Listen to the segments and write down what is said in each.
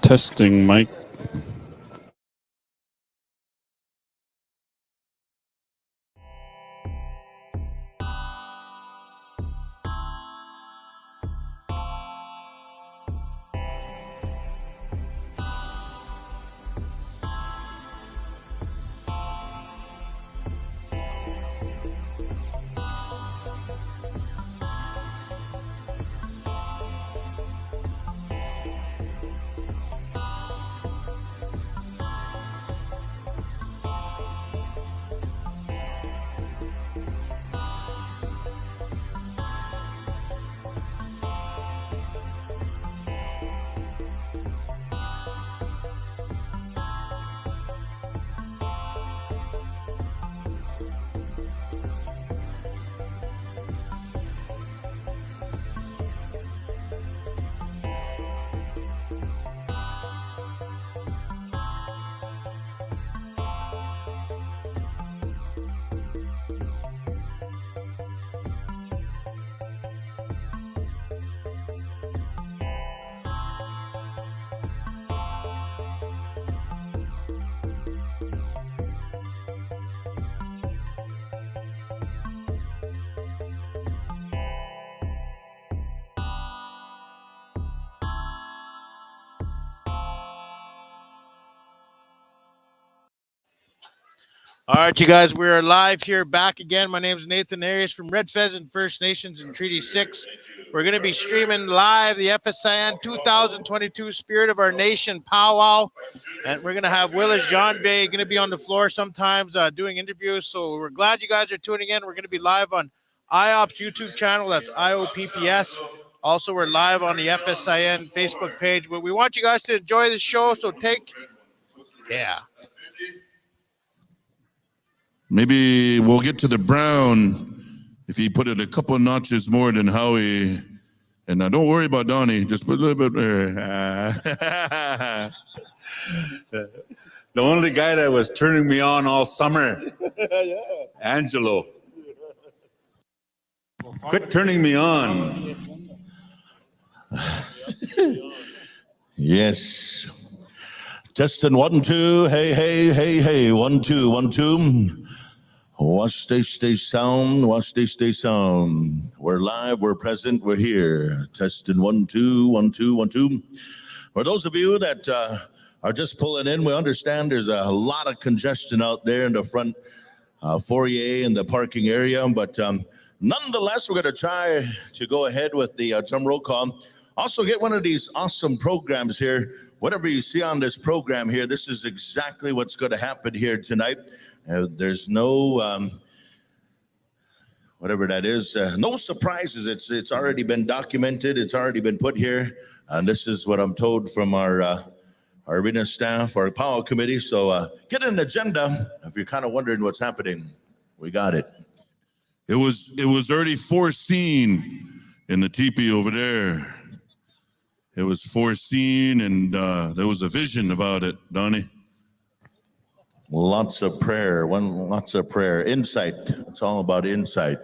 Testing, Mike. All right, you guys, we are live here back again. My name is Nathan Arias from Red Pheasant First Nations in Treaty 6. We're going to be streaming live the FSIN 2022 Spirit of Our Nation powwow. And we're going to have Willis Jeanvey going to be on the floor sometimes doing interviews. So we're glad you guys are tuning in. We're going to be live on IOP's YouTube channel. That's IOPPS. Also, we're live on the FSIN Facebook page. But we want you guys to enjoy the show. So Maybe we'll get to the brown if he put it a couple of notches more than Howie. And now don't worry about Donnie. Just put a little bit there. The only guy that was turning me on all summer. Yeah. Angelo. Quit turning me on. Yes. Testing 1, 2. Hey. 1, 2, 1, 2. Watch they stay sound. Watch they stay sound. We're live. We're present. We're here. Testing 1, 2, 1, 2, 1, 2. For those of you that are just pulling in, we understand there's a lot of congestion out there in the front foyer and the parking area. But nonetheless, we're going to try to go ahead with the drum roll call. Also, get one of these awesome programs here. Whatever you see on this program here, this is exactly what's going to happen here tonight. There's no, whatever that is, no surprises. It's already been documented. It's already been put here. And this is what I'm told from our arena staff, our powwow committee. So get an agenda if you're kind of wondering what's happening. We got it. It was already foreseen in the teepee over there. It was foreseen, and there was a vision about it, Donnie. Lots of prayer, lots of prayer. Insight. It's all about insight.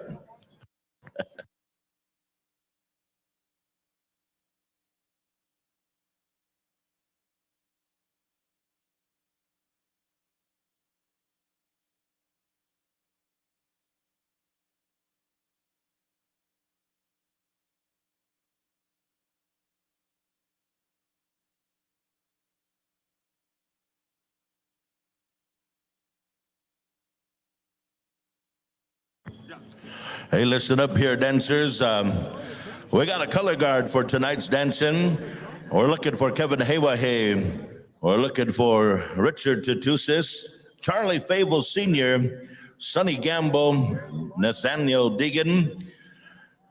Hey, listen up here, dancers. We got a color guard for tonight's dancing. We're looking for Kevin Haywahay. We're looking for Richard Tutusis, Charlie Fable Sr., Sonny Gamble, Nathaniel Deegan.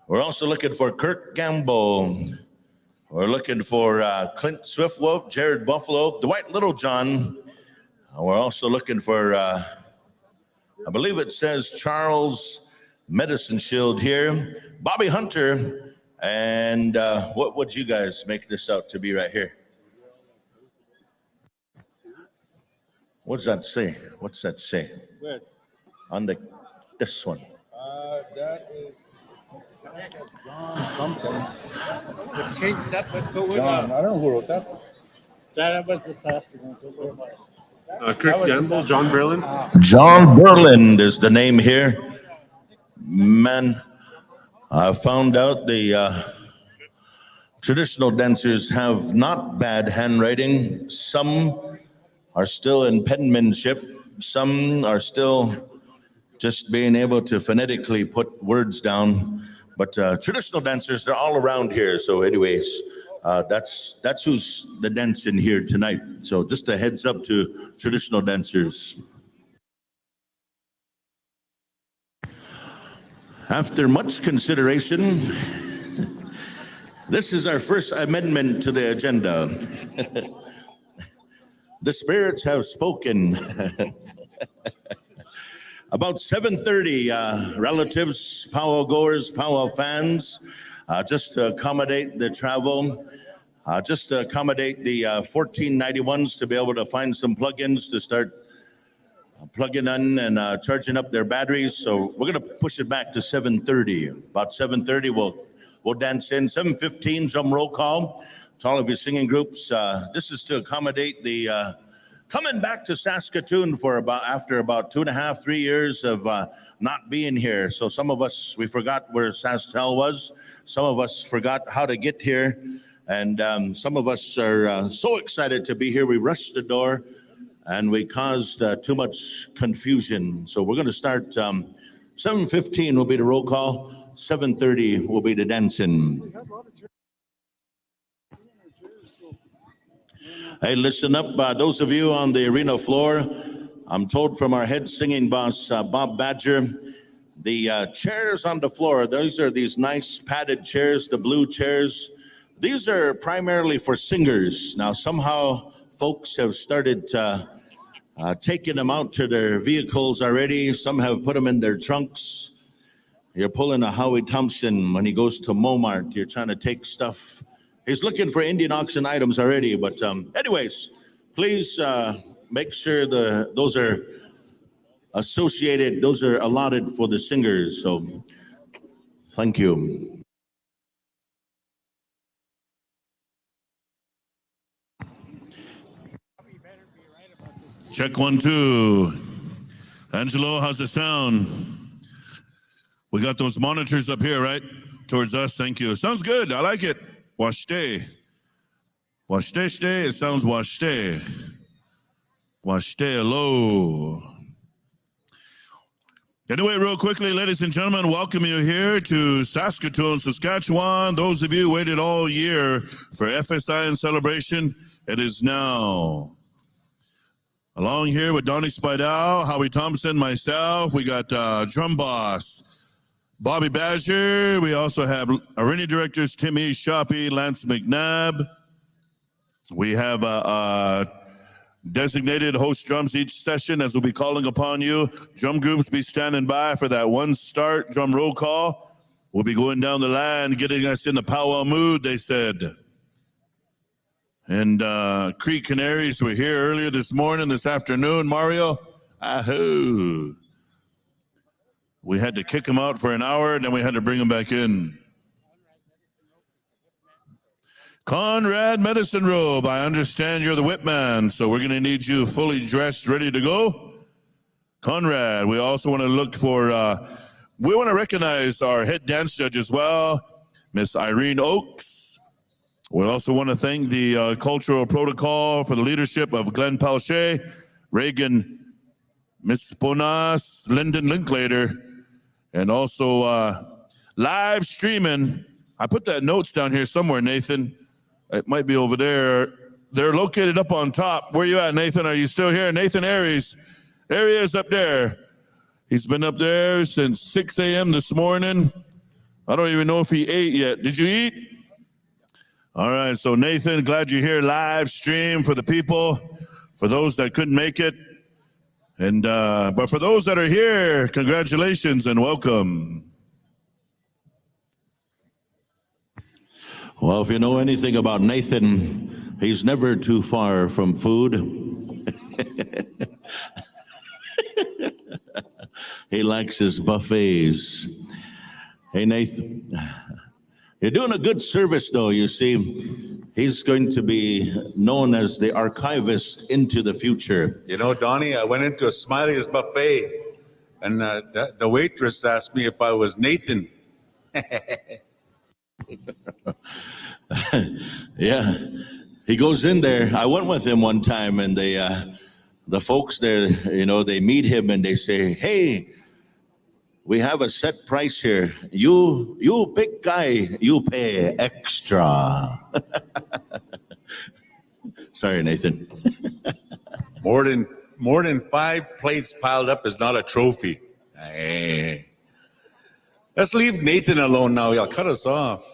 We're also looking for Kirk Gamble. We're looking for Clint Swiftwolf, Jared Buffalo, Dwight Littlejohn. We're also looking for, I believe it says Charles Medicine Shield here, Bobby Hunter, and what would you guys make this out to be right here? What's that say? What's that say? Where? On this one. That is John something. Let's change that. Let's go with John. I don't know who wrote that. That was the Sasktel. Chris Gamble, John Berlin. John Berland is the name here. Man, I found out the traditional dancers have not bad handwriting. Some are still in penmanship. Some are still just being able to phonetically put words down. But traditional dancers, they're all around here. So anyways, that's who's the dancing here tonight. So just a heads up to traditional dancers. After much consideration, this is our first amendment to the agenda. The spirits have spoken. About 7:30, relatives, powwow goers, powwow fans, just to accommodate the travel, just to accommodate the 1491s to be able to find some plugins to start plugging in and charging up their batteries. So we're gonna push it back to 7:30. About 7:30, we'll dance in. 7:15, drum roll call to all of your singing groups. This is to accommodate the coming back to Saskatoon for after about 2.5, 3 years of not being here. So some of us, we forgot where Sasktel was. Some of us forgot how to get here. And some of us are so excited to be here. We rushed the door and we caused too much confusion. So we're gonna start 7:15 will be the roll call. 7:30 will be the dancing. Hey, listen up, those of you on the arena floor. I'm told from our head singing boss, Bob Badger, the chairs on the floor, those are these nice padded chairs, the blue chairs. These are primarily for singers. Now, somehow folks have started taking them out to their vehicles already. Some have put them in their trunks. You're pulling a Howie Thompson when he goes to Momart. You're trying to take stuff. He's looking for Indian auction items already. But anyways, please make sure those are associated, those are allotted for the singers. So thank you. Check 1, 2. Angelo, how's the sound? We got those monitors up here, right? Towards us, thank you. Sounds good, I like it. Washte. Washte, it sounds washte. Washte, hello. Anyway, real quickly, ladies and gentlemen, welcome you here to Saskatoon, Saskatchewan. Those of you who waited all year for FSIN celebration, it is now. Along here with Donnie Spidell, Howie Thompson, myself, we got drum boss Bobby Badger. We also have arena directors Timmy Shoppy, Lance McNabb. We have designated host drums each session as we'll be calling upon you. Drum groups be standing by for that one start drum roll call. We'll be going down the line, getting us in the powwow mood, they said. And Creek Canaries were here earlier this afternoon, Mario. Ahoo. We had to kick them out for an hour, and then we had to bring them back in. Conrad Medicine Robe, I understand you're the Whitman, so we're going to need you fully dressed, ready to go. Conrad, we also want to look for, we want to recognize our head dance judge as well, Miss Irene Oakes. We also want to thank the cultural protocol for the leadership of Glenn Palche, Reagan, Miss Ponas, Lyndon Linklater, and also live streaming. I put that notes down here somewhere, Nathan. It might be over there. They're located up on top. Where you at, Nathan? Are you still here? Nathan Aries. There he is up there. He's been up there since 6 a.m. this morning. I don't even know if he ate yet. Did you eat? All right, so Nathan, glad you're here live stream for the people, for those that couldn't make it. And but for those that are here, congratulations and welcome. Well, if you know anything about Nathan, he's never too far from food. He likes his buffets. Hey, Nathan, you're doing a good service, though, you see. He's going to be known as the archivist into the future. You know, Donnie, I went into a Smiley's buffet, and the waitress asked me if I was Nathan. Yeah, he goes in there. I went with him one time, and the folks there, you know, they meet him and they say, "Hey, we have a set price here. You big guy, you pay extra." Sorry, Nathan. More than 5 plates piled up is not a trophy. Hey. Let's leave Nathan alone now. He'll cut us off.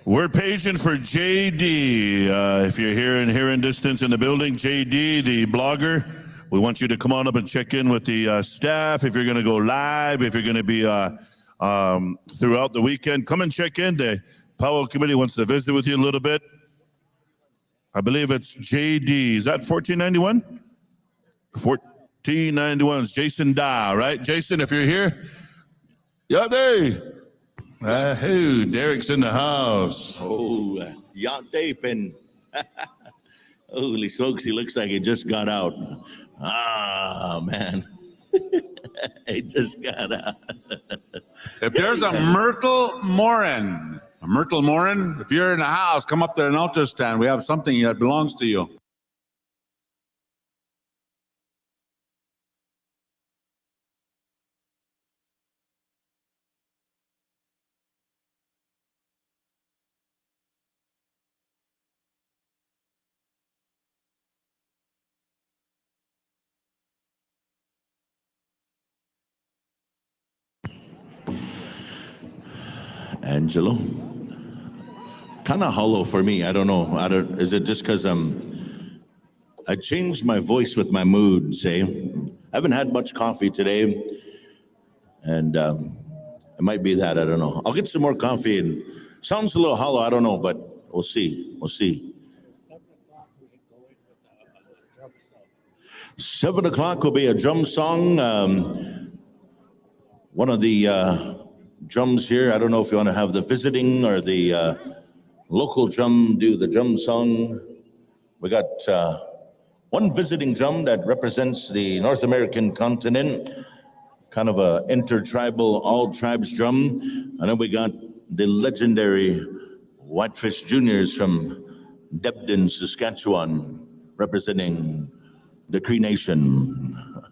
We're paging for JD. If you're here in hearing distance in the building, JD, the blogger, we want you to come on up and check in with the staff. If you're going to go live, if you're going to be throughout the weekend, come and check in. The powwow committee wants to visit with you a little bit. I believe it's JD. Is that 1491? 1491 is Jason Da, right? Jason, if you're here, yeah, they. Hey, Derek's in the house. Oh, yacht Dapin. Holy smokes, he looks like he just got out. Ah, man. He just got out. If there's a Myrtle Morin, if you're in the house, come up there and altar stand. We have something that belongs to you. Angelo. Kind of hollow for me. I don't know. Is it just because I changed my voice with my mood, say. I haven't had much coffee today. And it might be that, I don't know. I'll get some more coffee and sounds a little hollow, I don't know, but we'll see. 7 o'clock will be a drum song. One of the drums here, I don't know if you want to have the visiting or the local drum do the drum song. We got one visiting drum that represents the North American continent, kind of a intertribal, all tribes drum. And then we got the legendary Whitefish Juniors from Debden, Saskatchewan, representing the Cree Nation.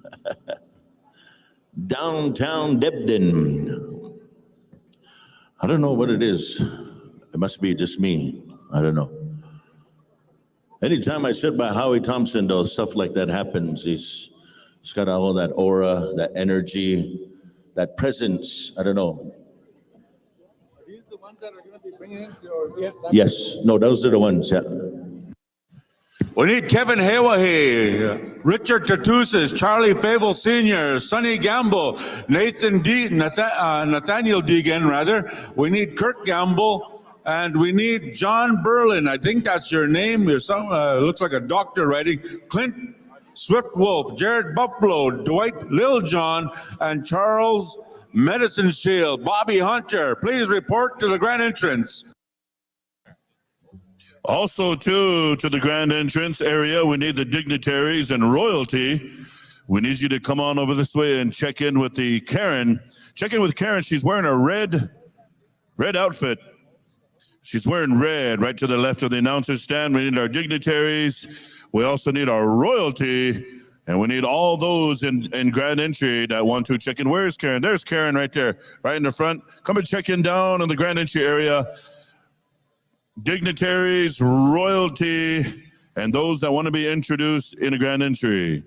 Downtown Debden. I don't know what it is. It must be just me. I don't know. Anytime I sit by Howie Thompson, though, stuff like that happens. He's got all that aura, that energy, that presence. I don't know. Are these the ones that are going to be bringing in? Or Yes. No, those are the ones. Yeah. We need Kevin Hawahe, Richard Tatusis, Charlie Fable Sr., Sonny Gamble, Nathaniel Deegan, rather. We need Kurt Gamble, and we need John Berlin. I think that's your name. You're looks like a doctor writing. Clint Swift Wolf, Jared Buffalo, Dwight Littlejohn, and Charles Medicine Shield. Bobby Hunter, please report to the grand entrance. Also, to the grand entrance area, we need the dignitaries and royalty. We need you to come on over this way and check in with the Karen. Check in with Karen. She's wearing a red outfit. She's wearing red right to the left of the announcer's stand. We need our dignitaries. We also need our royalty. And we need all those in grand entry that want to check in. Where's Karen? There's Karen right there, right in the front. Come and check in down in the grand entry area. Dignitaries, royalty, and those that want to be introduced in a grand entry.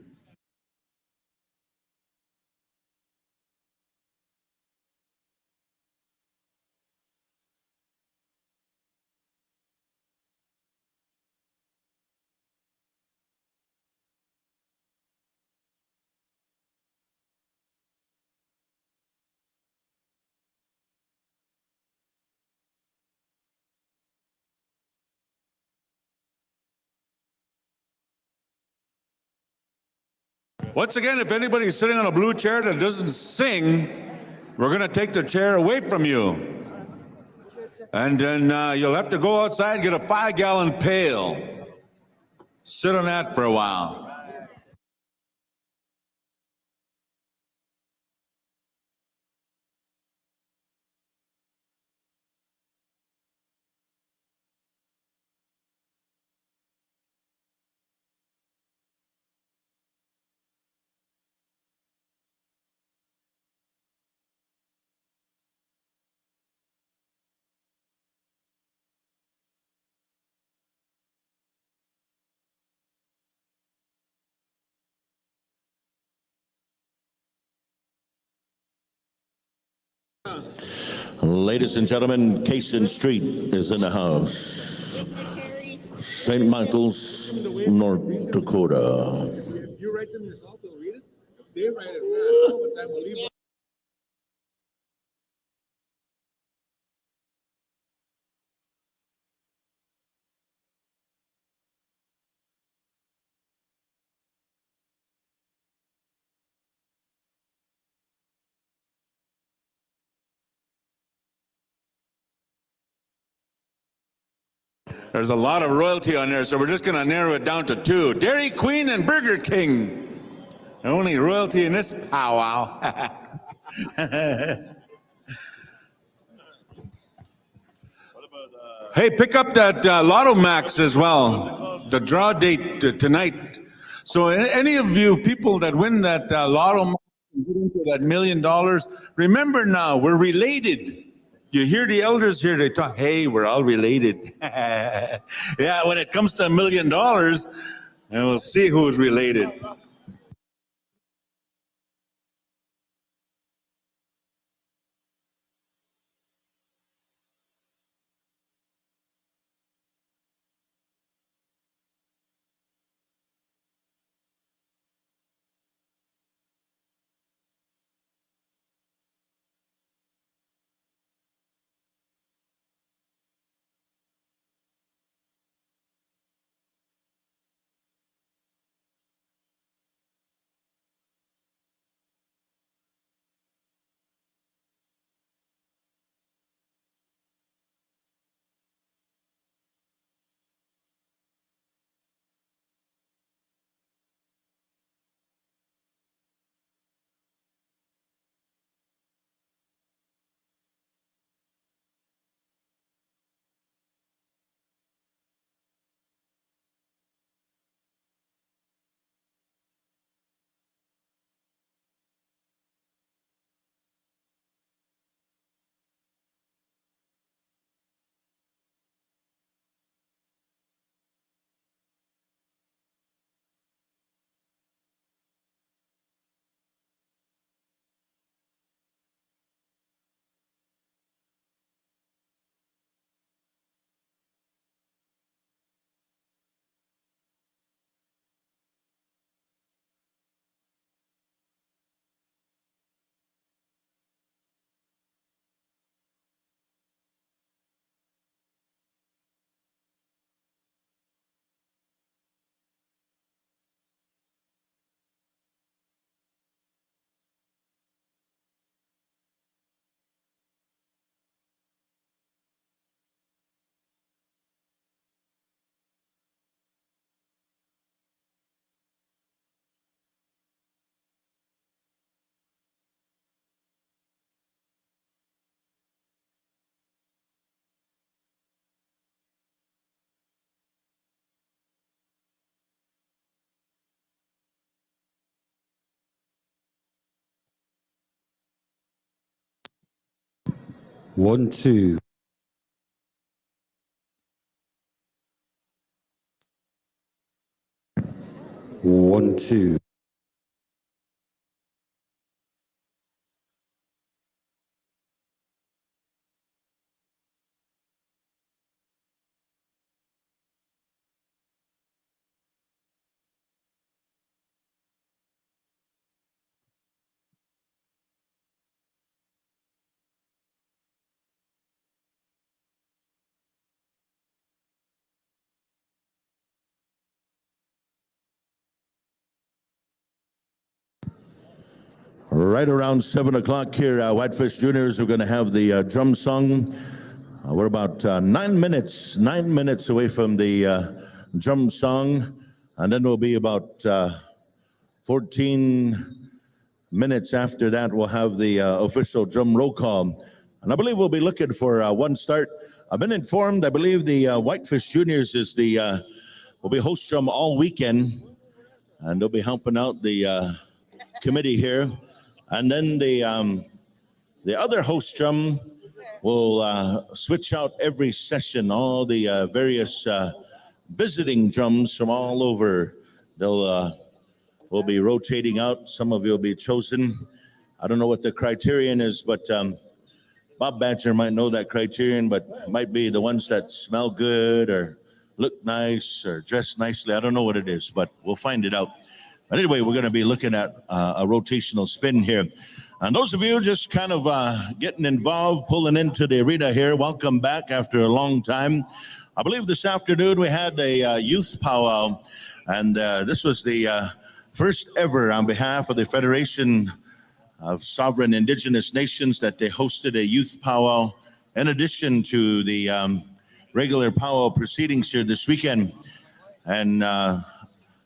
Once again, if anybody's sitting on a blue chair that doesn't sing, we're going to take the chair away from you. And then you'll have to go outside and get a 5-gallon pail. Sit on that for a while. Ladies and gentlemen, Cason Street is in the house. St. Michael's, North Dakota. If you write them yourself, they'll read it. If they write it, what time will leave? There's a lot of royalty on there, so we're just going to narrow it down to 2. Dairy Queen and Burger King. The only royalty in this powwow. Hey, pick up that Lotto Max as well. The draw date tonight. So any of you people that win that Lotto Max and get into that $1 million, remember now, we're related. You hear the elders here, they talk, hey, we're all related. Yeah, when it comes to $1 million, and we'll see who's related. One, two. One, two. Right around 7 o'clock here, Whitefish Juniors are going to have the drum song. We're about 9 minutes away from the drum song, and then we'll be about 14 minutes after that. We'll have the official drum roll call, and I believe we'll be looking for one start. I've been informed. I believe the Whitefish Juniors is the will be host drum all weekend, and they'll be helping out the committee here. And then the other host drum will switch out every session. All the various visiting drums from all over, they'll will be rotating out. Some of you will be chosen. I don't know what the criterion is, but Bob Badger might know that criterion, but it might be the ones that smell good or look nice or dress nicely. I don't know what it is, but we'll find it out. But anyway, we're going to be looking at a rotational spin here. And those of you just kind of getting involved, pulling into the arena here, welcome back after a long time. I believe this afternoon we had a youth powwow, and this was the first ever on behalf of the Federation of Sovereign Indigenous Nations that they hosted a youth powwow in addition to the regular powwow proceedings here this weekend. And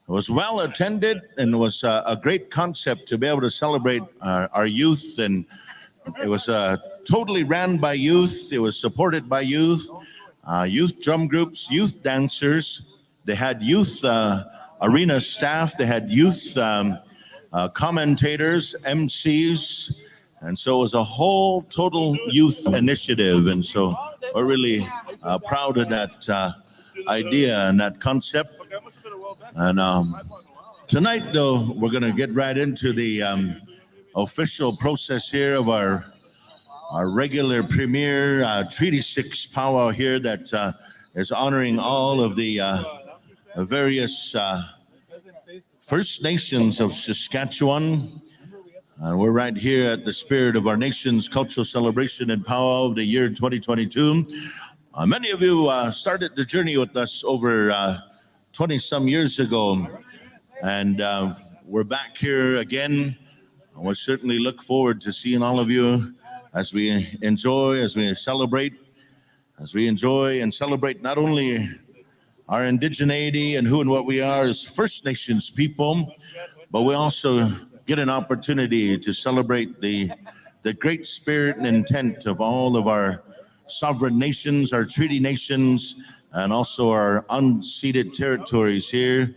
it was well attended, and it was a great concept to be able to celebrate our youth. And it was totally ran by youth. It was supported by youth, youth drum groups, youth dancers. They had youth arena staff. They had youth commentators, MCs. And so it was a whole total youth initiative. And so we're really proud of that idea and that concept. And tonight, though, we're going to get right into the official process here of our regular premier Treaty 6 powwow here that is honoring all of the various First Nations of Saskatchewan. And we're right here at the Spirit of Our Nation's cultural celebration and powwow of the year 2022. Many of you started the journey with us over 20-some years ago, and we're back here again. We certainly look forward to seeing all of you as we enjoy, as we celebrate, and celebrate not only our indigeneity and who and what we are as First Nations people, but we also get an opportunity to celebrate the great spirit and intent of all of our sovereign nations, our treaty nations, and also our unceded territories here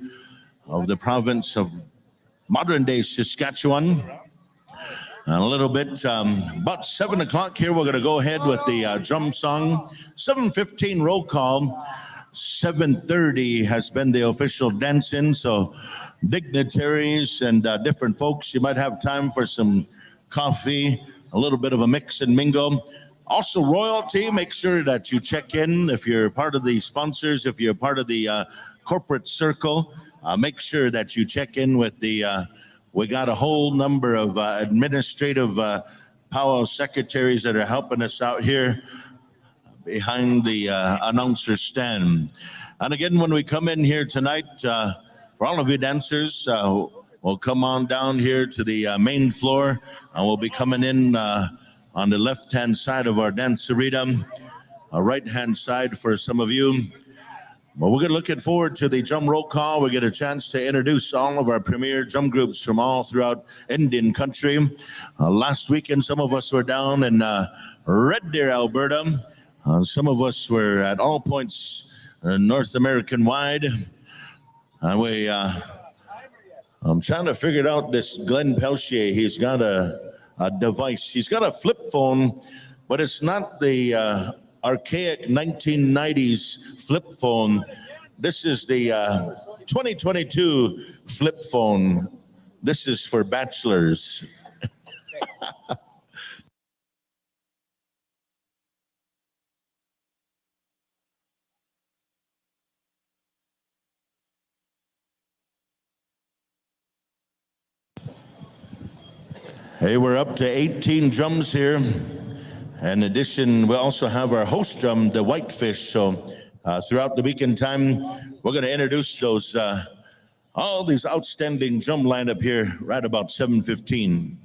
of the province of modern-day Saskatchewan. And a little bit, about 7 o'clock here, we're going to go ahead with the drum song. 7:15 roll call. 7:30 has been the official dance-in, so dignitaries and different folks, you might have time for some coffee, a little bit of a mix and mingle. Also, royalty, make sure that you check in. If you're part of the sponsors, if you're part of the corporate circle, make sure that you check in with the, we got a whole number of administrative powwow secretaries that are helping us out here behind the announcer stand. And again, when we come in here tonight, for all of you dancers, we'll come on down here to the main floor, and we'll be coming in on the left-hand side of our dance arena, right-hand side for some of you. Well, we're looking forward to the drum roll call. We get a chance to introduce all of our premier drum groups from all throughout Indian country. Last weekend, some of us were down in Red Deer, Alberta. Some of us were at all points North American-wide. And I'm trying to figure out this Glenn Pelchier. He's got a device. He's got a flip phone, but it's not the archaic 1990s flip phone. This is the 2022 flip phone. This is for bachelors. Hey, we're up to 18 drums here. In addition, we also have our host drum, the Whitefish. So throughout the weekend time, we're going to introduce those all these outstanding drum lineup here right about 7:15.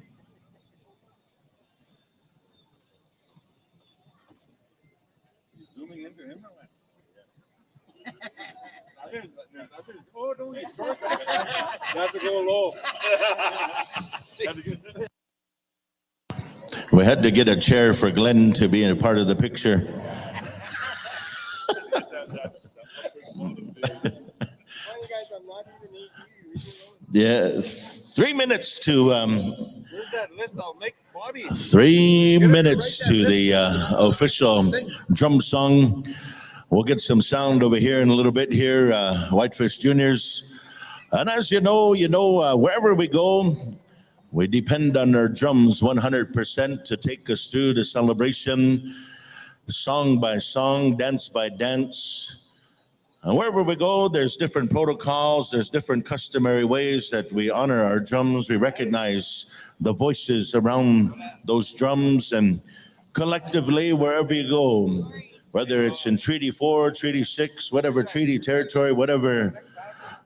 to him or what? Oh, don't get short. You have to go low. We had to get a chair for Glenn to be a part of the picture. Yeah, 3 minutes to Where's that list? I'll make bodies. 3 minutes to the official drum song. We'll get some sound over here in a little bit here, Whitefish Juniors. And as you know, wherever we go, we depend on our drums 100% to take us through the celebration, song by song, dance by dance. And wherever we go, there's different protocols, there's different customary ways that we honor our drums. We recognize the voices around those drums, and collectively, wherever you go, whether it's in Treaty 4, Treaty 6, whatever treaty territory, whatever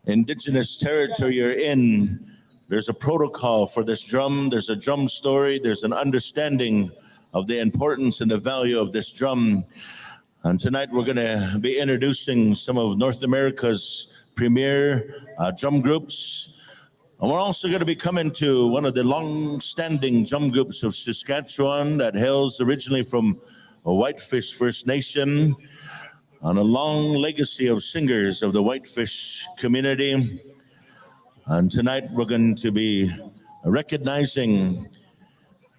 indigenous territory you're in, there's a protocol for this drum. There's a drum story. There's an understanding of the importance and the value of this drum. And tonight we're going to be introducing some of North America's premier drum groups. And we're also going to be coming to one of the long-standing drum groups of Saskatchewan that hails originally from Whitefish First Nation, on a long legacy of singers of the Whitefish community. And tonight we're going to be recognizing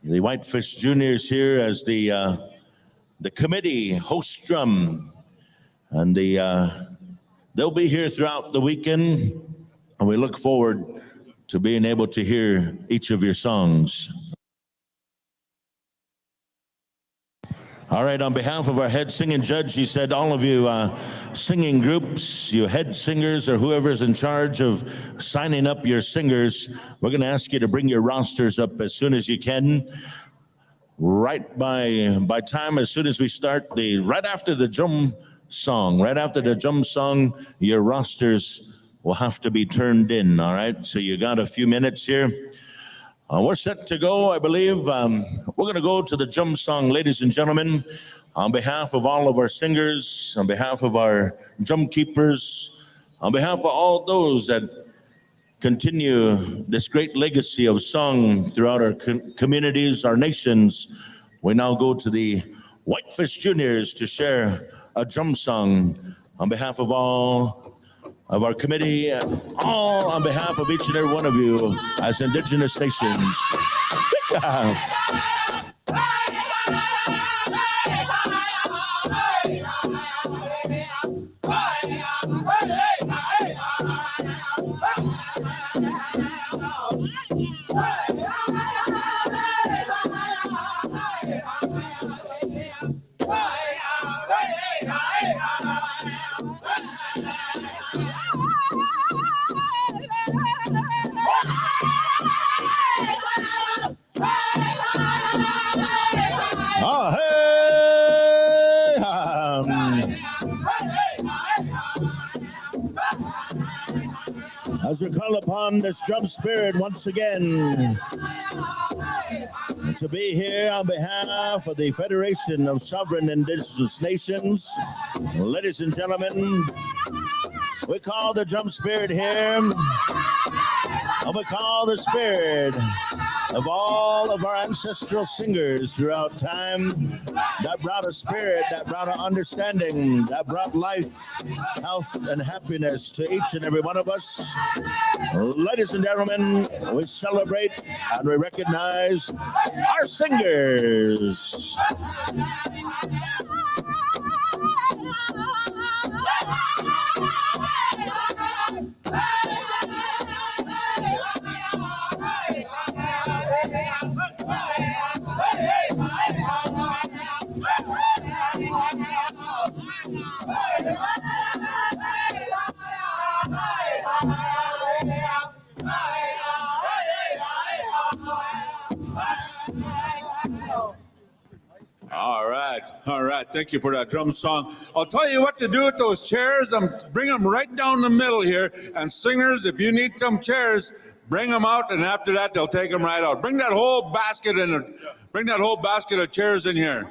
the Whitefish Juniors here as the committee host drum, and they'll be here throughout the weekend, and we look forward to being able to hear each of your songs. All right, on behalf of our head singing judge, he said all of you singing groups, you head singers or whoever's in charge of signing up your singers, we're going to ask you to bring your rosters up as soon as you can. Right by time, as soon as we start, right after the drum song, your rosters will have to be turned in, all right? So you got a few minutes here. We're set to go, I believe. We're going to go to the drum song, ladies and gentlemen. On behalf of all of our singers, on behalf of our drum keepers, on behalf of all those that continue this great legacy of song throughout our communities, our nations, we now go to the Whitefish Juniors to share a drum song on behalf of all of our committee, all on behalf of each and every one of you as Indigenous nations. As we call upon this drum spirit once again to be here on behalf of the Federation of Sovereign Indigenous Nations, ladies and gentlemen, we call the drum spirit here, and we call the spirit of all of our ancestral singers throughout time that brought a spirit, that brought an understanding, that brought life, health, and happiness to each and every one of us. Ladies and gentlemen, we celebrate and we recognize our singers. All right. Thank you for that drum song. I'll tell you what to do with those chairs. Bring them right down the middle here. And singers, if you need some chairs, bring them out. And after that, they'll take them right out. Bring that whole basket in. Bring that whole basket of chairs in here.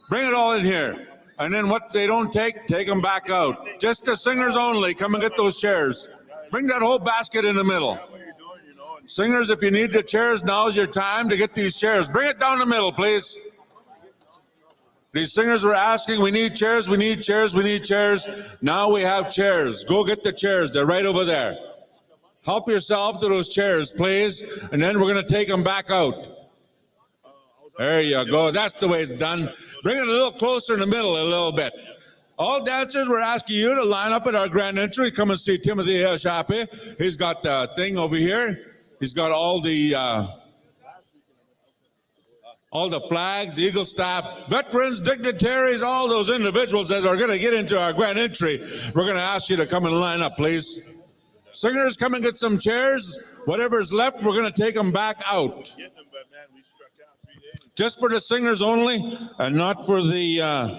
Bring it all in here. And then what they don't take them back out. Just the singers only. Come and get those chairs. Bring that whole basket in the middle. Singers, if you need the chairs, now's your time to get these chairs. Bring it down the middle, please. These singers were asking, we need chairs, we need chairs, we need chairs. Now we have chairs. Go get the chairs. They're right over there. Help yourself to those chairs, please. And then we're going to take them back out. There you go. That's the way it's done. Bring it a little closer in the middle a little bit. All dancers, we're asking you to line up at our grand entry. Come and see Timothy Shape. He's got the thing over here. He's got all the flags, the Eagle staff, veterans, dignitaries, all those individuals that are going to get into our grand entry. We're going to ask you to come and line up, please. Singers, come and get some chairs. Whatever's left, we're going to take them back out. Just for the singers only, and not for the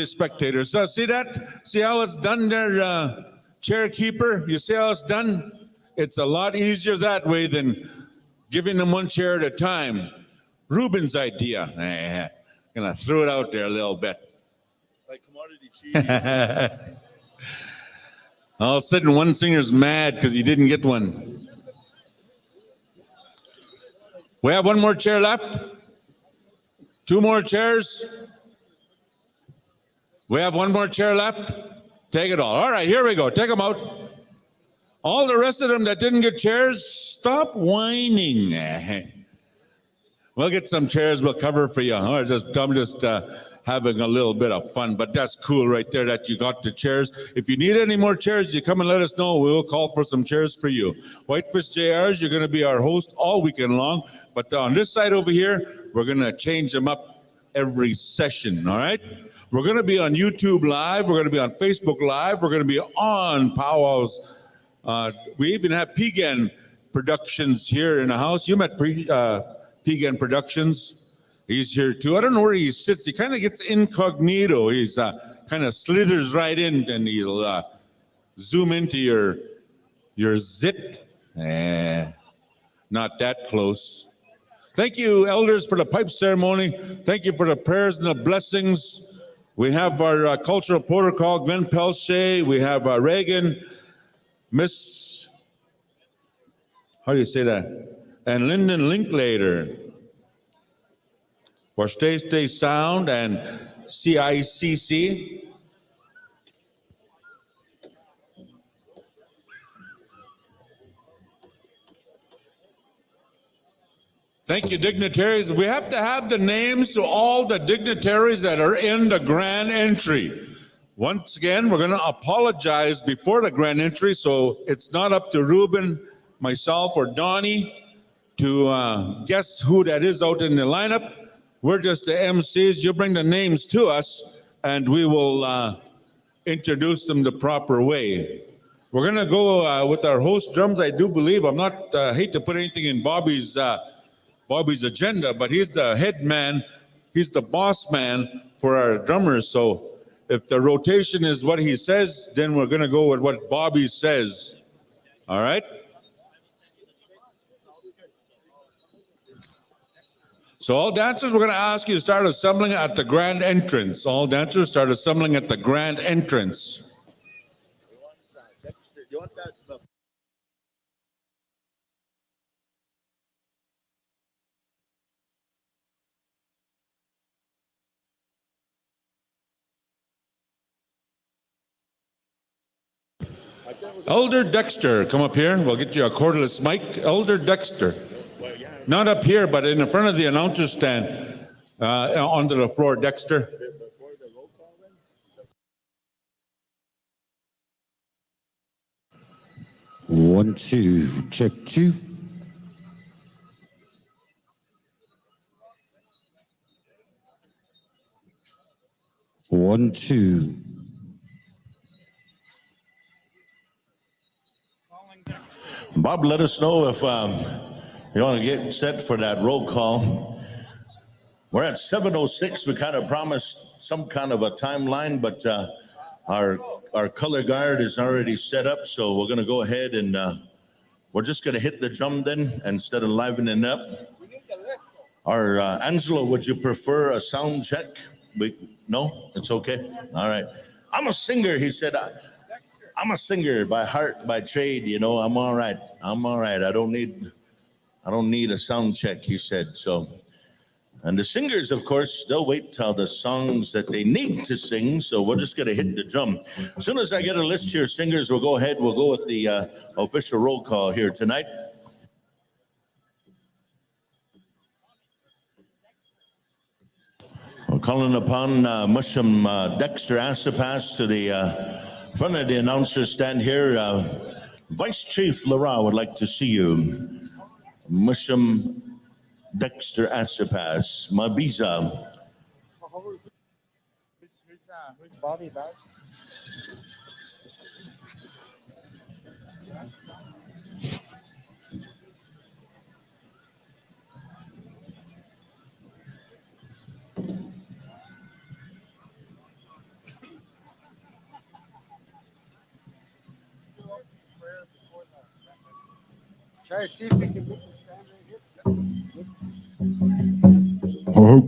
spectators. So see that? See how it's done there, chair keeper? You see how it's done? It's a lot easier that way than giving them one chair at a time. Ruben's idea. Gonna throw it out there a little bit. Like commodity cheese. All of a sudden, one singer's mad because he didn't get one. We have one more chair left. 2 more chairs. We have 1 more chair left. Take it all. All right, here we go. Take them out. All the rest of them that didn't get chairs, stop whining. We'll get some chairs. We'll cover for you. I'm just having a little bit of fun, but that's cool right there that you got the chairs. If you need any more chairs, you come and let us know. We'll call for some chairs for you. Whitefish JRs, you're going to be our host all weekend long, but on this side over here, we're going to change them up every session, all right? We're going to be on YouTube Live. We're going to be on Facebook Live. We're going to be on powwows. We even have Pageant Productions here in the house. You met Pageant Productions. He's here too. I don't know where he sits. He kind of gets incognito. He's kind of slithers right in, and he'll zoom into your zit. Not that close. Thank you, elders, for the pipe ceremony. Thank you for the prayers and the blessings. We have our cultural protocol, Glenn Pelche. We have Reagan, Miss, how do you say that? And Lyndon Linklater. For Stay Sound and CICC. Thank you, dignitaries. We have to have the names to all the dignitaries that are in the grand entry. Once again, we're going to apologize before the grand entry, so it's not up to Ruben, myself, or Donnie to guess who that is out in the lineup. We're just the MCs. You bring the names to us, and we will introduce them the proper way. We're going to go with our host drums, I do believe. I'm not, hate to put anything in Bobby's agenda, but he's the head man. He's the boss man for our drummers. So if the rotation is what he says, then we're going to go with what Bobby says. All right? So all dancers, we're going to ask you to start assembling at the grand entrance. All dancers start assembling at the grand entrance. Elder Dexter, come up here. We'll get you a cordless mic. Elder Dexter. Not up here, but in the front of the announcer stand, onto the floor, Dexter. One, two, check 2. One, two. Bob, let us know if you want to get set for that roll call. We're at 7:06. We kind of promised some kind of a timeline, but our color guard is already set up, so we're going to go ahead and we're just going to hit the drum then instead of livening up. Angelo, would you prefer a sound check? No, it's okay. All right. I'm a singer, he said. I'm a singer by heart, by trade. You know, I'm all right. I'm all right. I don't need a sound check, he said. So, and the singers, of course, they'll wait till the songs that they need to sing. So we're just going to hit the drum. As soon as I get a list here, singers, we'll go ahead. We'll go with the official roll call here tonight. We're calling upon Musham Dexter Asapas to the front of the announcer stand here. Vice Chief Lara would like to see you. Musham Dexter Asapas, Mabiza. Who's Bobby back? Try to see if we can make them stand right here. Oh,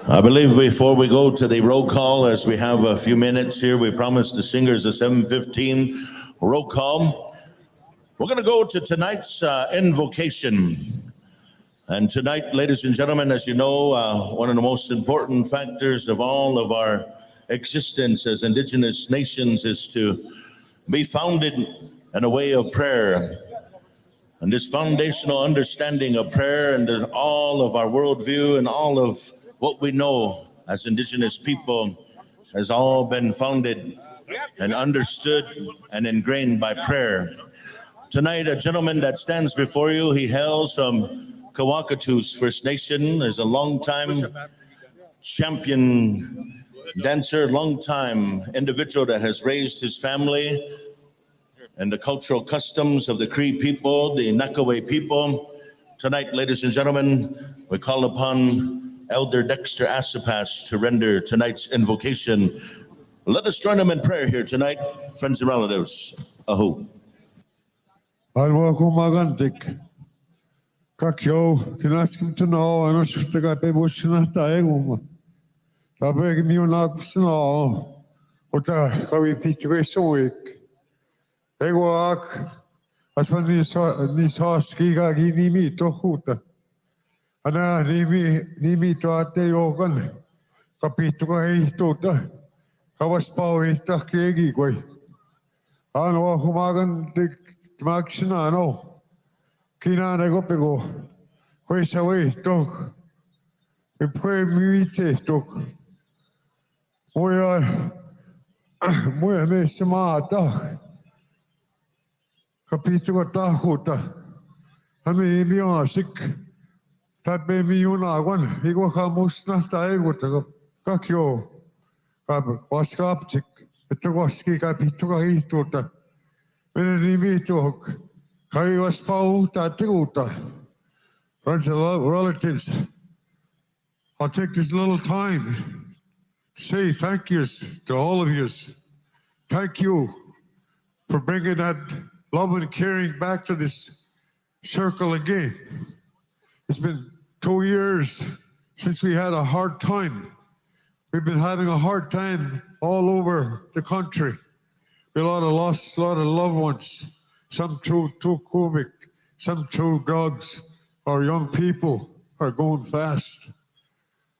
I believe before we go to the roll call, as we have a few minutes here, we promised the singers a 7:15 roll call. We're going to go to tonight's invocation. And tonight, ladies and gentlemen, as you know, one of the most important factors of all of our existence as indigenous nations is to be founded in a way of prayer. And this foundational understanding of prayer and all of our worldview and all of what we know as indigenous people has all been founded and understood and ingrained by prayer. Tonight, a gentleman that stands before you, he hails from Kawakatus First Nation, is a long-time champion dancer, long-time individual that has raised his family and the cultural customs of the Cree people, the Nakaway people. Tonight, ladies and gentlemen, we call upon Elder Dexter Asapas to render tonight's invocation. Let us join him in prayer here tonight, friends and relatives. Aho. Alwa kumagantik. Kakyo, kinaskim to know, and I should take up a bush in a diagum. I beg me not snow. What a we situation week. They walk as when this skiga give me to hoota. And I leave me to at the organ. Capito tota. I was power is the kegi way. I know Humagan the Maxina, no. Kina negopego. Quest away, talk. We pray me talk. We are Messamata. Capito Tahuta. I mean, you are sick. That baby, you know, one. He go Hamus not die with the Kakyo. Was captic. It was Capito Histota. When he meet talk. Kai was Pauta Tuta. Friends and relatives, I'll take this little time to say thank yous to all of yous. Thank you for bringing that love and caring back to this circle again. It's been 2 years since we had a hard time. We've been having a hard time all over the country. A lot of loss, a lot of loved ones. Some through COVID, some through drugs. Our young people are going fast.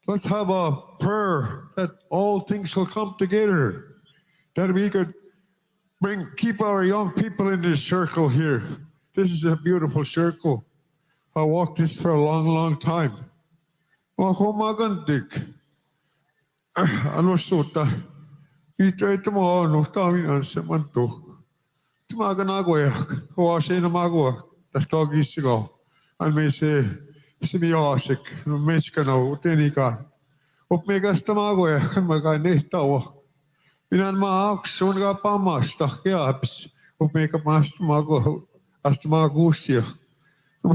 Let's have a prayer that all things will come together, that we could keep our young people in this circle here. This is a beautiful circle. I walked this for a long, long time. Magandik. Ano suta. Ito mo no tawin ang semanto. Tumaganagway. Kawasay na magwa. Tas togis sigaw. And may say, Simiosik, Meskano, Tenika. Upmegas Tamago, Maganeta. In an mark, Sunga Pamas, Takiaps, Upmake a master mago, Astamagusia.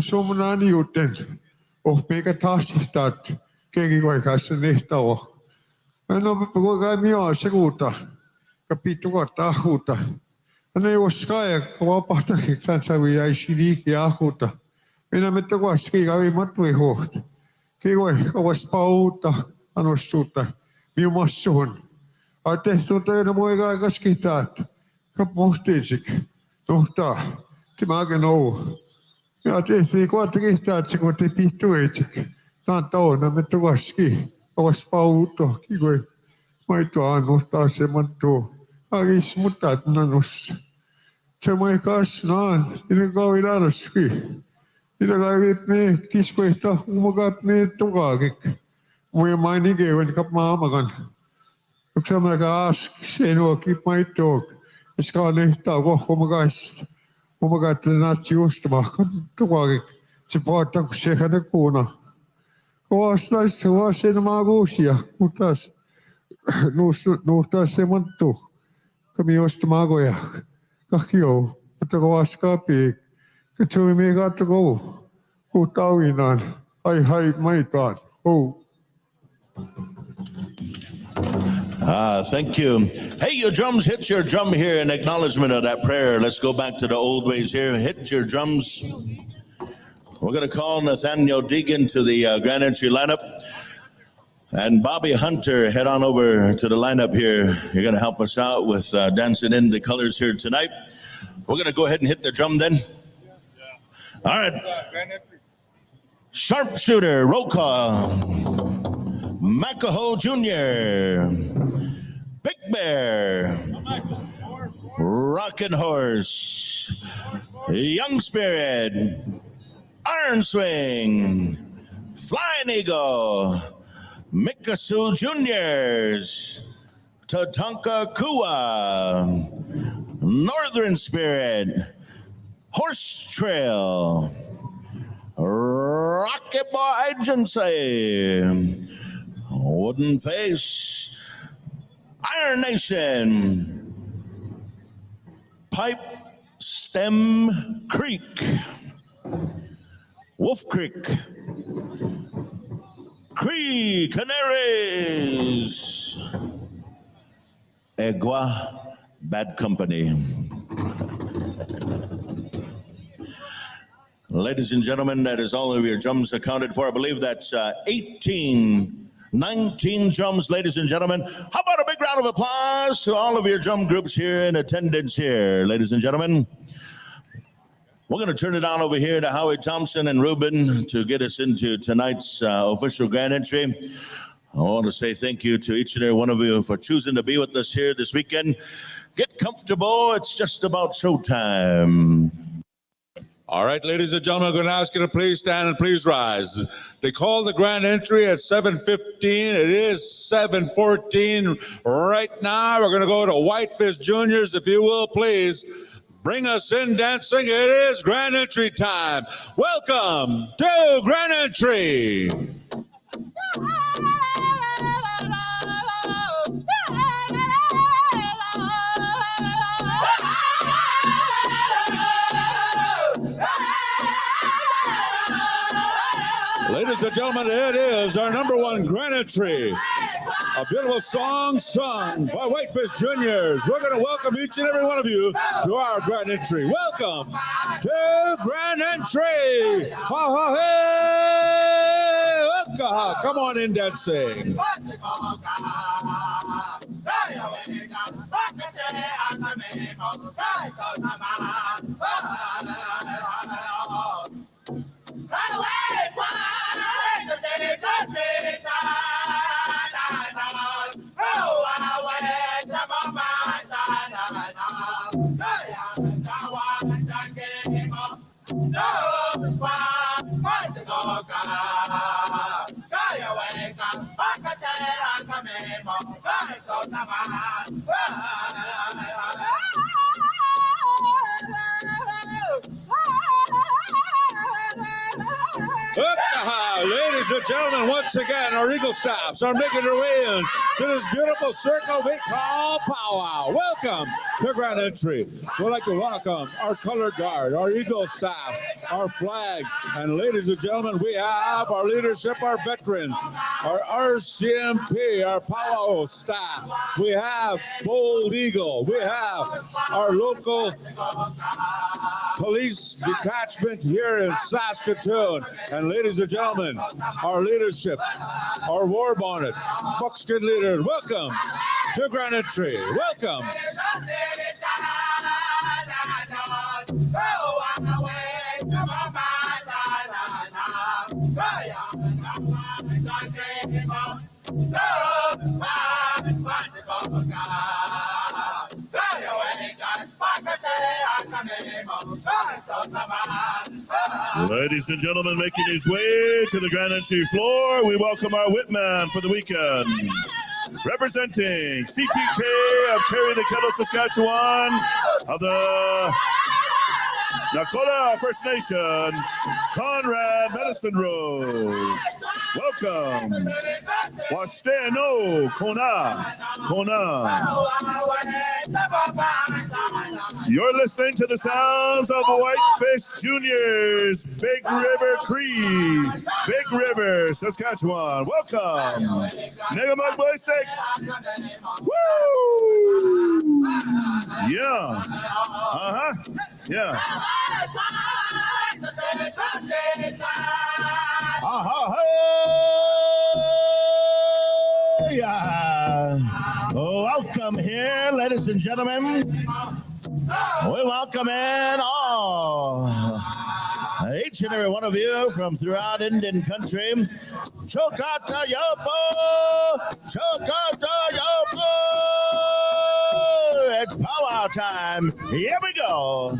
So many uten, Upmake a task start, Kegiwak as a neta. And Ogagamio, Seguta, Capito Tahuta. Ane oskaya kawapata kiklansa wi ICD kiakuta. Minä mettä kuaski kavi matui hoht. Kivoi kawas pauta anostuta. Miu massuhun. A tehtu teille muiga aikas kitaat. Kap muhtiisik. Nuhtaa. Timaake nou. Ja tehtiin kuotta kitaat se kun te pihtuitsik. Taan tauna mettä kuaski. Kawas pauta. Kivoi maitoa annuhtaa se mattuu. Agis mutat nanus. Se mai kas naan. Ina kavi laraski. Ina kavi me kiskoihta umakat me tukaakik. Muja maini keven kap maamakan. Yksi mä kaas sen oki maitook. Iskaan ehtaa kumakat natsi ustamakan tukaakik. Se paattaa kun se hänen kuuna. Kovastais vasen maakuusia. Mutas nuhtaa se mattu. Kami ostamakoja. Kahkio. Mutta kovaskaapi. Katsoi me katsokou. Kuutauinaan. Hai maitaan. Thank you. Hey, your drums, hit your drum here in acknowledgement of that prayer. Let's go back to the old ways here. Hit your drums. We're going to call Nathaniel Deegan to the grand entry lineup. And Bobby Hunter, head on over to the lineup here. You're going to help us out with dancing in the colors here tonight. We're going to go ahead and hit the drum then. All right. Sharpshooter, roll call. Macaho Jr., Big Bear, Rockin' Horse, Young Spirit, Iron Swing, Flying Eagle, Mikasu Juniors, Tatanka Kua, Northern Spirit, Horse Trail, Rocket Boy Agency, Wooden Face, Iron Nation, Pipe Stem Creek, Wolf Creek, Cree Canaries, Egua Bad Company. Ladies and gentlemen, that is all of your drums accounted for. I believe that's 19 drums, ladies and gentlemen. How about a big round of applause to all of your drum groups here in attendance here, ladies and gentlemen. We're going to turn it on over here to Howie Thompson and Ruben to get us into tonight's official grand entry. I want to say thank you to each and every one of you for choosing to be with us here this weekend. Get comfortable. It's just about showtime. All right, ladies and gentlemen, I'm going to ask you to please stand and please rise. They call the grand entry at 7:15. It is 7:14 right now. We're going to go to Whitefish Juniors, if you will, please. Bring us in dancing. It is grand entry time. Welcome to grand entry. Ladies and gentlemen, it is our number one grand entry. A beautiful song sung by Whitefish Juniors. We're going to welcome each and every one of you to our grand entry. Welcome to grand entry. Ha ha hey! Come on in dancing. Ladies and gentlemen, once again, our Eagle Staffs are making their way in to this beautiful circle we call powwow. Welcome to Grand Entry. We'd like to welcome our color guard, our Eagle Staff, our flag, and ladies and gentlemen, we have our leadership, our veterans, our RCMP, our powwow staff. We have Bold Eagle. We have our local police detachment here in Saskatoon. And ladies and gentlemen, our leadership, our war bonnet, buckskin leaders, welcome to Grand Entry. Welcome. Ladies and gentlemen, making his way to the Grand Entry floor, we welcome our Whitman for the weekend. Representing CTK of Carry the Kettle, Saskatchewan, of the Nakota First Nation, Conrad Medicine Road. Welcome. Wasteno Kona. You're listening to the sounds of Whitefish Juniors, Big River Cree, Big River, Saskatchewan. Welcome. Negamug Boysek. Woo! Yeah. Yeah. Yeah. Welcome here, ladies and gentlemen. We welcome in all, each and every one of you from throughout Indian country. Chokata Yopo! Chokata Yopo! It's powwow time. Here we go.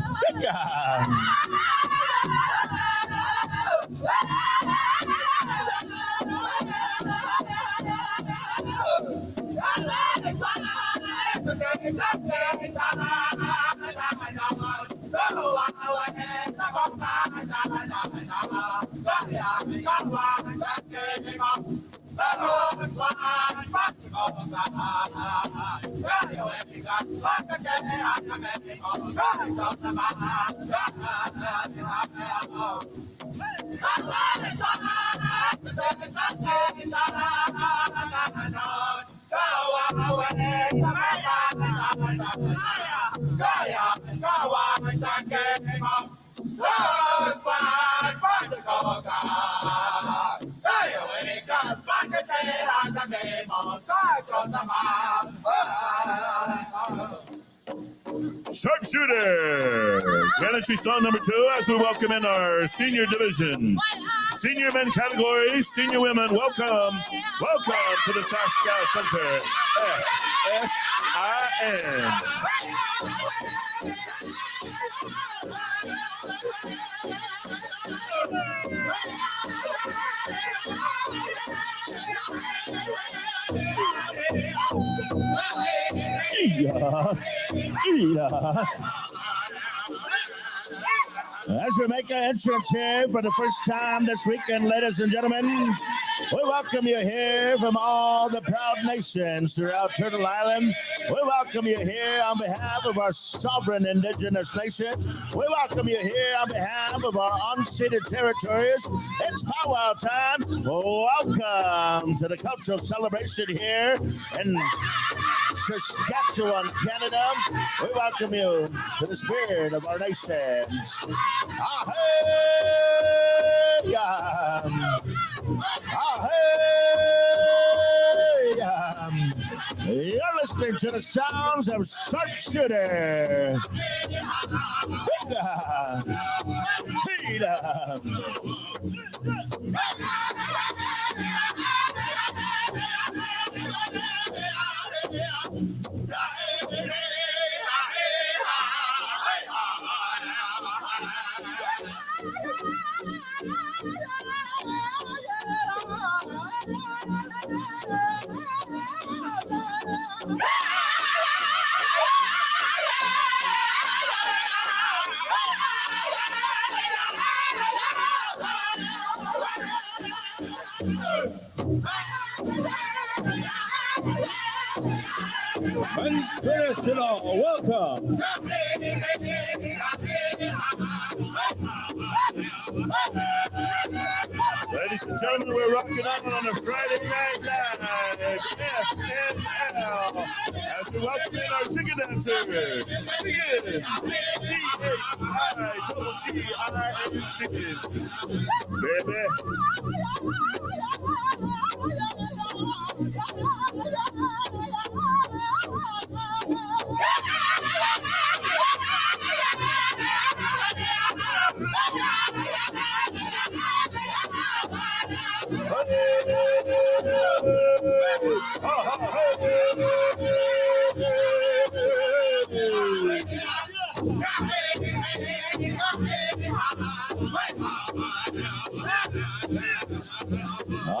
Sharpshooter! Grand Entry song number 2 as we welcome in our senior division. Senior men category, senior women, welcome to the Sasktel Center, FSIN. As we make our entrance here for the first time this weekend, ladies and gentlemen, we welcome you here from all the proud nations throughout Turtle Island. We welcome you here on behalf of our sovereign indigenous nations. We welcome you here on behalf of our unceded territories. It's powwow time. Welcome to the cultural celebration here in Saskatchewan, Canada. We welcome you to the spirit of our nations. You're listening to the sounds of Sharpshooter. First of all, welcome. Ladies and gentlemen, we're rocking out on a Friday night live, FNL, as we welcome in our chicken dancers. Chicken, C-H-I-G-G-I-N, chicken. Baby.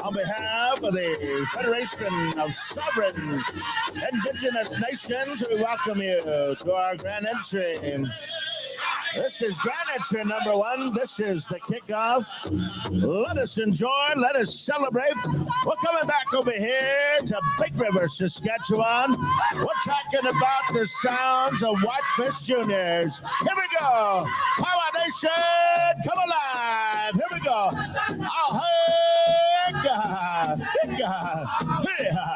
On behalf of the Federation of Sovereign Indigenous Nations, we welcome you to our grand entry. This is grand entry number 1. This is the kickoff. Let us enjoy. Let us celebrate. We're coming back over here to Big River, Saskatchewan. We're talking about the sounds of Whitefish Juniors. Here we go. Power Nation, come alive. Here we go. Oh, hey, God. Hey, God. Hey, hey,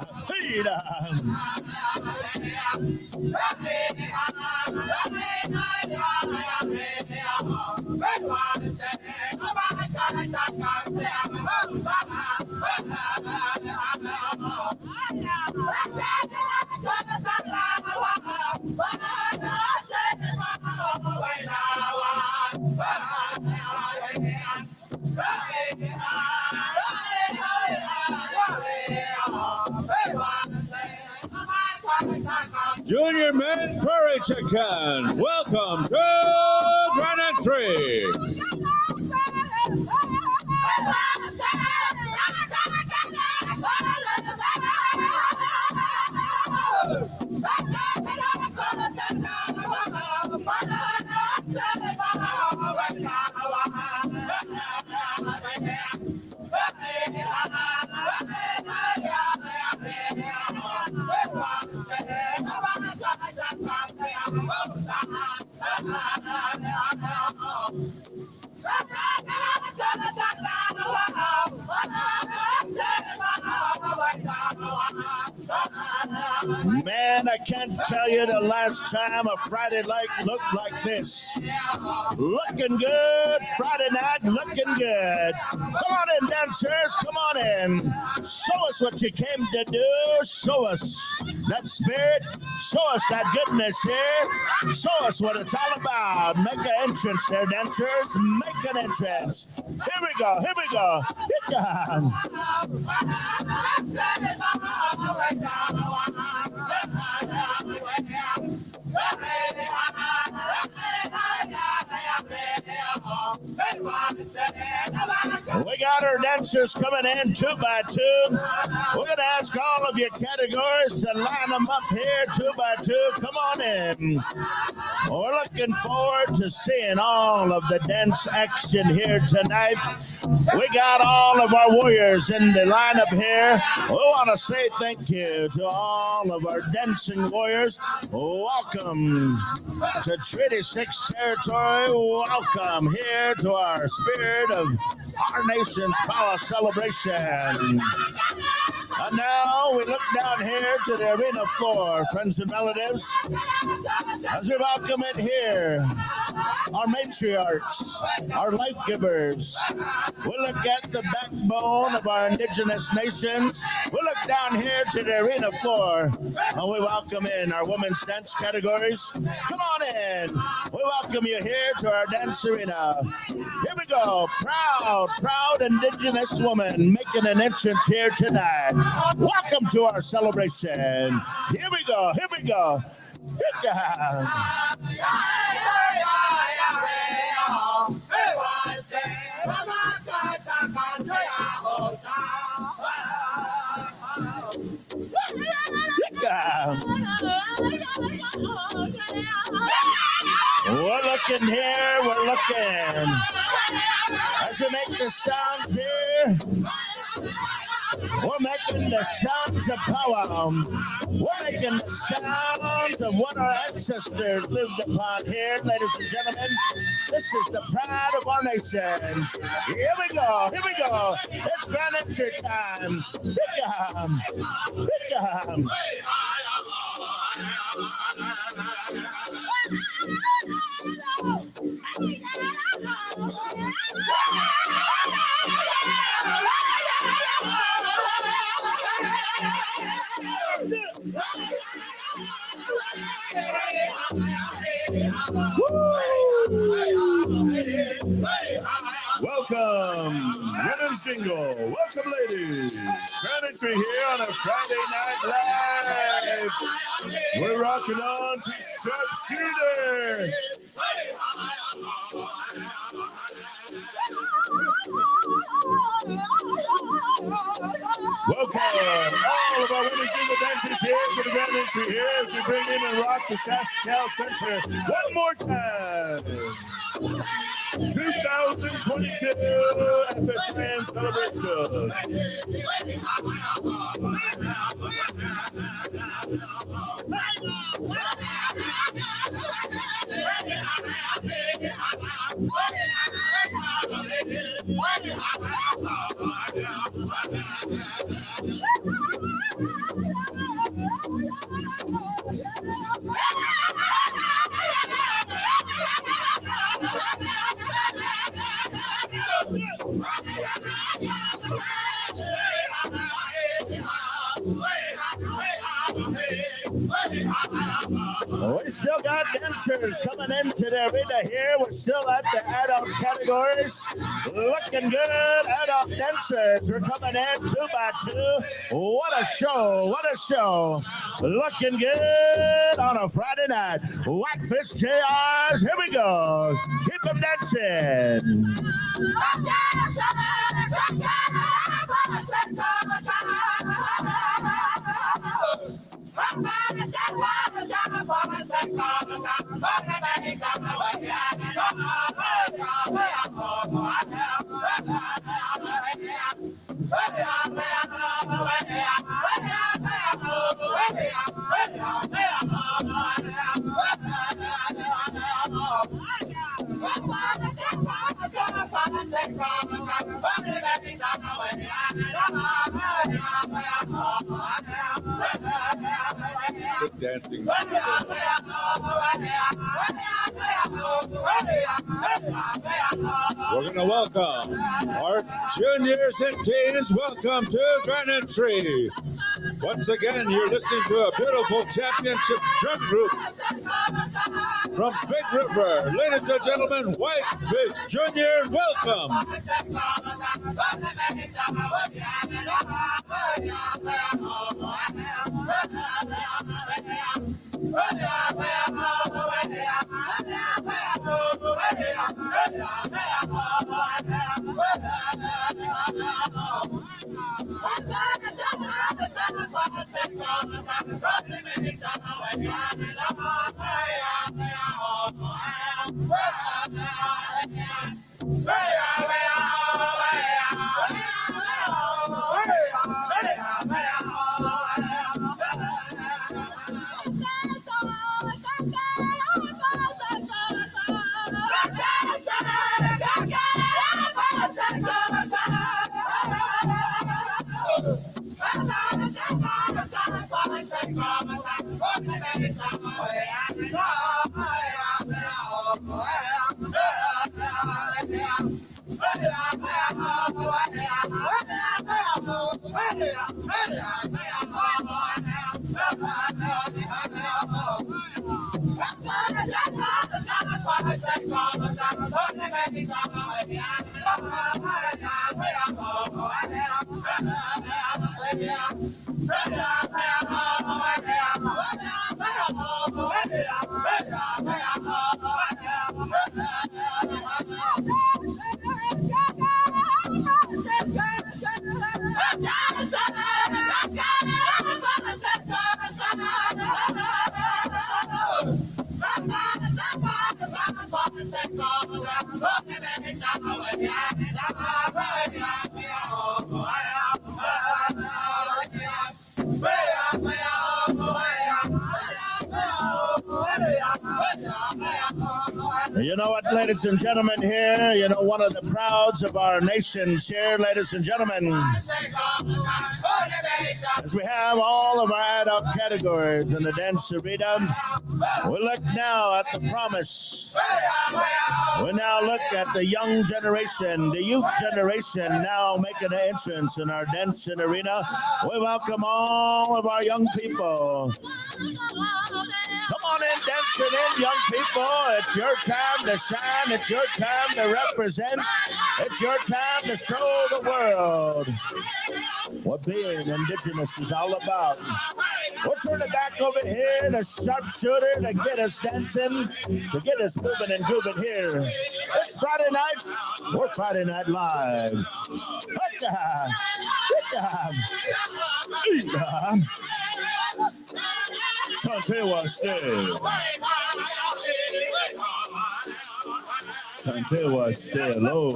Junior Men Prairie Chicken, welcome to Grand Entry. Man, I can't tell you the last time a Friday night looked like this. Looking good, Friday night, looking good. Come on in, dancers, come on in. Show us what you came to do. Show us that spirit. Show us that goodness here. Show us what it's all about. Make an entrance there, dancers. Make an entrance. Here we go, here we go. Hit down. We got our dancers coming in 2 by 2. We're going to ask all of your categories to line them up here 2 by 2. Come on in. We're looking forward to seeing all of the dance action here tonight. We got all of our warriors in the lineup here. We want to say thank you to all of our dancing warriors. Welcome to Treaty 6 territory. Welcome here to our Spirit of Our Nation's Power Celebration. And now we look down here to the arena floor, friends and relatives, as we welcome in here our matriarchs, our life givers. We look at the backbone of our indigenous nations. We look down here to the arena floor, and we welcome in our women's dance categories. Come on in. We welcome you here to our dance arena. Here we go. Proud indigenous woman making an entrance here tonight. Welcome to our celebration. Here we go. Here we go. We're looking here. We're looking. As we make the sound here. We're making the sounds of powwow. We're making the sounds of what our ancestors lived upon here, ladies and gentlemen. This is the pride of our nations. Here we go. Here we go. It's grand entry time. Hickam. Hickam. Welcome, women's jingle. Welcome, ladies. Grand entry here on a Friday Night Live. We're rocking on to Sharpshooter. Welcome, all of our women's jingle dancers here to the grand entry here as we bring in and rock the Sasktel Center one more time. 2022 FSIN celebration. We still got dancers coming into the arena here. We're still at the adult categories. Looking good, adult dancers. We're coming in 2 by 2. What a show, what a show. Looking good on a Friday night. Whitefish JRs, here we go. Keep them dancing. Good dancing. We're going to welcome our juniors and teens. Welcome to Grand Entry. Once again, you're listening to a beautiful championship drum group from Big River. Ladies and gentlemen, Whitefish Junior, welcome. ladies and gentlemen, here, you know, one of the prouds of our nations here, ladies and gentlemen, as we have all of our adult categories in the dance arena, we look now at the promise. We now look at the young generation, the youth generation now making an entrance in our dancing arena. We welcome all of our young people. Come on in, dancing in, young people. It's your time to shine. It's your time to represent. It's your time to show the world what being Indigenous is all about. We'll turn it back over here to Sharpshooter to get us dancing, to get us moving and grooving here. It's Friday night. We're Friday Night Live. Tantewa stay. Tantewa stay low.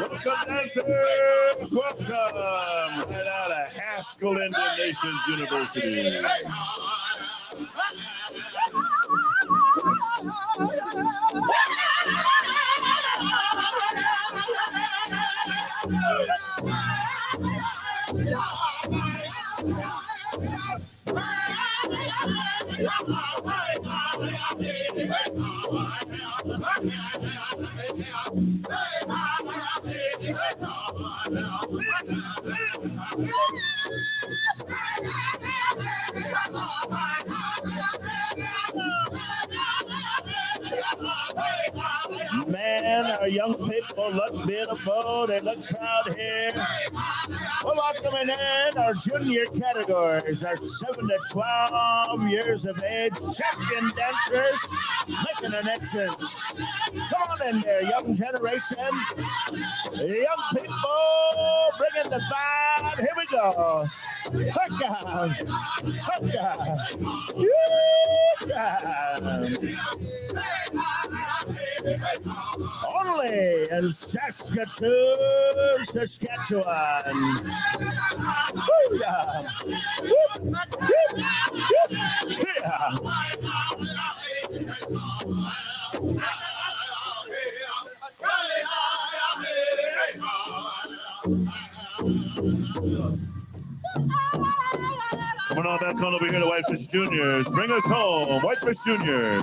Welcome, dancers! Welcome! Right out of Haskell Indian Nations University. Man, our young people look beautiful. They look proud here. We're welcoming in our junior categories, our 7 to 12 years of age champion dancers making an entrance. Come on in there, young generation. Young people bringing the vibe. Here we go. Hooka! Hooka! Only in Saskatoon, Saskatchewan. Hoo-yah! Whoop! Whoop! Whoop! Yeah. Coming on back on over here to Whitefish Juniors. Bring us home, Whitefish Juniors.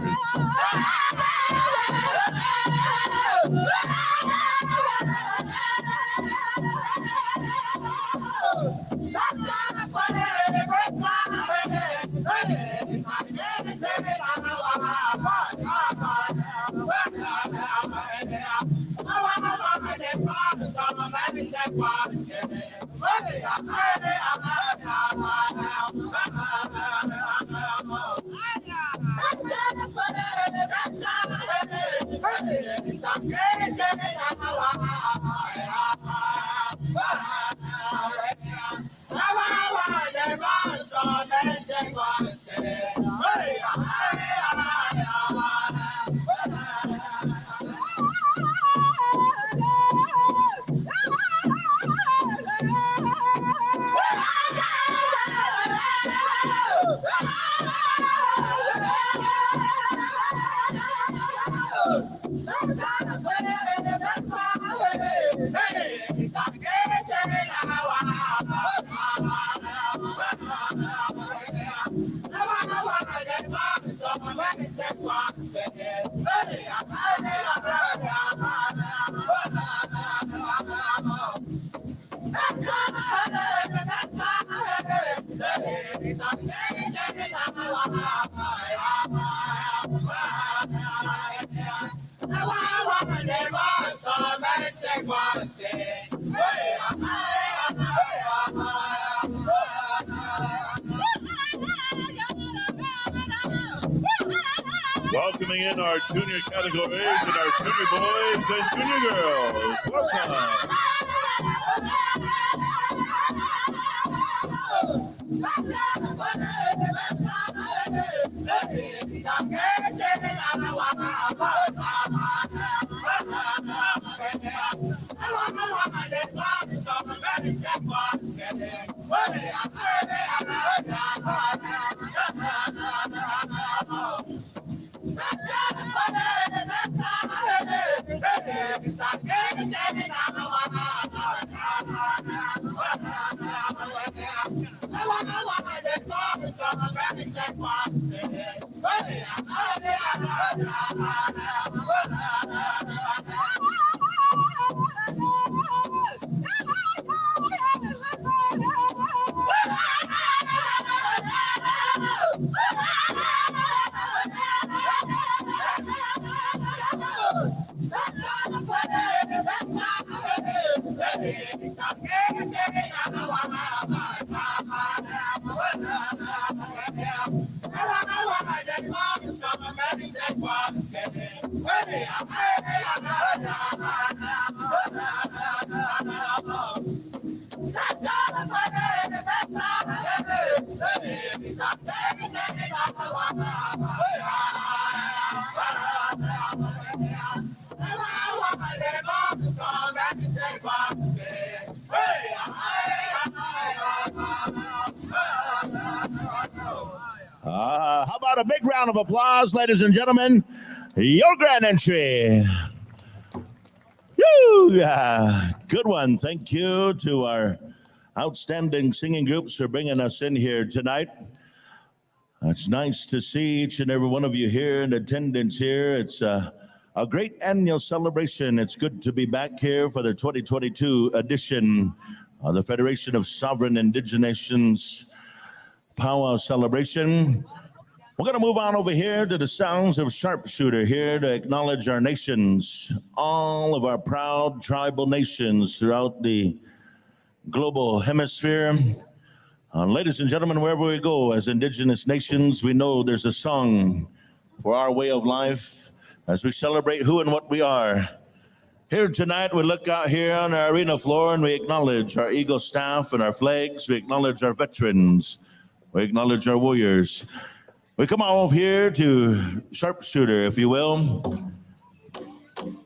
welcoming in our junior categories and our junior boys and junior girls. Welcome. How about a big round of applause, ladies and gentlemen? Your grand entry. Woo! Yeah, good one. Thank you to our outstanding singing groups for bringing us in here tonight. It's nice to see each and every one of you here in attendance here. It's a great annual celebration. It's good to be back here for the 2022 edition of the Federation of Sovereign Indigenous Nations powwow celebration. We're going to move on over here to the sounds of sharpshooter here to acknowledge our nations, all of our proud tribal nations throughout the global hemisphere. Ladies and gentlemen, wherever we go as Indigenous nations, we know there's a song for our way of life as we celebrate who and what we are. Here tonight, we look out here on our arena floor and we acknowledge our Eagle staff and our flags. We acknowledge our veterans. We acknowledge our warriors. We come over here to sharpshooter, if you will.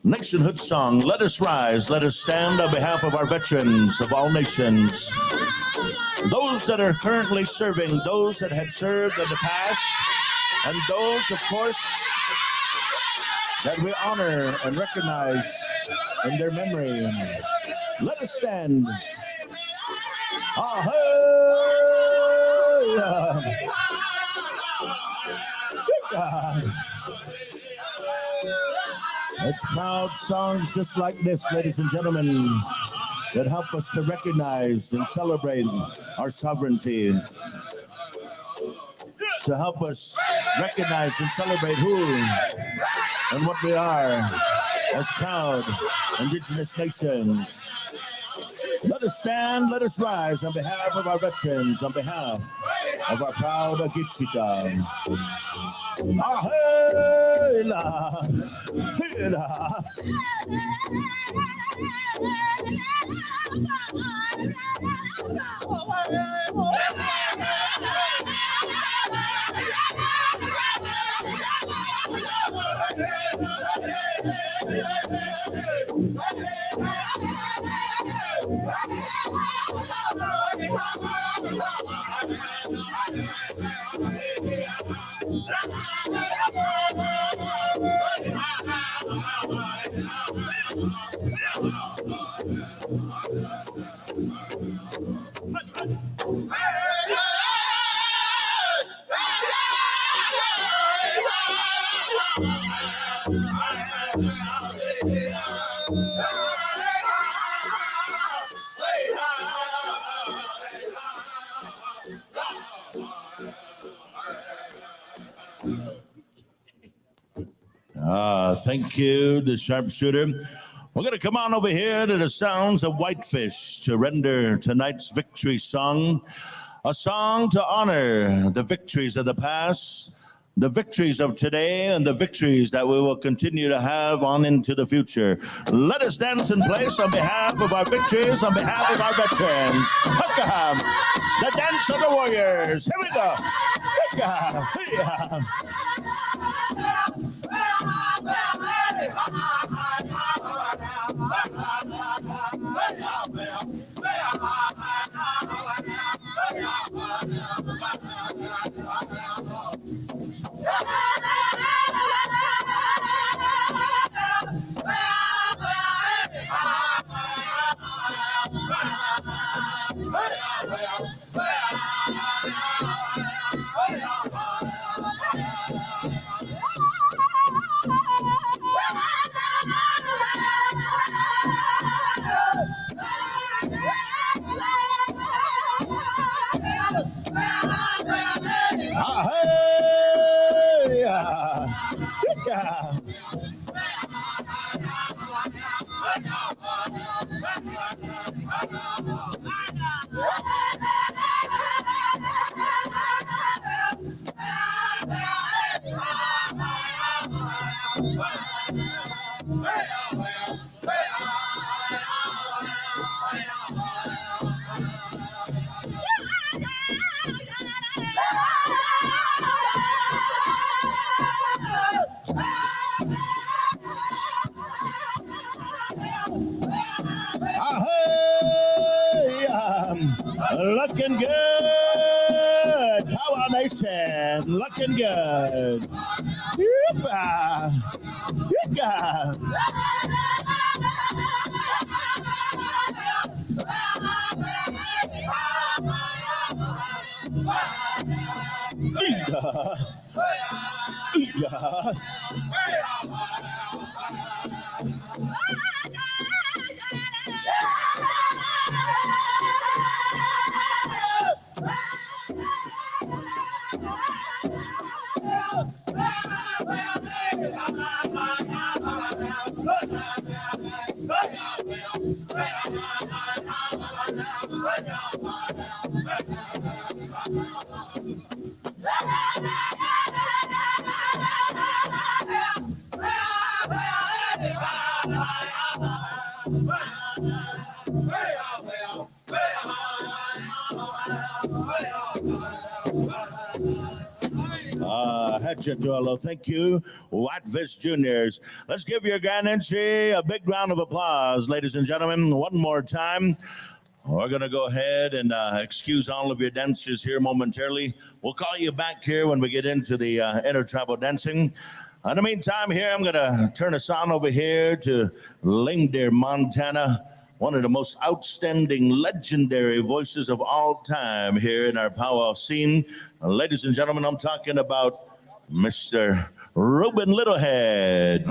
Nationhood song, let us rise, let us stand on behalf of our veterans of all nations. Those that are currently serving, those that had served in the past, and those, of course, that we honor and recognize in their memory. Let us stand. It's proud songs just like this, ladies and gentlemen, that help us to recognize and celebrate our sovereignty, to help us recognize and celebrate who and what we are as proud Indigenous nations. Let us stand, let us rise on behalf of our veterans, on behalf of our proud Agichika. Ahela, hela. Thank you, the sharpshooter. We're going to come on over here to the sounds of Whitefish to render tonight's victory song, a song to honor the victories of the past, the victories of today and the victories that we will continue to have on into the future. Let us dance in place on behalf of our victories, on behalf of our veterans. Hukaham, the dance of the warriors. Here we go. Hukaham, hukaham. Looking good. Powwow Nation. Looking good. Yeepa. Yeepa. Thank you, Whitefish Juniors. Let's give your grand entry a big round of applause, ladies and gentlemen. One more time. We're going to go ahead and excuse all of your dancers here momentarily. We'll call you back here when we get into the intertribal dancing. In the meantime, here I'm going to turn us on over here to Lame Deer, Montana. One of the most outstanding, legendary voices of all time here in our powwow scene. Ladies and gentlemen, I'm talking about Mr. Ruben Littlehead.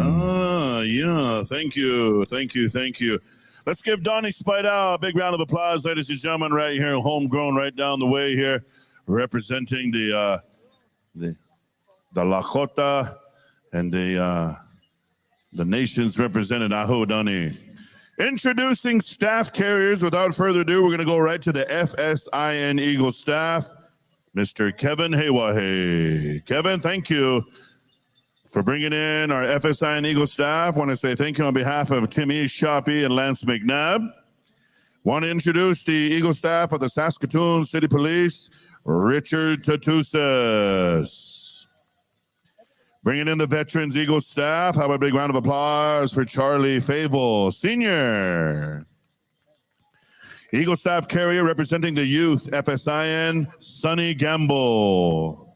Yeah, thank you. Let's give Donnie Spidow a big round of applause, ladies and gentlemen, right here, homegrown, right down the way here, representing the Lakota and the nations represented. Aho, Donnie. Introducing staff carriers. Without further ado, we're going to go right to the FSIN Eagle staff. Mr. Kevin Haywahe. Kevin, thank you for bringing in our FSIN Eagle staff. Want to say thank you on behalf of Timmy Shoppy and Lance McNabb. Want to introduce the Eagle staff of the Saskatoon City Police, Richard Tatusas. Bringing in the Veterans Eagle staff. How about a big round of applause for Charlie Favel, Sr. Eagle staff carrier representing the youth, FSIN, Sonny Gamble.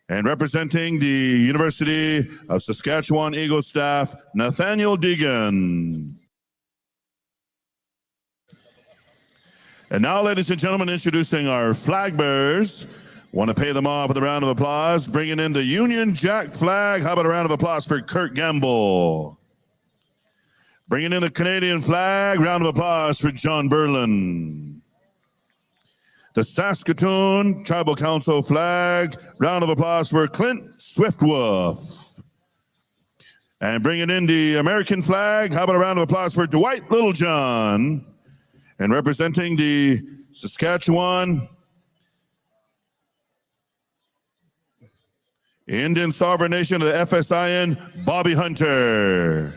And representing the University of Saskatchewan Eagle staff, Nathaniel Deegan. And now, ladies and gentlemen, introducing our flag bearers. Want to pay them off with a round of applause. Bringing in the Union Jack flag. How about a round of applause for Kurt Gamble? Bringing in the Canadian flag, round of applause for John Berlin. The Saskatoon Tribal Council flag, round of applause for Clint Swiftwolf. And bringing in the American flag, how about a round of applause for Dwight Littlejohn. And representing the Saskatchewan Indian Sovereign Nation of the FSIN, Bobby Hunter.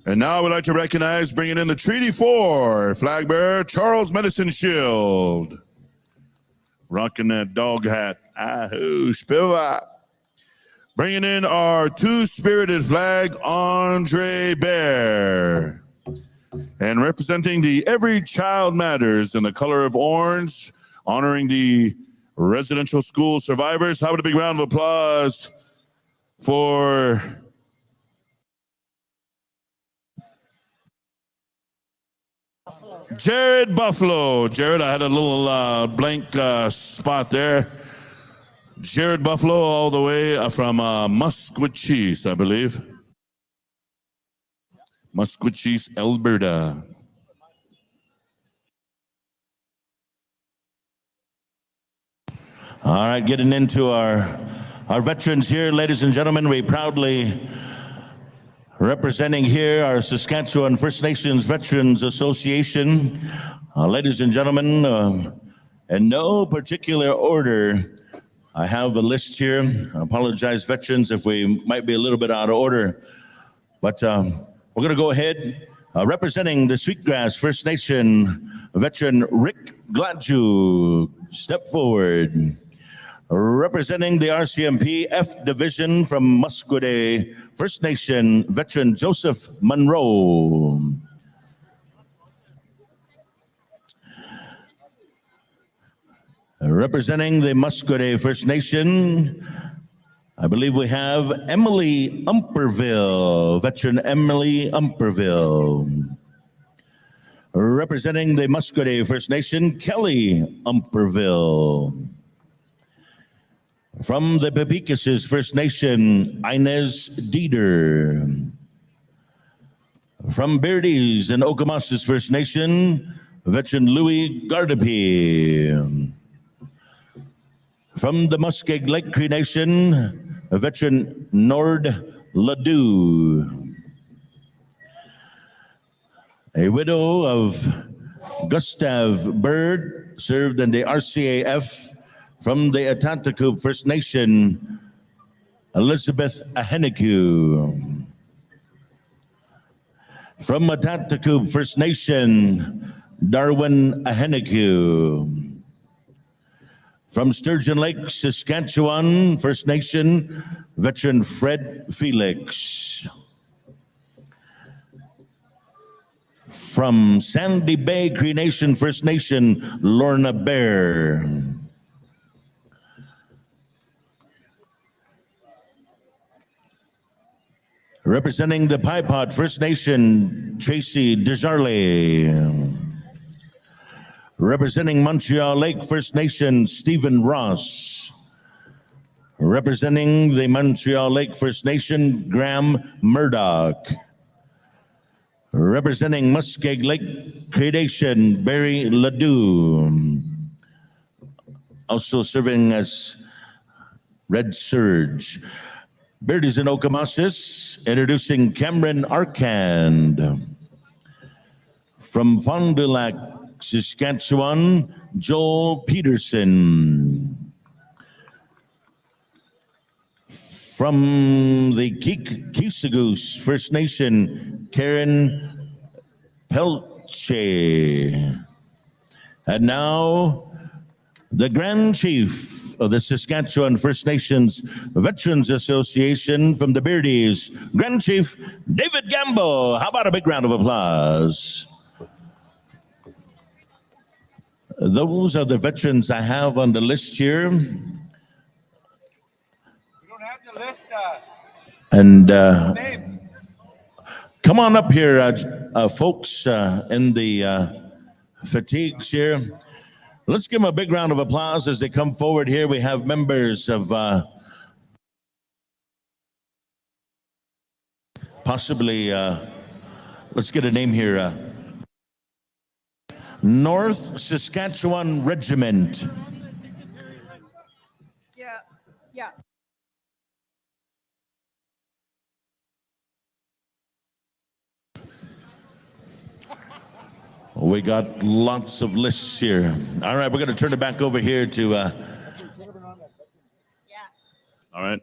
And now we'd like to recognize, bringing in the Treaty 4 flag bearer, Charles Medicine Shield. Rocking that dog hat. Ahoo, Spiva. Bringing in our two-spirited flag, Andre Bear. And representing the Every Child Matters in the color of orange, honoring the residential school survivors. How about a big round of applause for Jared Buffalo. Jared, I had a little blank spot there. Jared Buffalo, all the way from Musqueam, I believe. Musqueam, Alberta. All right, getting into our veterans here, ladies and gentlemen. We proudly representing here our Saskatchewan First Nations Veterans Association. Ladies and gentlemen, in no particular order, I have a list here. I apologize, veterans, if we might be a little bit out of order, but we're going to go ahead. Representing the Sweetgrass First Nation veteran Rick Gladju, step forward. Representing the RCMP F Division from Musqueam First Nation veteran Joseph Monroe. Representing the Musqueam First Nation, I believe we have Emily Umperville, veteran Emily Umperville. Representing the Musqueam First Nation, Kelly Umperville. From the Pepecases First Nation, Inez Dieter. From Beardies and Okomasis First Nation, veteran Louis Gardapi. From the Muskeg Lake Cree Nation, veteran Nord Ledoux. A widow of Gustav Bird, served in the RCAF. From the Atantacoop First Nation, Elizabeth Ahenaku. From Atantacoop First Nation, Darwin Ahenaku. From Sturgeon Lake, Saskatchewan First Nation, veteran Fred Felix. From Sandy Bay Cree Nation First Nation, Lorna Bear. Representing the Pipot First Nation, Tracy Desjardins. Representing Montreal Lake First Nation, Stephen Ross. Representing the Montreal Lake First Nation, Graham Murdoch. Representing Muskeg Lake Cree Nation, Barry Ledoux. Also serving as Red Surge. Beardies and Okomasis, introducing Cameron Arkand. From Fond du Lac, Saskatchewan, Joel Peterson. From the Kisagoose First Nation, Karen Pelche. And now, the Grand Chief of the Saskatchewan First Nations Veterans Association from the Beardies, Grand Chief David Gamble. How about a big round of applause? Those are the veterans I have on the list here. We don't have the list. And Name. come on up here, folks in the fatigues here. Let's give them a big round of applause as they come forward here. We have members of possibly, let's get a name here, North Saskatchewan Regiment. Yeah. We got lots of lists here. All right, we're going to turn it back over here to All right.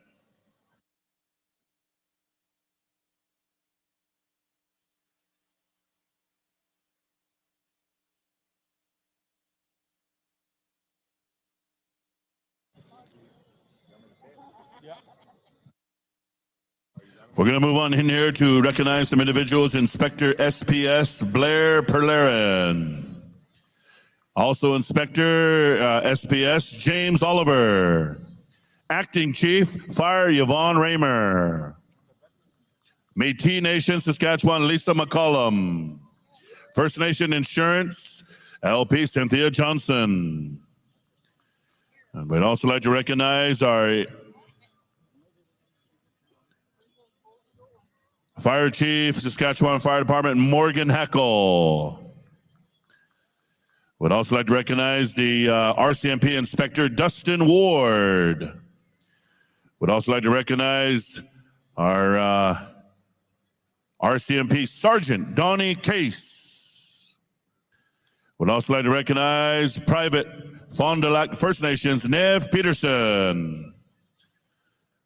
We're going to move on in here to recognize some individuals. Inspector SPS Blair Perlerin. Also Inspector SPS James Oliver. Acting Chief Fire Yvonne Raymer. Métis Nation Saskatchewan Lisa McCollum. First Nation Insurance LP Cynthia Johnson. And we'd also like to recognize our Fire Chief, Saskatchewan Fire Department, Morgan Heckle. Would also like to recognize the RCMP Inspector, Dustin Ward. Would also like to recognize our RCMP Sergeant, Donnie Case. Would also like to recognize Private Fond du Lac First Nations, Nev Peterson.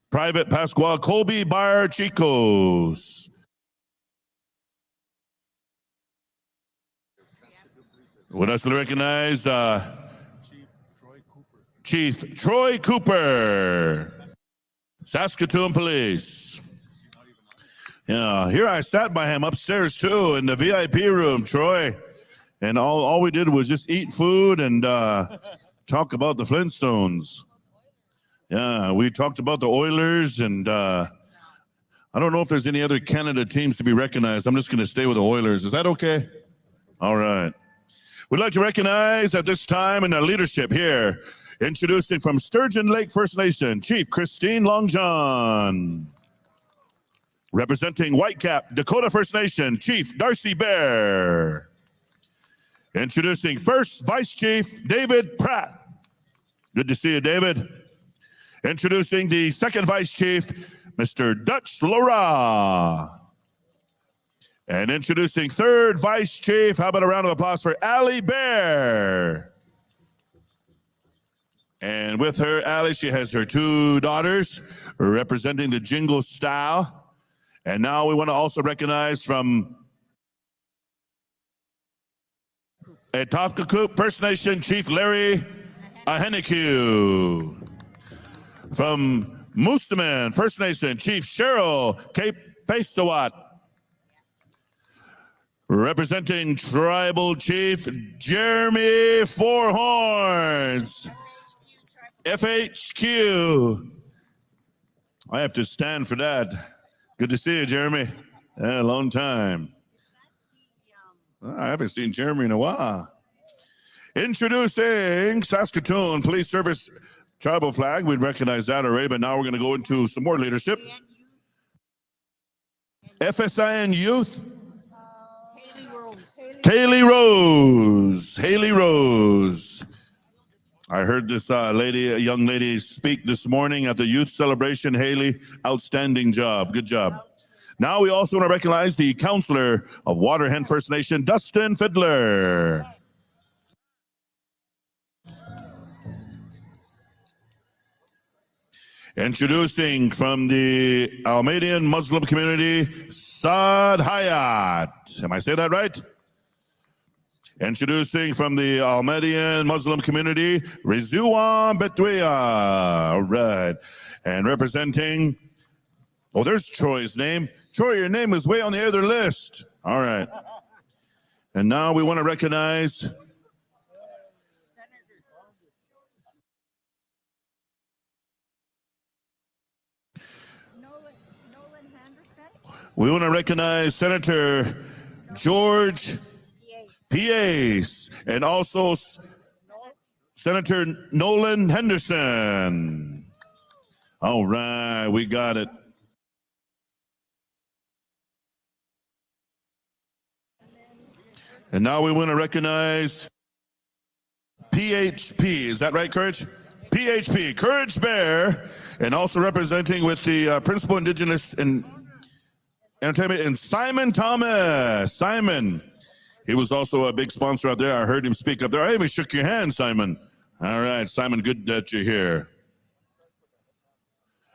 Private Pascual Colby Bar Chicos. Would also recognize Chief Troy Cooper, Saskatoon Police. Yeah, here I sat by him upstairs too in the VIP room, Troy. And all we did was just eat food and talk about the Flintstones. Yeah, we talked about the Oilers, and I don't know if there's any other Canada teams to be recognized. I'm just going to stay with the Oilers. Is that okay? All right. We'd like to recognize at this time in our leadership here, introducing from Sturgeon Lake First Nation, Chief Christine Longjohn. Representing Whitecap, Dakota First Nation, Chief Darcy Bear. Introducing First Vice Chief David Pratt. Good to see you, David. Introducing the Second Vice Chief, Mr. Dutch Laura. And introducing Third Vice Chief, how about a round of applause for Allie Bear. And with her, Allie, she has her two daughters representing the jingle style. And now we want to also recognize from Etopkakoop First Nation Chief Larry Aheneku. From Moosomin First Nation Chief Cheryl Cape Pesawat. Representing Tribal Chief Jeremy Fourhorns. FHQ. I have to stand for that. Good to see you, Jeremy. A long time. I haven't seen Jeremy in a while. Introducing Saskatoon Police Service Tribal flag. We'd recognize that already, but now we're going to go into some more leadership. FSIN Youth. Haley Rose. Haley Rose. I heard this young lady speak this morning at the youth celebration. Haley, outstanding job. Good job. Now we also want to recognize the counselor of Waterhen First Nation, Dustin Fiddler. Introducing from the Almadian Muslim community, Saad Hayat. Am I saying that right? Introducing from the Almadian Muslim community, Rizwan Betwea. All right. And representing, oh, there's Troy's name. Troy, your name is way on the other list. All right. And now we want to recognize Senator George Pace and also Senator Nolan Henderson. All right, we got it. And now we want to recognize PHP. Is that right, Courage? PHP, Courage Bear, and also representing with the Principal Indigenous and Entertainment, and Simon Thomas. Simon, he was also a big sponsor out there. I heard him speak up there. I even shook your hand, Simon. All right, Simon, good that you're here.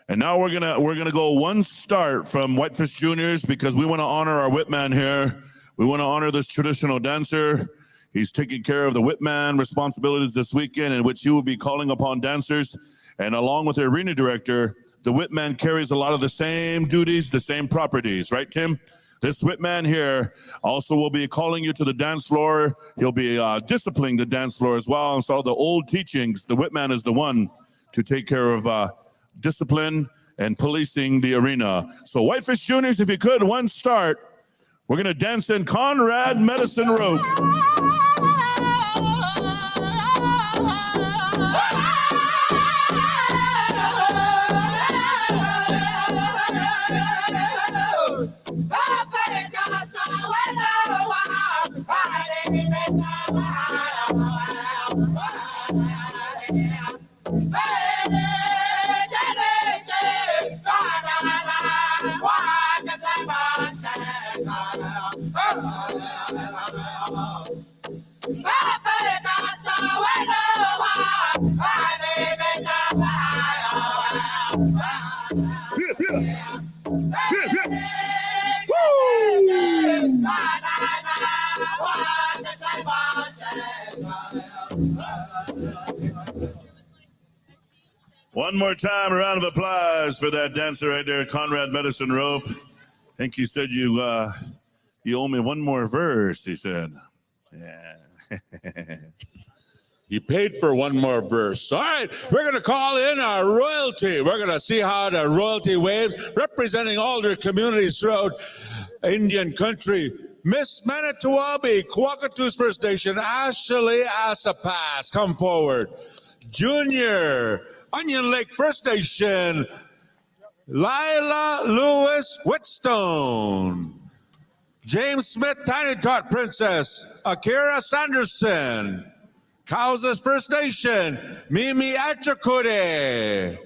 And now we're gonna go one start from Whitefish Juniors because we want to honor our Whitman here. We want to honor this traditional dancer. He's taking care of the Whitman responsibilities this weekend, in which he will be calling upon dancers. And along with the arena director, the Whitman carries a lot of the same duties, the same properties, right, Tim? This Whitman here also will be calling you to the dance floor. He'll be disciplining the dance floor as well. And so the old teachings, the Whitman is the one to take care of discipline and policing the arena. So Whitefish Juniors, if you could, one start. We're gonna dance in Conrad Medicine Road. One more time, a round of applause for that dancer right there, Conrad Medicine Rope. I think he said you owe me one more verse, he said. Yeah. He paid for one more verse. All right, we're going to call in our royalty. We're going to see how the royalty waves, representing all their communities throughout Indian country. Miss Manitowabi, Kwakatus First Nation, Ashley Asapas, come forward. Junior, Onion Lake First Nation, Lila Lewis Whitstone. James Smith, Tiny Tot Princess, Akira Sanderson. Kausas First Nation, Mimi Achakode.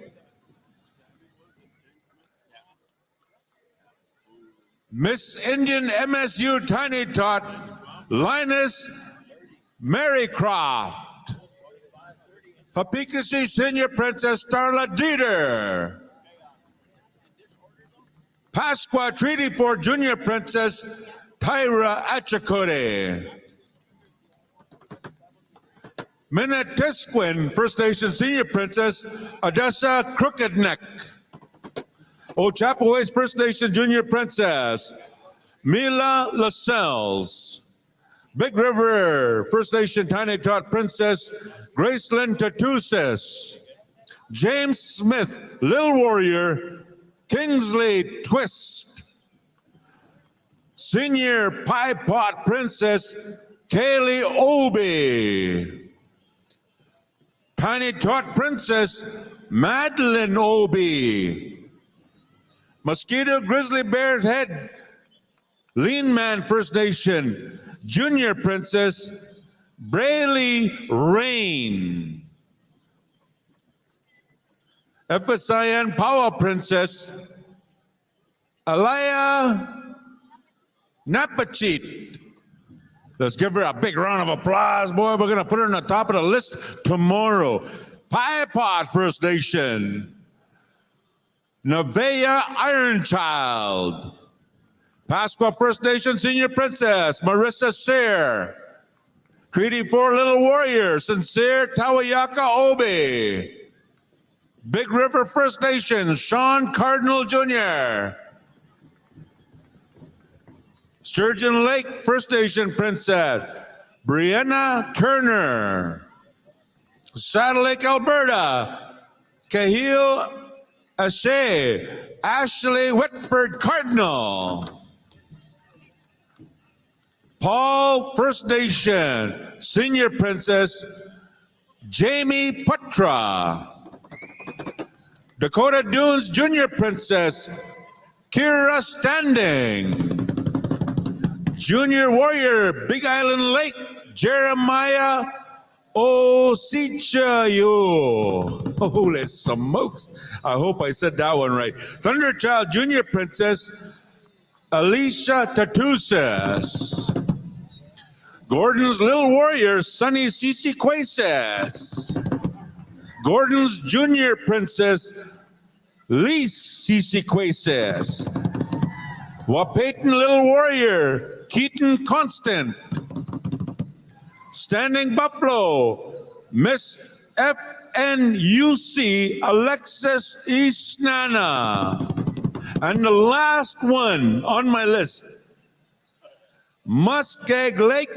Miss Indian MSU Tiny Tot, Linus Marycroft. Papikasi Senior Princess Starla Dieter. Pasqua Treaty for Junior Princess Tyra Achakode. Minnetisquin First Nation Senior Princess Odessa Crooked Neck. Ochapowace First Nation Junior Princess Mila Lascelles. Big River First Nation Tiny Tot Princess Gracelyn Tatusis. James Smith Lil Warrior Kingsley Twist. Senior Pie Pot Princess Kaylee Obi. Tiny Tot Princess Madeline Obi. Mosquito Grizzly Bear's Head Lean Man First Nation Junior Princess Braylee Rain. FSIN Powwow Princess Alaya Napachit. Let's give her a big round of applause, boy. We're going to put her on the top of the list tomorrow. Pie Pot First Nation. Nevaeh Ironchild. Pasqua First Nation Senior Princess Marissa Sayre. Treaty 4 Little Warrior Sincere Tawayaka Obi. Big River First Nation Sean Cardinal Jr. Sturgeon Lake First Nation Princess Brianna Turner. Saddle Lake, Alberta, Cahill Ashe, Ashley Whitford Cardinal. Paul First Nation Senior Princess Jamie Putra. Dakota Dunes Junior Princess Kira Standing. Junior Warrior, Big Island Lake, Jeremiah Osichayo. Holy smokes. I hope I said that one right. Thunderchild Junior Princess, Alicia Tatusis. Gordon's Little Warrior, Sunny Cici Quases. Gordon's Junior Princess, Lis Sisiquasis. Wapayton Little Warrior, Keaton Constant. Standing Buffalo, Miss FNUC Alexis Isnana. And the last one on my list, Muskeg Lake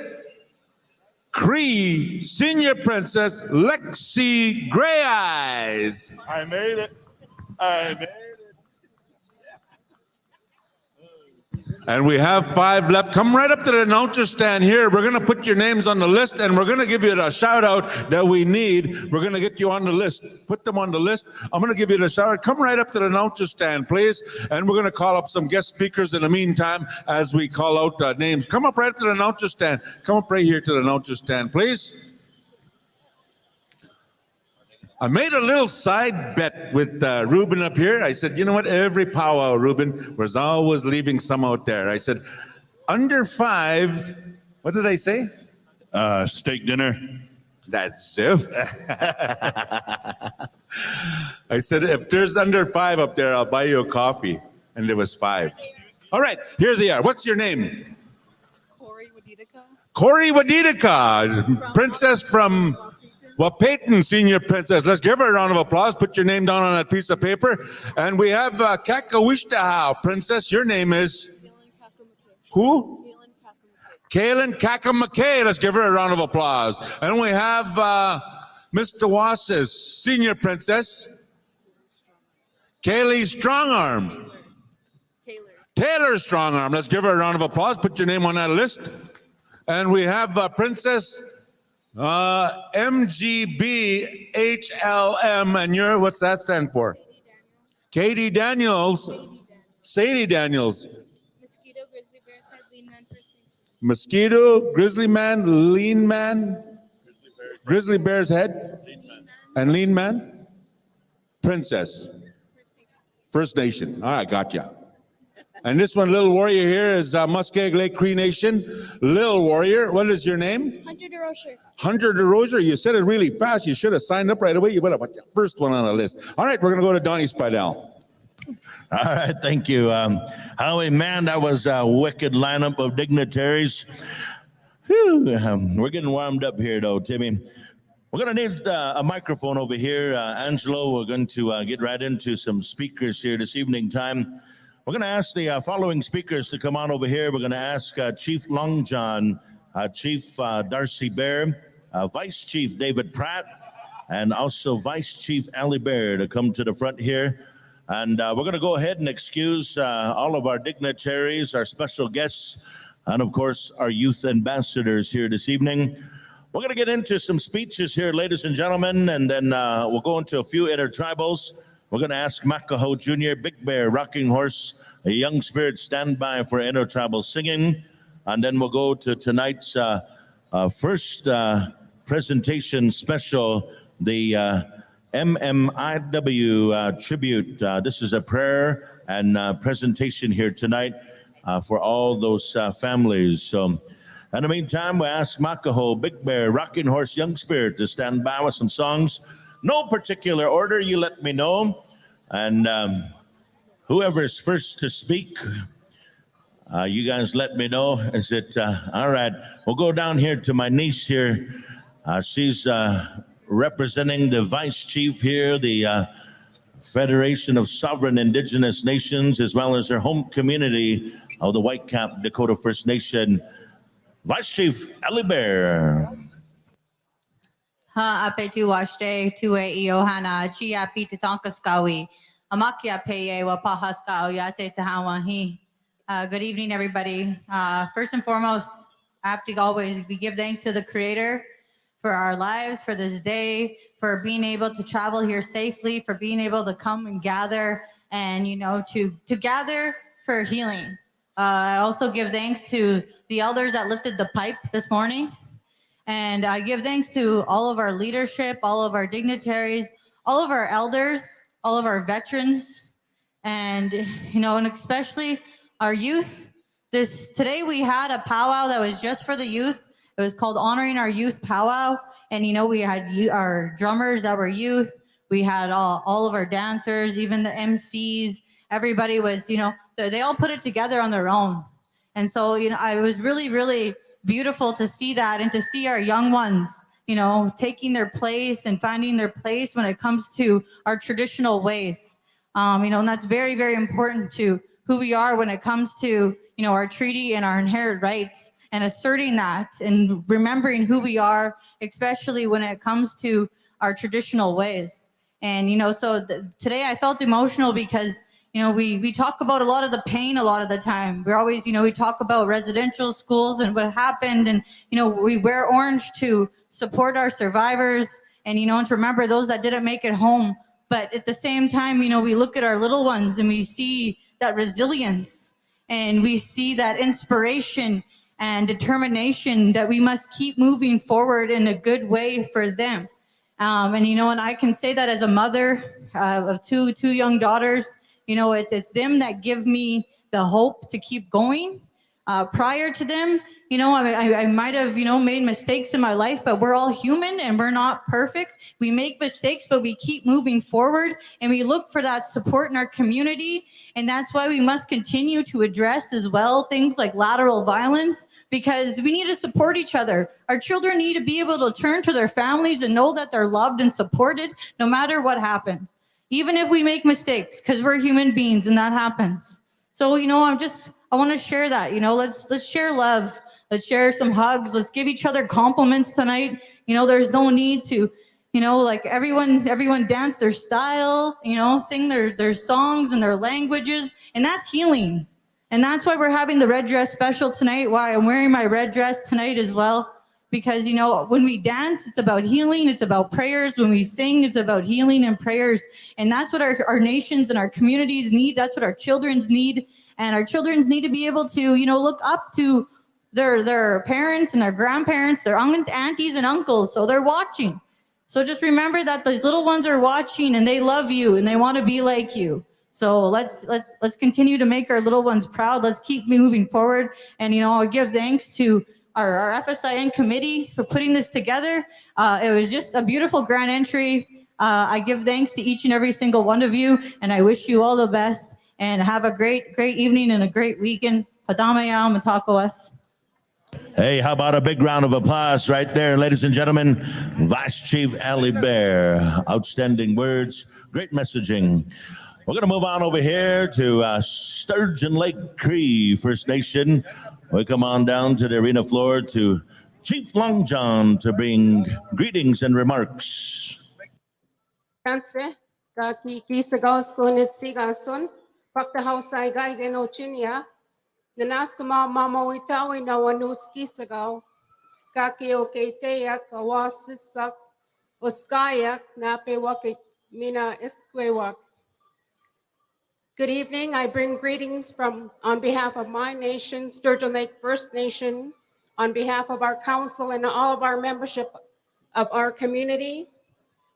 Cree Senior Princess Lexi Gray Eyes. I made it. I made it. And we have 5 left. Come right up to the announcer stand here. We're going to put your names on the list, and we're going to give you the shout out that we need. We're going to get you on the list. Put them on the list. I'm going to give you the shout out. Come right up to the announcer stand, please. And we're going to call up some guest speakers in the meantime as we call out names. Come up right up to the announcer stand. Come up right here to the announcer stand, please. I made a little side bet with Ruben up here. I said, you know what? Every powwow, Ruben, was always leaving some out there. I said, under 5, what did I say? Steak dinner. That's it. I said, if there's under 5 up there, I'll buy you a coffee. And there was 5. All right, here they are. What's your name? Corey Wadidika. Corey Wadidika, princess from Wapayton, Senior Princess. Let's give her a round of applause. Put your name down on that piece of paper. And we have Kakawishtaha, Princess. Your name is? Who? Kaylin Kakamake. Let's give her a round of applause. And we have Mr. Wass's Senior Princess, Kaylee Strongarm. Taylor Strongarm. Let's give her a round of applause. Put your name on that list. And we have Princess MGBHLM, and you're, what's that stand for? Katie Daniels. Sadie Daniels. Mosquito, Grizzly Bear's Head, Lean Man, First Nation. Mosquito, Grizzly Man, Lean Man, Grizzly Bear's Head, and Lean Man. Princess. First Nation. All right, gotcha. And this one, Little Warrior here, is Muskeg Lake Cree Nation. Little Warrior, what is your name? Hunter DeRocher. Hunter DeRocher. You said it really fast. You should have signed up right away. You better put the first one on the list. All right, we're going to go to Donnie Spidell. All right, thank you. Howie, man, that was a wicked lineup of dignitaries. Whew, we're getting warmed up here, though, Timmy. We're going to need a microphone over here. Angelo, we're going to get right into some speakers here this evening time. We're going to ask the following speakers to come on over here. We're going to ask Chief Long John, Chief Darcy Bear, Vice Chief David Pratt, and also Vice Chief Ali Bear to come to the front here. And we're going to go ahead and excuse all of our dignitaries, our special guests, and of course, our youth ambassadors here this evening. We're going to get into some speeches here, ladies and gentlemen, and then we'll go into a few intertribals. We're going to ask Makaho Jr., Big Bear, Rocking Horse, a Young Spirit, stand by for intertribal singing. And then we'll go to tonight's first presentation special, the MMIW tribute. This is a prayer and presentation here tonight for all those families. So in the meantime, we ask Makaho, Big Bear, Rocking Horse, Young Spirit to stand by with some songs. No particular order, you let me know. And whoever's first to speak, you guys let me know. Is it, all right, we'll go down here to my niece here. She's representing the Vice Chief here, the Federation of Sovereign Indigenous Nations, as well as her home community of the Whitecap Dakota First Nation. Vice Chief Ali Bear. Ha apetu washte tuwe iohana chia pita tonkaskawi amakia peye wapahaska oyate tahawahi. Good evening, everybody. First and foremost, I have to always give thanks to the Creator for our lives, for this day, for being able to travel here safely, for being able to come and gather and, you know, to gather for healing. I also give thanks to the elders that lifted the pipe this morning. And I give thanks to all of our leadership, all of our dignitaries, all of our elders, all of our veterans, and, you know, and especially our youth. Today we had a powwow that was just for the youth. It was called Honoring Our Youth Powwow. And, you know, we had our drummers that were youth. We had all of our dancers, even the MCs, everybody was, they all put it together on their own. And so, I was really, really beautiful to see that and to see our young ones, taking their place and finding their place when it comes to our traditional ways. And that's very, very important to who we are when it comes to, our treaty and our inherent rights and asserting that and remembering who we are, especially when it comes to our traditional ways. And, today I felt emotional because, we talk about a lot of the pain a lot of the time. We're always, we talk about residential schools and what happened. And, we wear orange to support our survivors and, and to remember those that didn't make it home. But at the same time, we look at our little ones and we see that resilience and we see that inspiration and determination that we must keep moving forward in a good way for them. And I can say that as a mother of two young daughters, it's them that give me the hope to keep going. Prior to them, I might have, made mistakes in my life, but we're all human and we're not perfect. We make mistakes, but we keep moving forward and we look for that support in our community. And that's why we must continue to address as well things like lateral violence, because we need to support each other. Our children need to be able to turn to their families and know that they're loved and supported no matter what happens, even if we make mistakes, because we're human beings and that happens. So, I want to share that, let's share love. Let's share some hugs. Let's give each other compliments tonight. There's no need to, like everyone dance their style, sing their songs and their languages. And that's healing. And that's why we're having the red dress special tonight. Why I'm wearing my red dress tonight as well. Because, when we dance, it's about healing. It's about prayers. When we sing, it's about healing and prayers. And that's what our nations and our communities need. That's what our children's need. And our children's need to be able to, look up to their parents and their grandparents, their aunties and uncles. So they're watching. So just remember that those little ones are watching and they love you and they want to be like you. So let's continue to make our little ones proud. Let's keep moving forward. And, I give thanks to our FSIN committee for putting this together. It was just a beautiful grand entry. I give thanks to each and every single one of you, and I wish you all the best and have a great, great evening and a great weekend. Padamayaw matakoas. Hey, how about a big round of applause right there, ladies and gentlemen? Vice Chief Ali Bear, outstanding words, great messaging. We're going to move on over here to Sturgeon Lake Cree First Nation. We come on down to the arena floor to Chief Long John to bring greetings and remarks. Kanse, kaki kisagaws kunit sigason, pakta hausay gay genochinia, nanaskama mamawitawi na wanus kisagaw, kaki oketeyak awasisak, oskayak napewakik mina eskwewak. Good evening. I bring greetings on behalf of my nation, Sturgeon Lake First Nation, on behalf of our council and all of our membership of our community.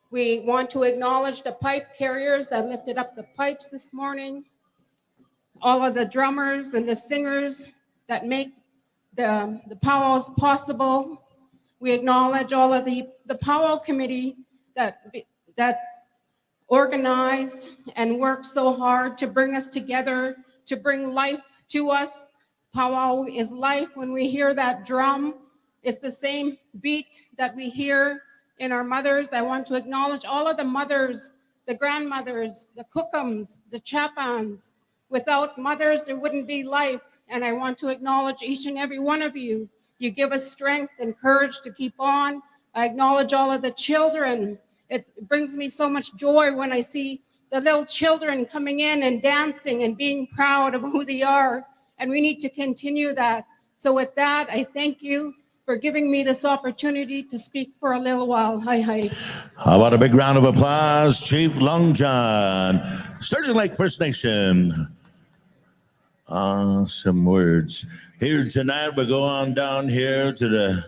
We want to acknowledge the pipe carriers that lifted up the pipes this morning, all of the drummers and the singers that make the powwows possible. We acknowledge all of the powwow committee that organized and worked so hard to bring us together, to bring life to us. Powwow is life. When we hear that drum, it's the same beat that we hear in our mothers. I want to acknowledge all of the mothers, the grandmothers, the cookums, the chapans. Without mothers, there wouldn't be life. And I want to acknowledge each and every one of you. You give us strength and courage to keep on. I acknowledge all of the children. It brings me so much joy when I see the little children coming in and dancing and being proud of who they are. And we need to continue that. So with that, I thank you for giving me this opportunity to speak for a little while. Hi, hi. How about a big round of applause, Chief Long John, Sturgeon Lake First Nation. Awesome words. Here tonight, we go on down here to the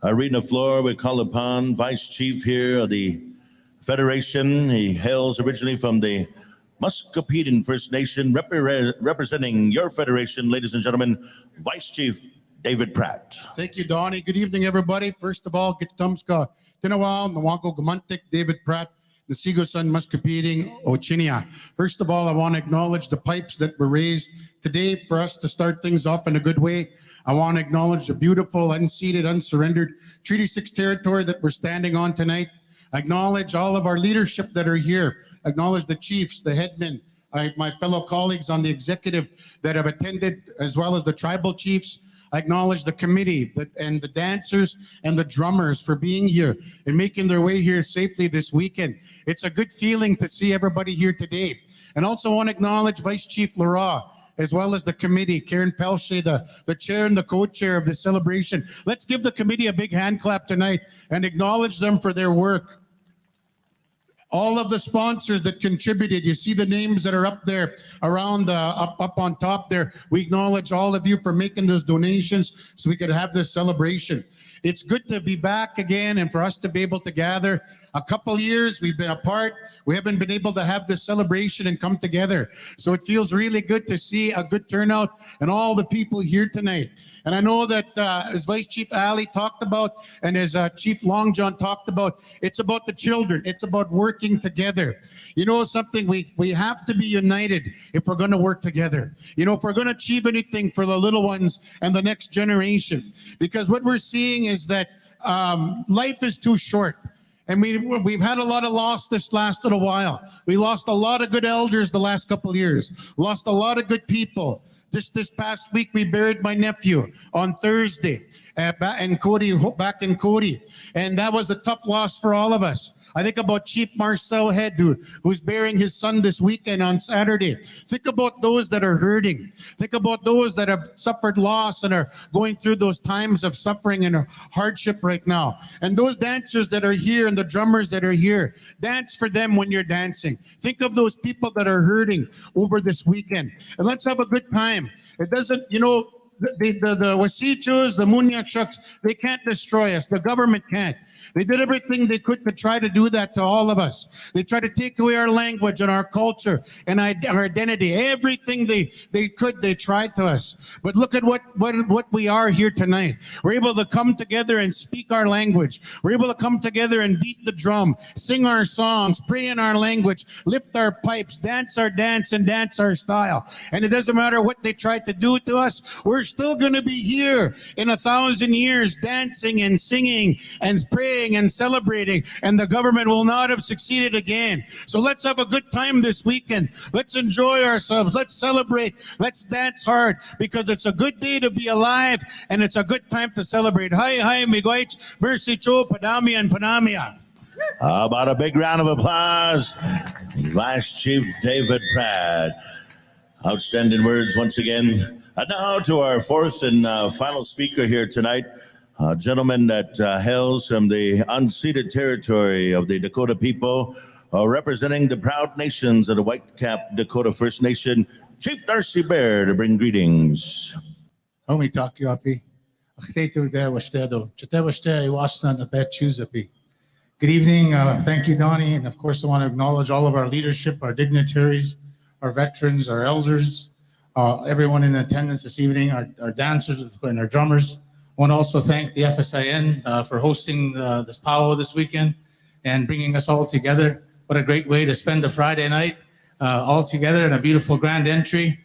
arena floor. We call upon Vice Chief here of the Federation. He hails originally from the Muscophetan First Nation, representing your federation, ladies and gentlemen, Vice Chief David Pratt. Thank you, Donnie. Good evening, everybody. First of all, Gitumska, Tinawal, Nawanko Gamantik, David Pratt, the Sigosan Muscapeting Ochinia. First of all, I want to acknowledge the pipes that were raised today for us to start things off in a good way. I want to acknowledge the beautiful, unceded, unsurrendered Treaty 6 territory that we're standing on tonight. Acknowledge all of our leadership that are here. Acknowledge the chiefs, the headmen, my fellow colleagues on the executive that have attended, as well as the tribal chiefs. I acknowledge the committee and the dancers and the drummers for being here and making their way here safely this weekend. It's a good feeling to see everybody here today. And also want to acknowledge Vice Chief Lara, as well as the committee, Karen Pelche, the chair and the co-chair of the celebration. Let's give the committee a big hand clap tonight and acknowledge them for their work. All of the sponsors that contributed, you see the names that are up there around up on top there. We acknowledge all of you for making those donations so we could have this celebration. It's good to be back again and for us to be able to gather. A couple years we've been apart. We haven't been able to have this celebration and come together. So it feels really good to see a good turnout and all the people here tonight. And I know that as Vice Chief Ali talked about and as Chief Long John talked about, it's about the children. It's about working together. You know something, we have to be united if we're going to work together. You know, if we're going to achieve anything for the little ones and the next generation. Because what we're seeing is that life is too short. And we've had a lot of loss this last little while. We lost a lot of good elders the last couple of years. Lost a lot of good people. Just this past week, we buried my nephew on Thursday back in Cody. And that was a tough loss for all of us. I think about Chief Marcel Head, who's burying his son this weekend on Saturday. Think about those that are hurting. Think about those that have suffered loss and are going through those times of suffering and hardship right now. And those dancers that are here and the drummers that are here, dance for them when you're dancing. Think of those people that are hurting over this weekend. And let's have a good time. It doesn't, you know, the Wasichos, the Munyachuks, they can't destroy us. The government can't. They did everything they could to try to do that to all of us. They tried to take away our language and our culture and our identity. Everything they could, they tried to us. But look at what we are here tonight. We're able to come together and speak our language. We're able to come together and beat the drum, sing our songs, pray in our language, lift our pipes, dance our dance, and dance our style. And it doesn't matter what they tried to do to us, we're still going to be here in 1,000 years dancing and singing and praying and celebrating, and the government will not have succeeded again. So let's have a good time this weekend. Let's enjoy ourselves. Let's celebrate. Let's dance hard, because it's a good day to be alive and it's a good time to celebrate. Hi, migoich, mercy cho, padami and panamia. How about a big round of applause? Vice Chief David Pratt. Outstanding words once again. And now to our fourth and final speaker here tonight. A gentleman that hails from the unceded territory of the Dakota people, representing the proud nations of the Whitecap Dakota First Nation, Chief Darcy Bear, to bring greetings. Good evening. Thank you, Donnie. And of course, I want to acknowledge all of our leadership, our dignitaries, our veterans, our elders, everyone in attendance this evening, our dancers and our drummers. I want to also thank the FSIN for hosting this powwow this weekend and bringing us all together. What a great way to spend a Friday night all together in a beautiful grand entry.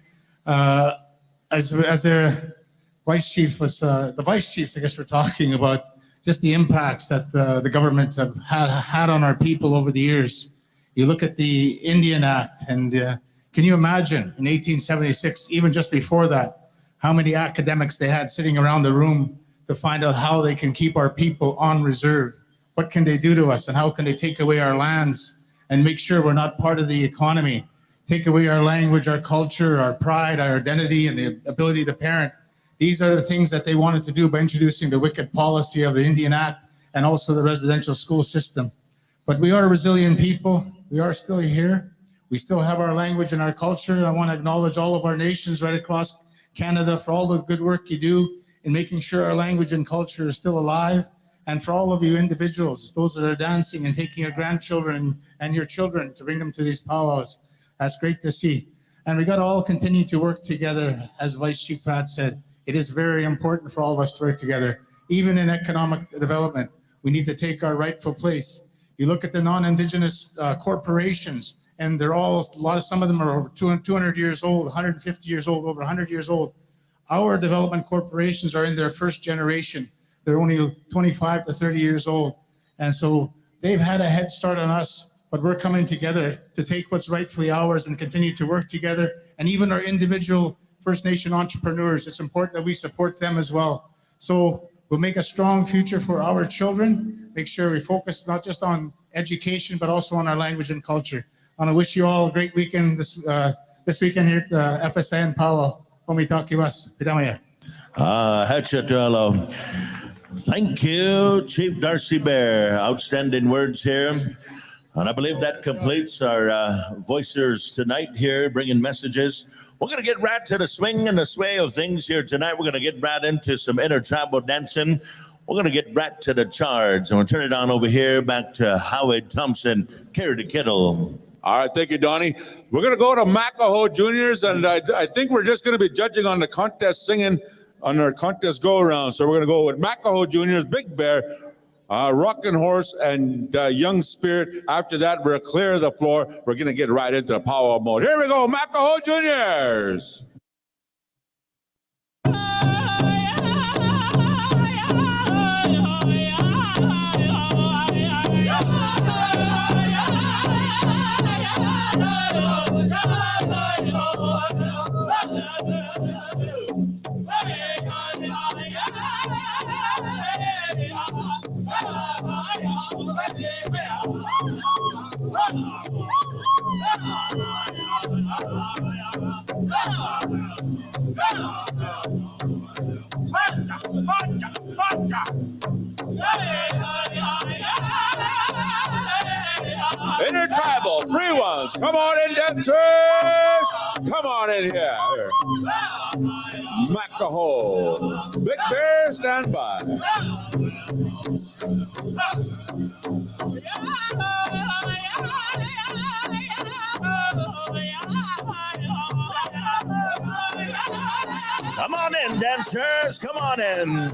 As their vice chief was, the vice chiefs, I guess we're talking about just the impacts that the governments have had on our people over the years. You look at the Indian Act, and can you imagine in 1876, even just before that, how many academics they had sitting around the room to find out how they can keep our people on reserve. What can they do to us, and how can they take away our lands and make sure we're not part of the economy, take away our language, our culture, our pride, our identity, and the ability to parent. These are the things that they wanted to do by introducing the wicked policy of the Indian Act and also the residential school system. But we are a resilient people. We are still here. We still have our language and our culture. I want to acknowledge all of our nations right across Canada for all the good work you do in making sure our language and culture is still alive, and for all of you individuals, those that are dancing and taking your grandchildren and your children to bring them to these powwows. That's great to see. And we got to all continue to work together. As Vice Chief Pratt said, it is very important for all of us to work together. Even in economic development, we need to take our rightful place, You look at the non-Indigenous corporations, and they're all, some of them are over 200 years old, 150 years old, over 100 years old. Our development corporations are in their first generation. They're only 25 to 30 years old. And so they've had a head start on us, but we're coming together to take what's rightfully ours and continue to work together. And even our individual First Nation entrepreneurs, it's important that we support them as well. So we'll make a strong future for our children, make sure we focus not just on education, but also on our language and culture. I want to wish you all a great weekend this weekend here at the FSIN powwow. Thank you, Chief Darcy Bear. Outstanding words here. And I believe that completes our voicers tonight here, bringing messages. We're going to get right to the swing and the sway of things here tonight. We're going to get right into some intertribal dancing. We're going to get right to the charge. And we'll turn it on over here back to Howard Thompson, carry the kettle. All right, thank you, Donnie. We're going to go to Makaho Juniors, and I think we're just going to be judging on the contest singing on our contest go-around. So we're going to go with Makaho Juniors, Big Bear, Rockin' Horse, and Young Spirit. After that, we're clear of the floor. We're going to get right into the powwow mode. Here we go, Makaho Juniors. Intertribal, free ones. Come on in, dancers. Come on in here. Makaho. Big Bear, stand by. Come on in, dancers. Come on in.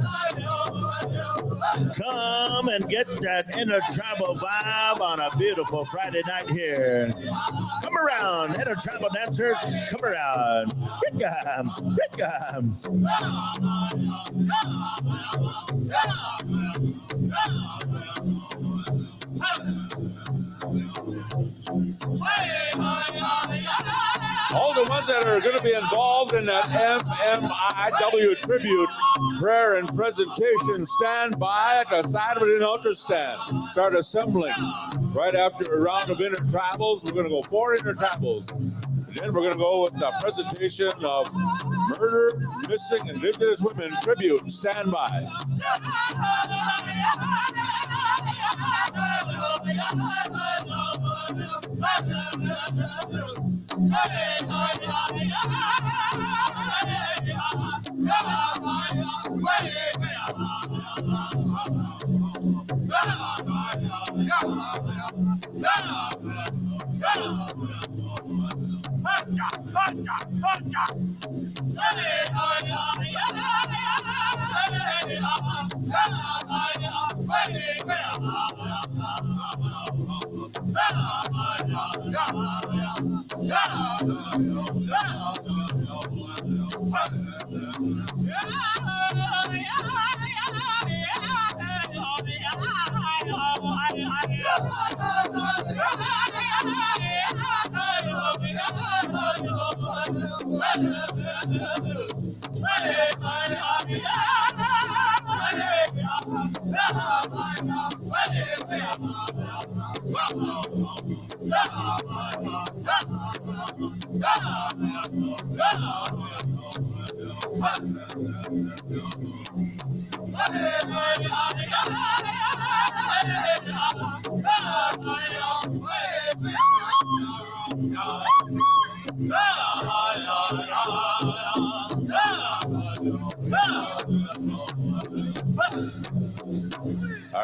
Come and get that intertribal vibe on a beautiful Friday night here. Come around, intertribal dancers. Come around. All the ones that are going to be involved in that MMIW tribute prayer and presentation, stand by at the side of an altar stand. Start assembling. Right after a round of intertribals, we're going to go 4 intertribals. And then we're going to go with the presentation of Murder, Missing Indigenous Women tribute. Stand by.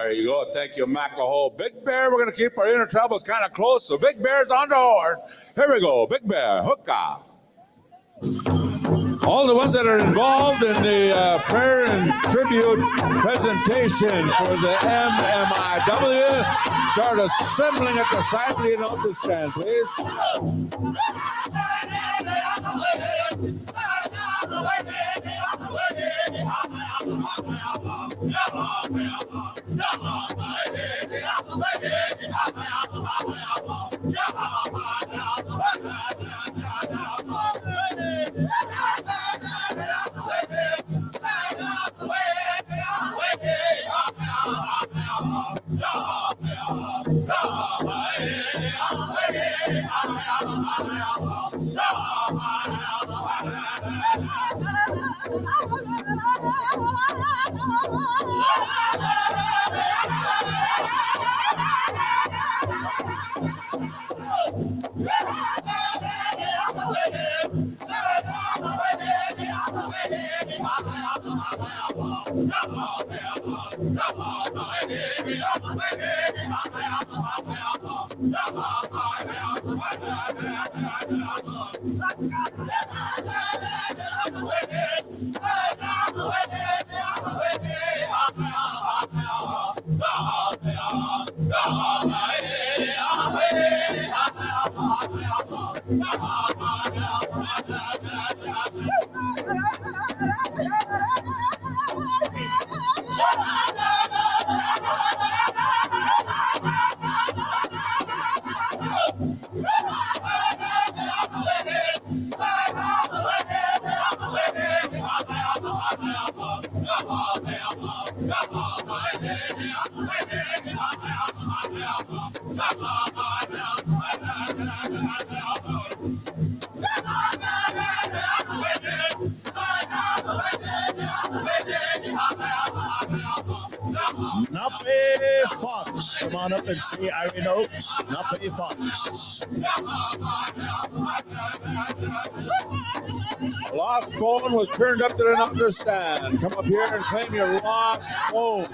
There you go. Thank you, Makaho. Big Bear, we're going to keep our intertribals kind of close, so Big Bear's on the horn. Here we go. Big Bear, hookah. all the ones that are involved in the prayer and tribute presentation for the MMIW, start assembling at the side of the altar stand, please. Nape Fox, come on up and see Irene Oaks. Nape Fox. Lost phone was turned up to the altar stand. Come up here and claim your lost phone.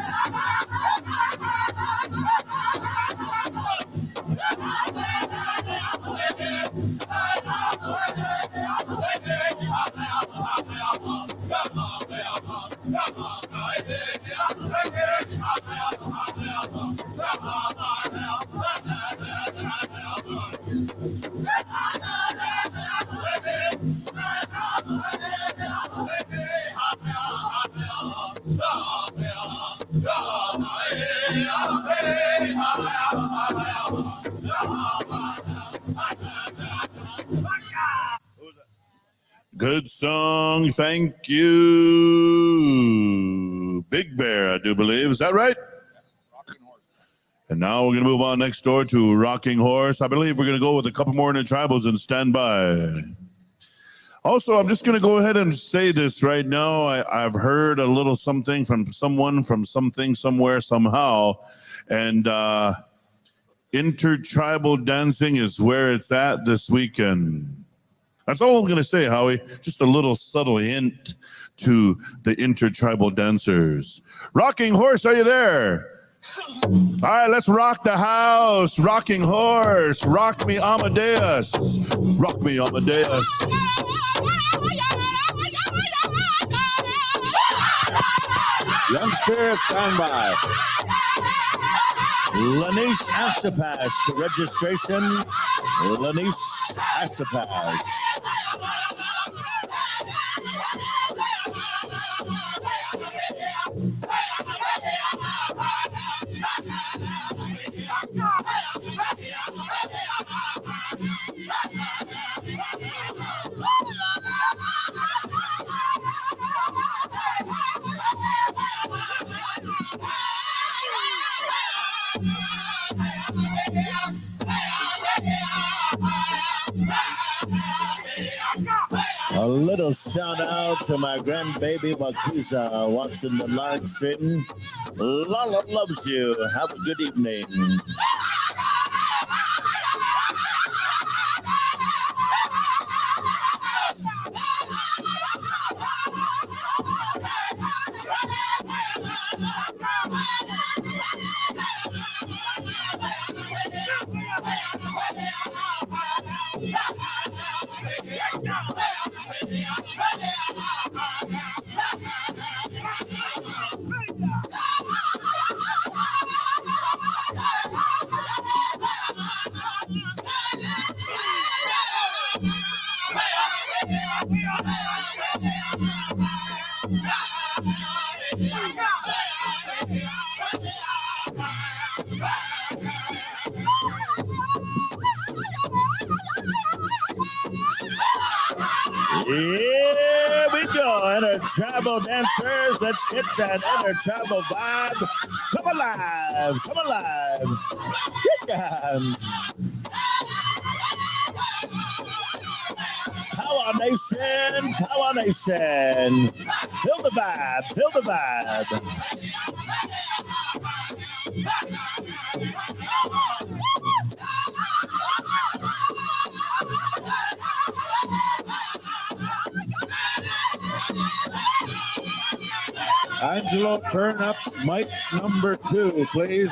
Good song. Thank you. Big Bear, I do believe. Is that right? And now we're going to move on next door to Rocking Horse. I believe we're going to go with a couple more in the tribals and stand by. Also, I'm just going to go ahead and say this right now. I've heard a little something from someone from something, somewhere, somehow. And intertribal dancing is where it's at this weekend. That's all I'm going to say, Howie. Just a little subtle hint to the intertribal dancers. Rocking Horse, are you there? All right, let's rock the house. Rocking Horse, rock me Amadeus. Rock me Amadeus. Young Spirit, stand by. Lanice Asapash to registration. Lanice Asapash. A little shout out to my grandbaby Wakiza watching the live stream. Lala loves you. Have a good evening. Here we go, intertribal dancers. Let's get that intertribal vibe. Come alive, come alive. Yeah. Power Nation, Power Nation. Feel the vibe, feel the vibe. Angelo, turn up mic number 2, please.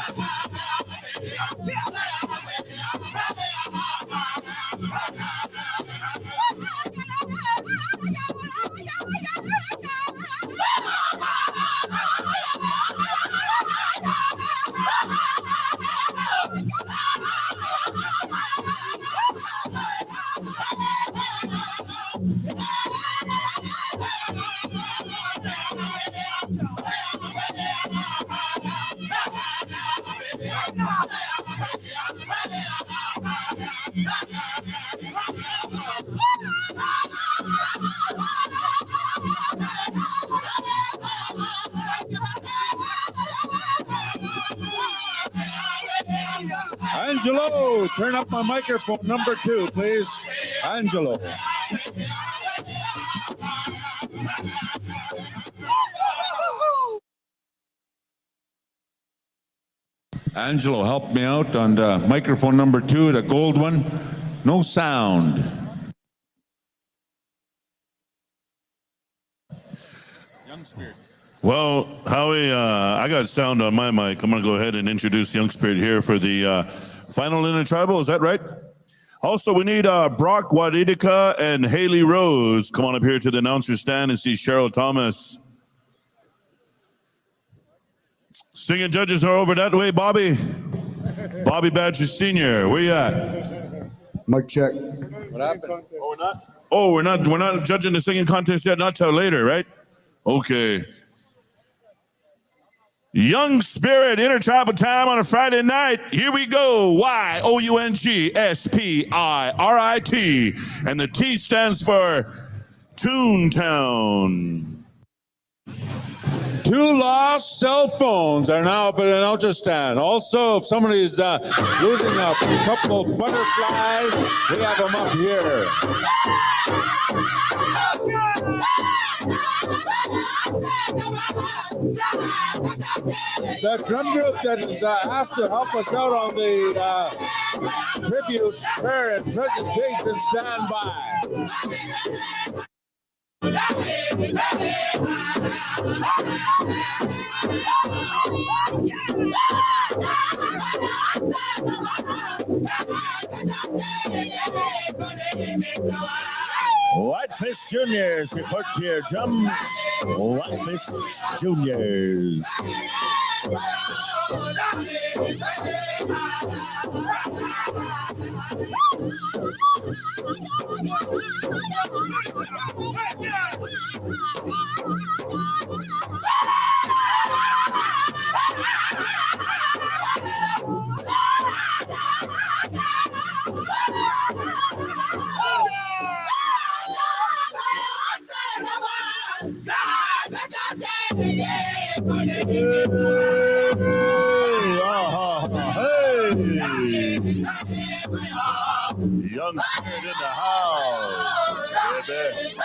Angelo, turn up my microphone number 2, please. Angelo. Angelo, help me out on the microphone number 2, the gold one. No sound. Young Spirit. Well, Howie, I got sound on my mic. I'm going to go ahead and introduce Young Spirit here for the final intertribal. Is that right? Also, we need Brock Wadidika and Haley Rose. Come on up here to the announcer stand and see Cheryl Thomas. Singing judges are over that way, Bobby. Bobby Badger Sr., where you at? Mic check. What happened? Oh, we're not judging the singing contest yet, not till later, right? Okay. Young Spirit Intertribal Time on a Friday night. Here we go. YOUNGSPIRIT. And the T stands for Toontown. 2 lost cell phones are now up at an announcer stand. Also, if somebody is losing a couple of butterflies, we have them up here. The drum group that is asked to help us out on the tribute, prayer, and presentation, stand by. Whitefish Juniors, report to your drum. Whitefish Juniors. Young Spirit in the house, baby.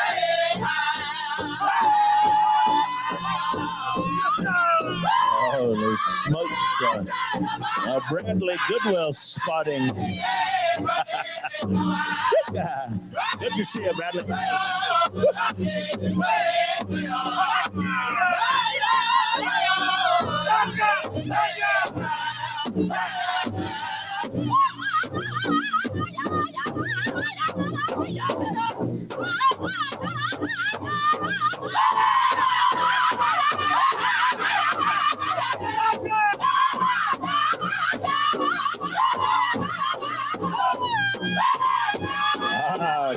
Oh, there's smokes. Bradley Goodwill spotting. Good to see you, Bradley.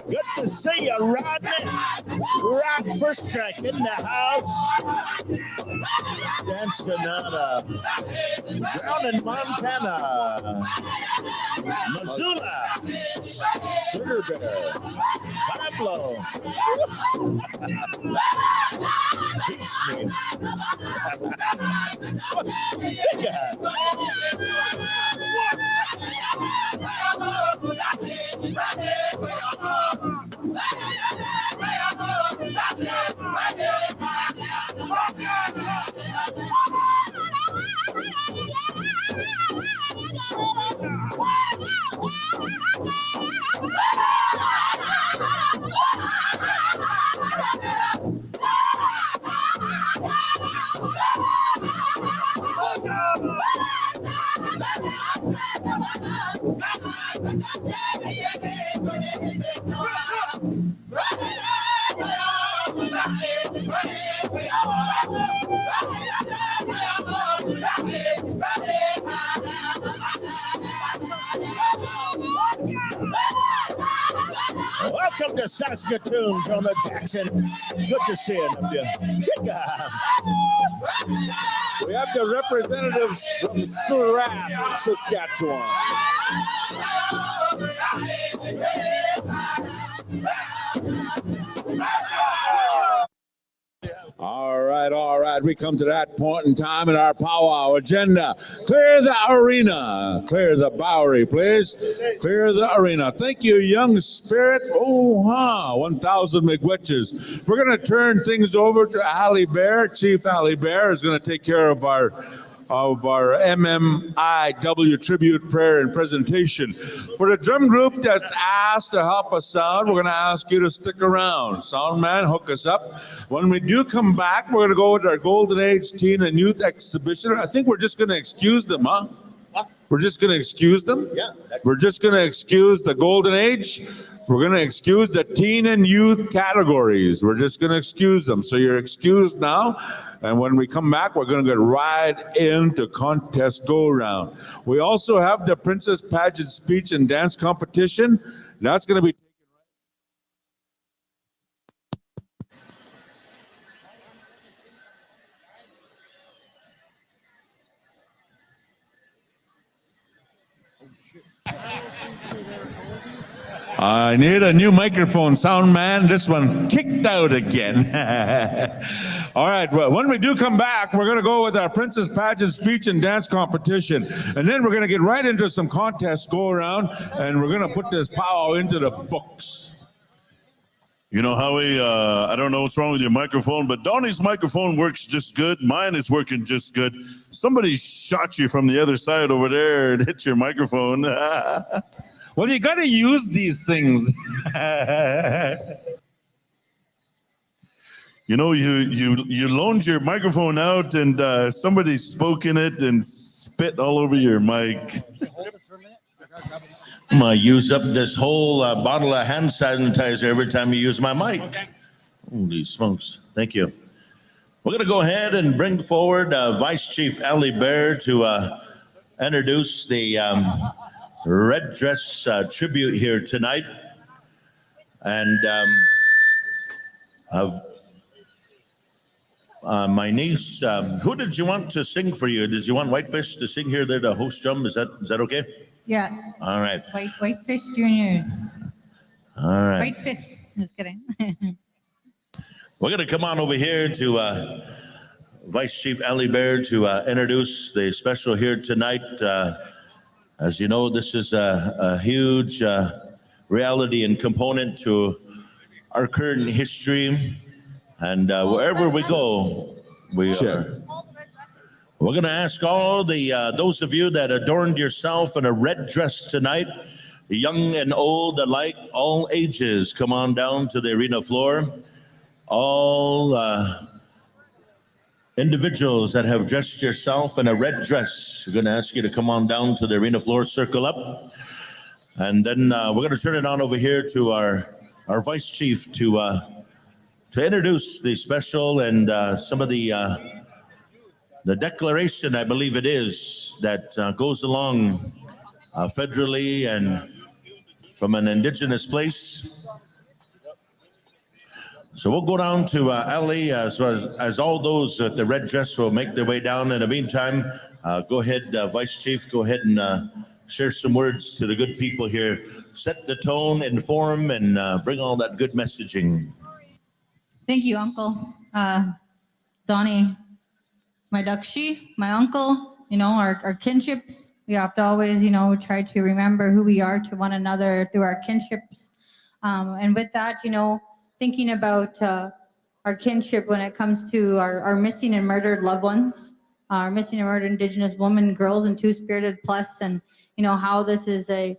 Good to see you, Rodney. Rock first track in the house. Dance Granada. Brown in Montana. Missoula. Sugar Bear. Pablo. Beats me. Yeah. Welcome to Saskatoon, Jonah Jackson. Good to see you. Yeah. We have the representatives from Surat, Saskatchewan. All right. We come to that point in time in our powwow agenda. Clear the arena. Clear the Bowery, please. Clear the arena. Thank you, young spirit. 1,000 McWitches. We're going to turn things over to Ali Bear. Chief Ali Bear is going to take care of our MMIW tribute prayer and presentation. For the drum group that's asked to help us out, we're going to ask you to stick around. Sound man, hook us up. When we do come back, we're going to go with our Golden Age Teen and Youth exhibition. I think we're just going to excuse them, huh? We're just going to excuse them? Yeah. We're just going to excuse the Golden Age. We're going to excuse the teen and youth categories. We're just going to excuse them. So you're excused now. And when we come back, we're going to get right into contest go-around. We also have the Princess Pageant speech and dance competition. That's going to be I need a new microphone, sound man. This one kicked out again. All right, well, when we do come back, we're going to go with our Princess Pageant speech and dance competition. And then we're going to get right into some contests go around, and we're going to put this powwow into the books. You know, Howie, I don't know what's wrong with your microphone, but Donnie's microphone works just good. Mine is working just good. Somebody shot you from the other side over there and hit your microphone. Well, you got to use these things. You know, you loaned your microphone out and somebody spoke in it and spit all over your mic. I'm going to use up this whole bottle of hand sanitizer every time you use my mic. Holy smokes. Thank you. We're going to go ahead and bring forward Vice Chief Ali Bear to introduce the red dress tribute here tonight. And my niece, who did you want to sing for you? Did you want Whitefish to sing here there to host drum? Is that okay? Yeah. All right. Whitefish Juniors. All right. Whitefish. Just kidding. We're going to come on over here to Vice Chief Ali Bear to introduce the special here tonight. As you know, this is a huge reality and component to our current history. And wherever we go, we're going to ask all the those of you that adorned yourself in a red dress tonight, young and old alike, all ages, come on down to the arena floor. All individuals that have dressed yourself in a red dress, we're going to ask you to come on down to the arena floor, circle up. And then we're going to turn it on over here to our Vice Chief to introduce the special and some of the declaration, I believe it is, that goes along federally and from an indigenous place. So we'll go down to Ellie, as all those at the red dress will make their way down. In the meantime, go ahead, Vice Chief, go ahead and share some words to the good people here. Set the tone, inform, and bring all that good messaging. Thank you, Uncle. Donnie, my Dakshi, my uncle, our kinships. We have to always, try to remember who we are to one another through our kinships. And with that, thinking about our kinship when it comes to our missing and murdered loved ones, our missing and murdered Indigenous women, girls, and Two-Spirited Plus, and how this is a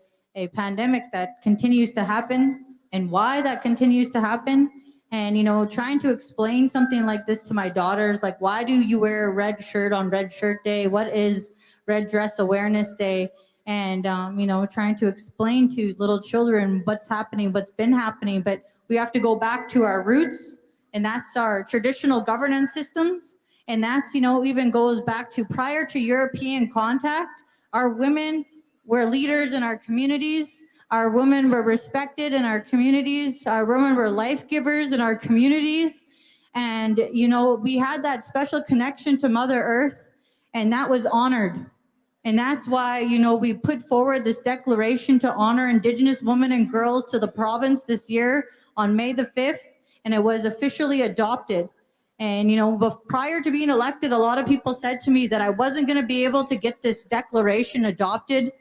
pandemic that continues to happen and why that continues to happen. And trying to explain something like this to my daughters, like, why do you wear a red shirt on Red Shirt Day? What is Red Dress Awareness Day? And trying to explain to little children what's happening, what's been happening. But we have to go back to our roots, and that's our traditional governance systems. And that's, even goes back to prior to European contact, our women were leaders in our communities. Our women were respected in our communities. Our women were life givers in our communities. And, we had that special connection to Mother Earth, and that was honored. And that's why, we put forward this declaration to honor Indigenous women and girls to the province this year on May the 5th, and it was officially adopted. And, but prior to being elected, a lot of people said to me that I wasn't going to be able to get this declaration adopted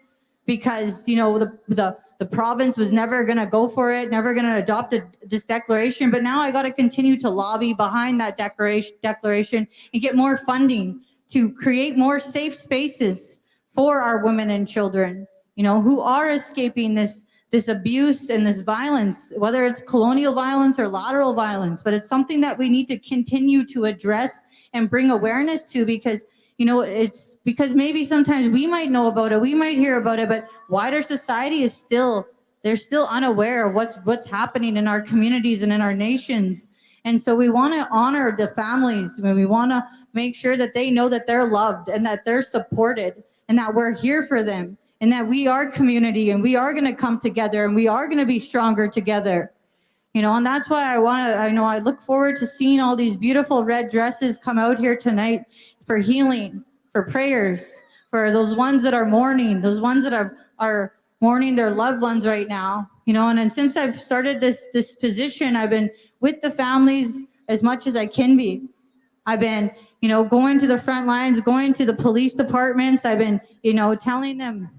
because, the province was never going to go for it, never going to adopt this declaration. But now I got to continue to lobby behind that declaration and get more funding to create more safe spaces for our women and children, who are escaping this abuse and this violence, whether it's colonial violence or lateral violence. But it's something that we need to continue to address and bring awareness to, because it's because maybe sometimes we might know about it, we might hear about it, but wider society is they're still unaware of what's happening in our communities and in our nations. And so we want to honor the families. We want to make sure that they know that they're loved and that they're supported and that we're here for them and that we are community and we are going to come together and we are going to be stronger together. And that's why I look forward to seeing all these beautiful red dresses come out here tonight for healing, for prayers, for those ones that are mourning, those ones that are mourning their loved ones right now. And since I've started this position, I've been with the families as much as I can be. I've been, going to the front lines, going to the police departments. I've been, telling them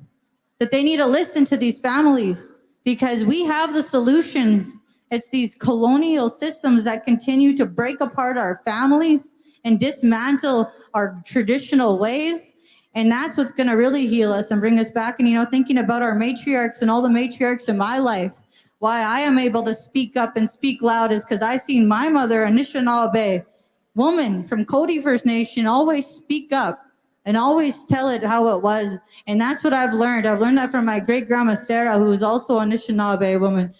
that they need to listen to these families because we have the solutions. It's these colonial systems that continue to break apart our families and dismantle our traditional ways. And that's what's going to really heal us and bring us back. And, thinking about our matriarchs and all the matriarchs in my life, why I am able to speak up and speak loud is because I seen my mother, Anishinaabe woman from Cody First Nation, always speak up and always tell it how it was. And that's what I've learned. I've learned that from my great grandma Sarah, who is also a Anishinaabe woman.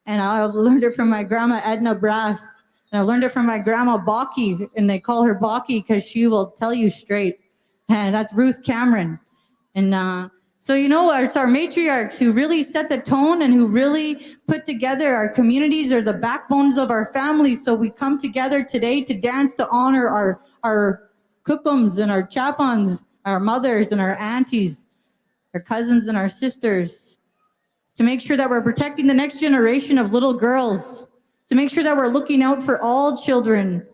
And I've learned it from my grandma Edna Brass. And I learned it from my grandma Baki, and they call her Baki because she will tell you straight. And that's Ruth Cameron. And so, it's our matriarchs who really set the tone and who really put together our communities are the backbones of our families. So we come together today to dance to honor our kukums and our chapans, our mothers and our aunties, our cousins and our sisters, to make sure that we're protecting the next generation of little girls, to make sure that we're looking out for all children,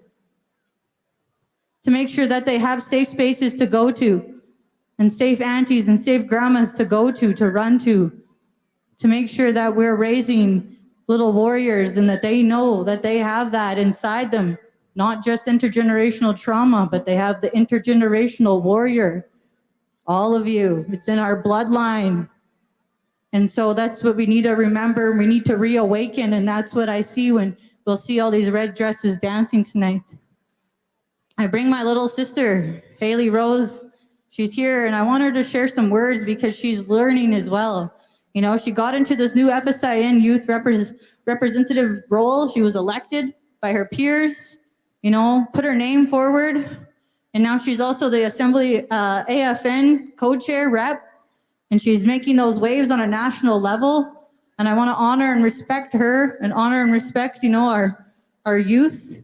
to make sure that they have safe spaces to go to, and safe aunties and safe grandmas to go to run to make sure that we're raising little warriors and that they know that they have that inside them, not just intergenerational trauma, but they have the intergenerational warrior. All of you, it's in our bloodline. And so that's what we need to remember. We need to reawaken. And that's what I see when we'll see all these red dresses dancing tonight. I bring my little sister, Haley Rose. She's here, and I want her to share some words because she's learning as well. She got into this new FSIN youth representative role. She was elected by her peers, put her name forward. And now she's also the Assembly AFN co-chair rep. And she's making those waves on a national level. And I want to honor and respect her and honor and respect, our our youth,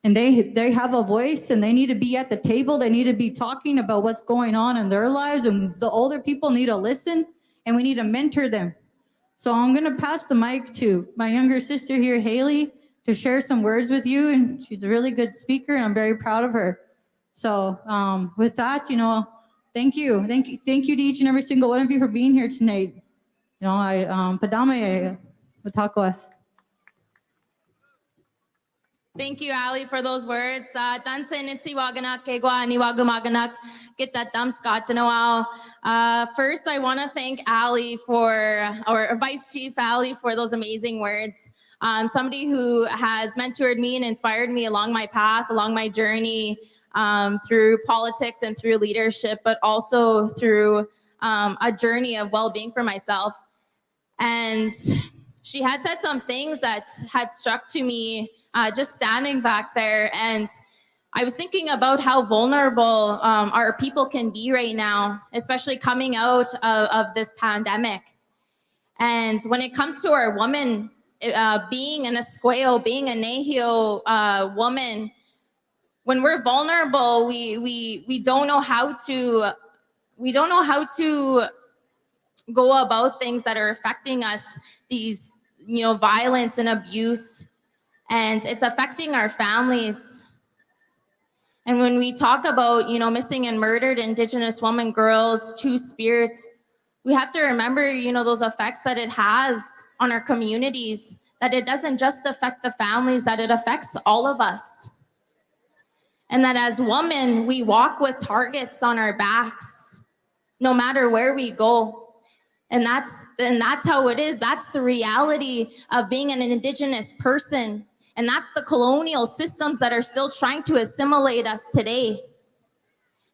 and they have a voice, and they need to be at the table. They need to be talking about what's going on in their lives, and the older people need to listen, and we need to mentor them. So I'm going to pass the mic to my younger sister here, Haley, to share some words with you. And she's a really good speaker, and I'm very proud of her. So with that, thank you. Thank you to each and every single one of you for being here tonight. Padame Matakoas. Thank you, Ali, for those words. First, I want to thank Ali or Vice Chief Ali for those amazing words. Somebody who has mentored me and inspired me along my path, along my journey through politics and through leadership, but also through a journey of well-being for myself. And she had said some things that had struck to me just standing back there. And I was thinking about how vulnerable our people can be right now, especially coming out of this pandemic. And when it comes to our woman, being an Esqueo, being a Nahio woman, when we're vulnerable, we don't know how to go about things that are affecting us, these violence and abuse, and it's affecting our families. And when we talk about missing and murdered Indigenous women, girls, Two-Spirit, we have to remember those effects that it has on our communities, that it doesn't just affect the families, that it affects all of us. And that as women, we walk with targets on our backs, no matter where we go. And that's how it is. That's the reality of being an Indigenous person. And that's the colonial systems that are still trying to assimilate us today.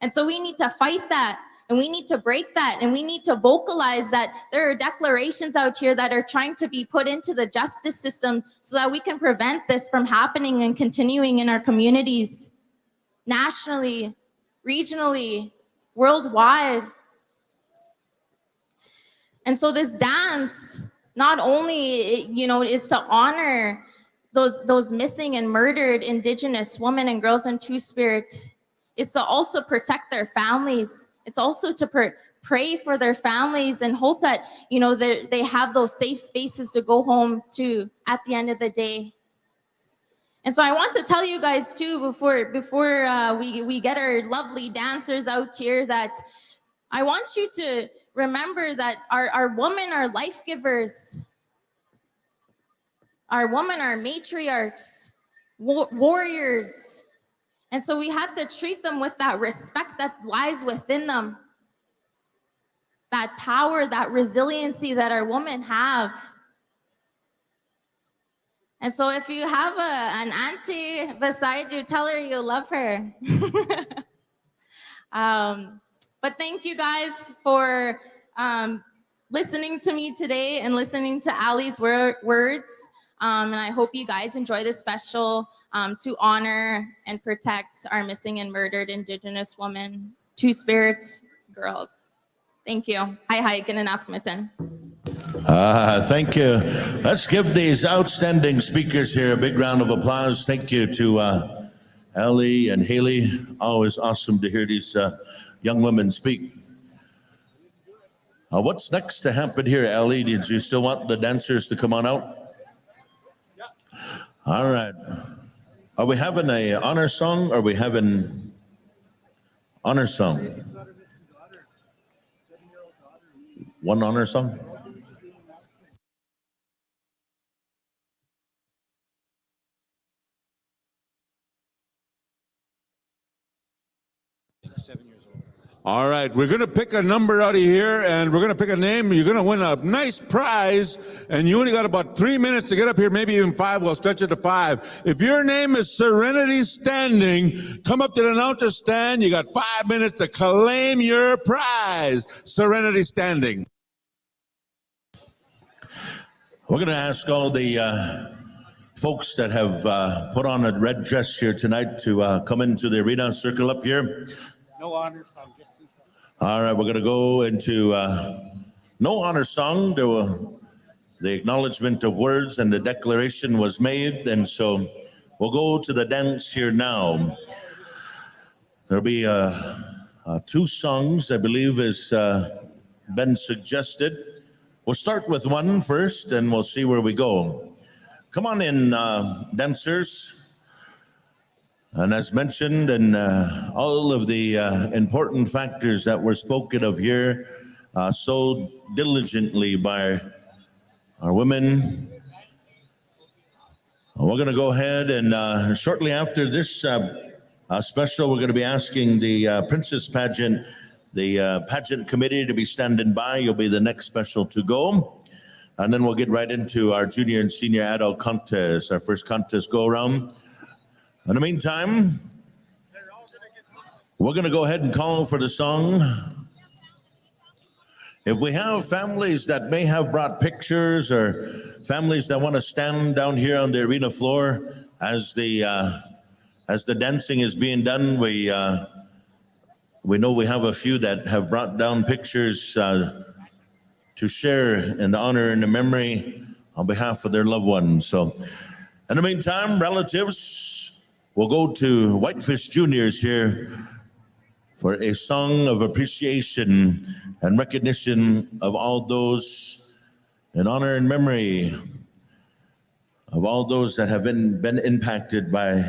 And so we need to fight that, and we need to break that, and we need to vocalize that there are declarations out here that are trying to be put into the justice system so that we can prevent this from happening and continuing in our communities, nationally, regionally, worldwide. And so this dance not only, is to honor those missing and murdered Indigenous women and girls and Two-Spirit, it's to also protect their families. It's also to pray for their families and hope that, they have those safe spaces to go home to at the end of the day. And so I want to tell you guys too, before we get our lovely dancers out here, that I want you to remember that our women are life givers. Our women are matriarchs, warriors. And so we have to treat them with that respect that lies within them. That power, that resiliency that our women have. And so if you have an auntie beside you, tell her you love her. But thank you guys for listening to me today and listening to Ali's words. And I hope you guys enjoy this special to honor and protect our missing and murdered Indigenous women, Two-Spirit girls. Thank you. Hi, Kinanaskmitten. Thank you. Let's give these outstanding speakers here a big round of applause. Thank you to Ellie and Haley. Always awesome to hear these young women speak. What's next to happen here, Ellie? Did you still want the dancers to come on out? All right. Are we having a honor song? Or are we having honor song? One honor song? All right, we're going to pick a number out of here, and we're going to pick a name. You're going to win a nice prize, and you only got about 3 minutes to get up here, maybe even 5. We'll stretch it to 5. If your name is Serenity Standing, come up to the announcer stand. You got 5 minutes to claim your prize. Serenity Standing. We're going to ask all the folks that have put on a red dress here tonight to come into the arena, circle up here. No honor song. All right, we're going to go into no honor song. The acknowledgement of words and the declaration was made, and so we'll go to the dance here now. There'll be two songs, I believe, has been suggested. We'll start with one first, and we'll see where we go. Come on in, dancers. And as mentioned, and all of the important factors that were spoken of here so diligently by our women, we're going to go ahead and shortly after this special, we're going to be asking the Princess Pageant, the Pageant Committee to be standing by. You'll be the next special to go. And then we'll get right into our junior and senior adult contest, our first contest go around. In the meantime, we're going to go ahead and call for the song. If we have families that may have brought pictures or families that want to stand down here on the arena floor as the dancing is being done, we know we have a few that have brought down pictures to share in the honor and the memory on behalf of their loved ones. So in the meantime, relatives, we'll go to Whitefish Juniors here for a song of appreciation and recognition of all those in honor and memory of all those that have been impacted by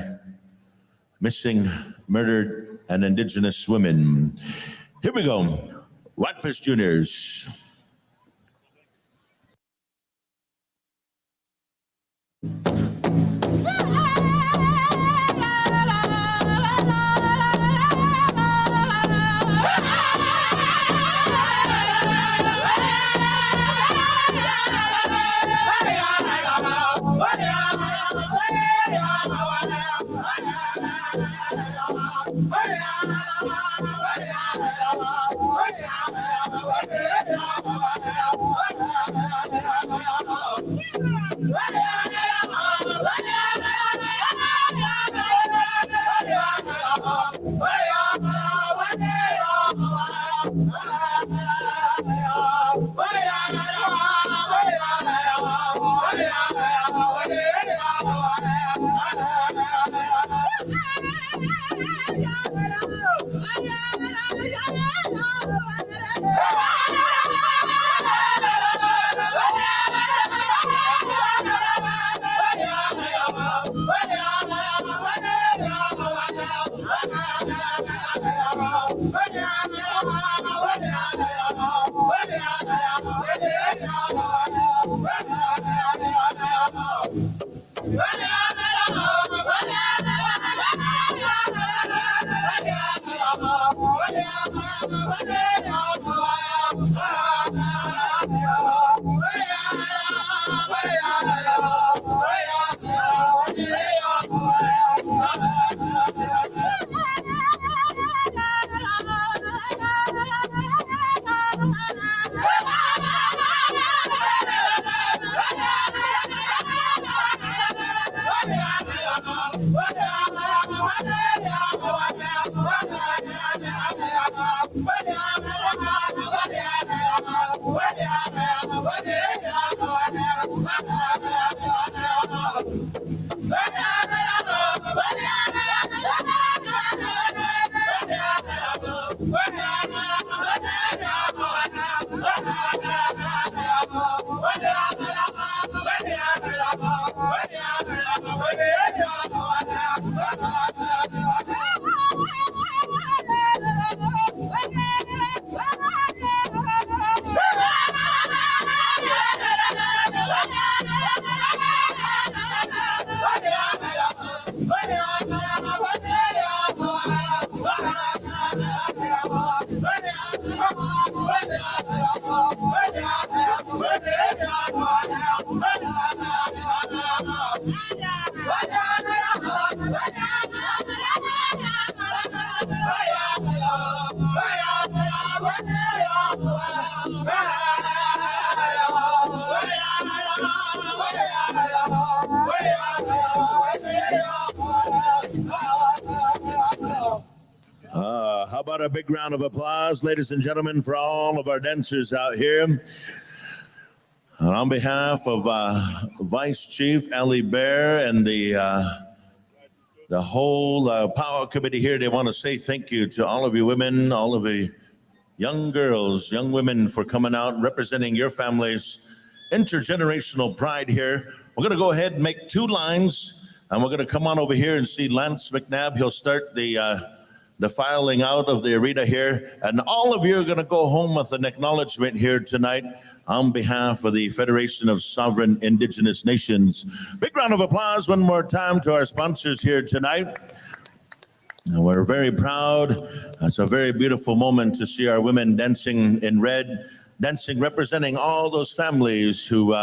missing, murdered, and Indigenous women. Here we go, Whitefish Juniors. How about a big round of applause, ladies and gentlemen, for all of our dancers out here. And on behalf of Vice Chief Ali Bear and the the whole Power Committee here, they want to say thank you to all of you women, all of the young girls, young women for coming out, representing your families. Intergenerational pride here. We're going to go ahead and make 2 lines, and we're going to come on over here and see Lance McNabb. He'll start the filing out of the arena here, and all of you are going to go home with an acknowledgement here tonight on behalf of the Federation of Sovereign Indigenous Nations. Big round of applause one more time to our sponsors here tonight. And we're very proud. It's a very beautiful moment to see our women dancing in red, dancing representing all those families who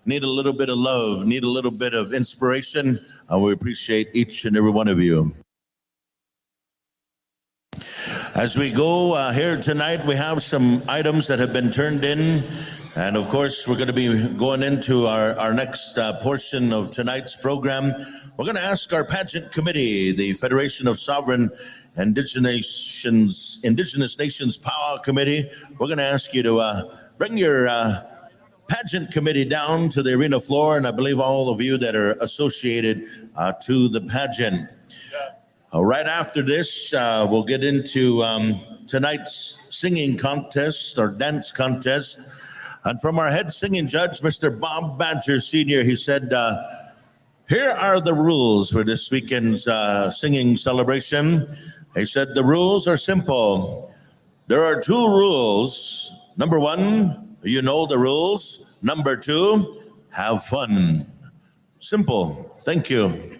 need a little bit of love, need a little bit of inspiration. We appreciate each and every one of you. As we go here tonight, we have some items that have been turned in. And of course, we're going to be going into our next portion of tonight's program. We're going to ask our pageant committee, the Federation of Sovereign Indigenous Nations Powwow Committee. We're going to ask you to bring your pageant committee down to the arena floor, and I believe all of you that are associated to the pageant. Right after this, we'll get into tonight's singing contest or dance contest. And from our head singing judge, Mr. Bob Badger Sr., he said, here are the rules for this weekend's singing celebration. He said the rules are simple. There are 2 rules. Number 1, you know the rules. Number 2, have fun. Simple. Thank you.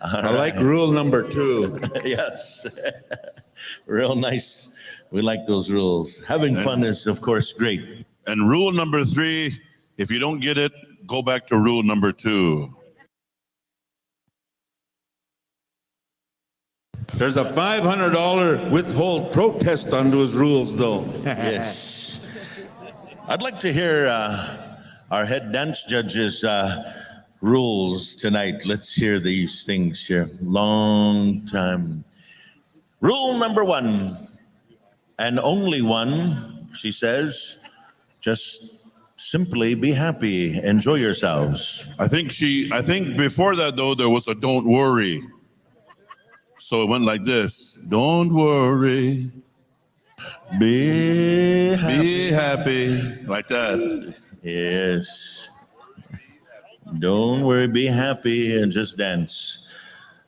I like rule number 2. Yes. Real nice. We like those rules. Having fun is, of course, great. And rule number 3, if you don't get it, go back to rule number 2. There's a $500 withhold protest on those rules, though. Yes. I'd like to hear our head dance judge's rules tonight. Let's hear these things here. Long time. Rule number 1, and only 1, she says, just simply be happy. Enjoy yourselves. I think before that, though, there was a don't worry. So it went like this. Don't worry. Be happy. Be happy. Like that. Yes. Don't worry, be happy, and just dance.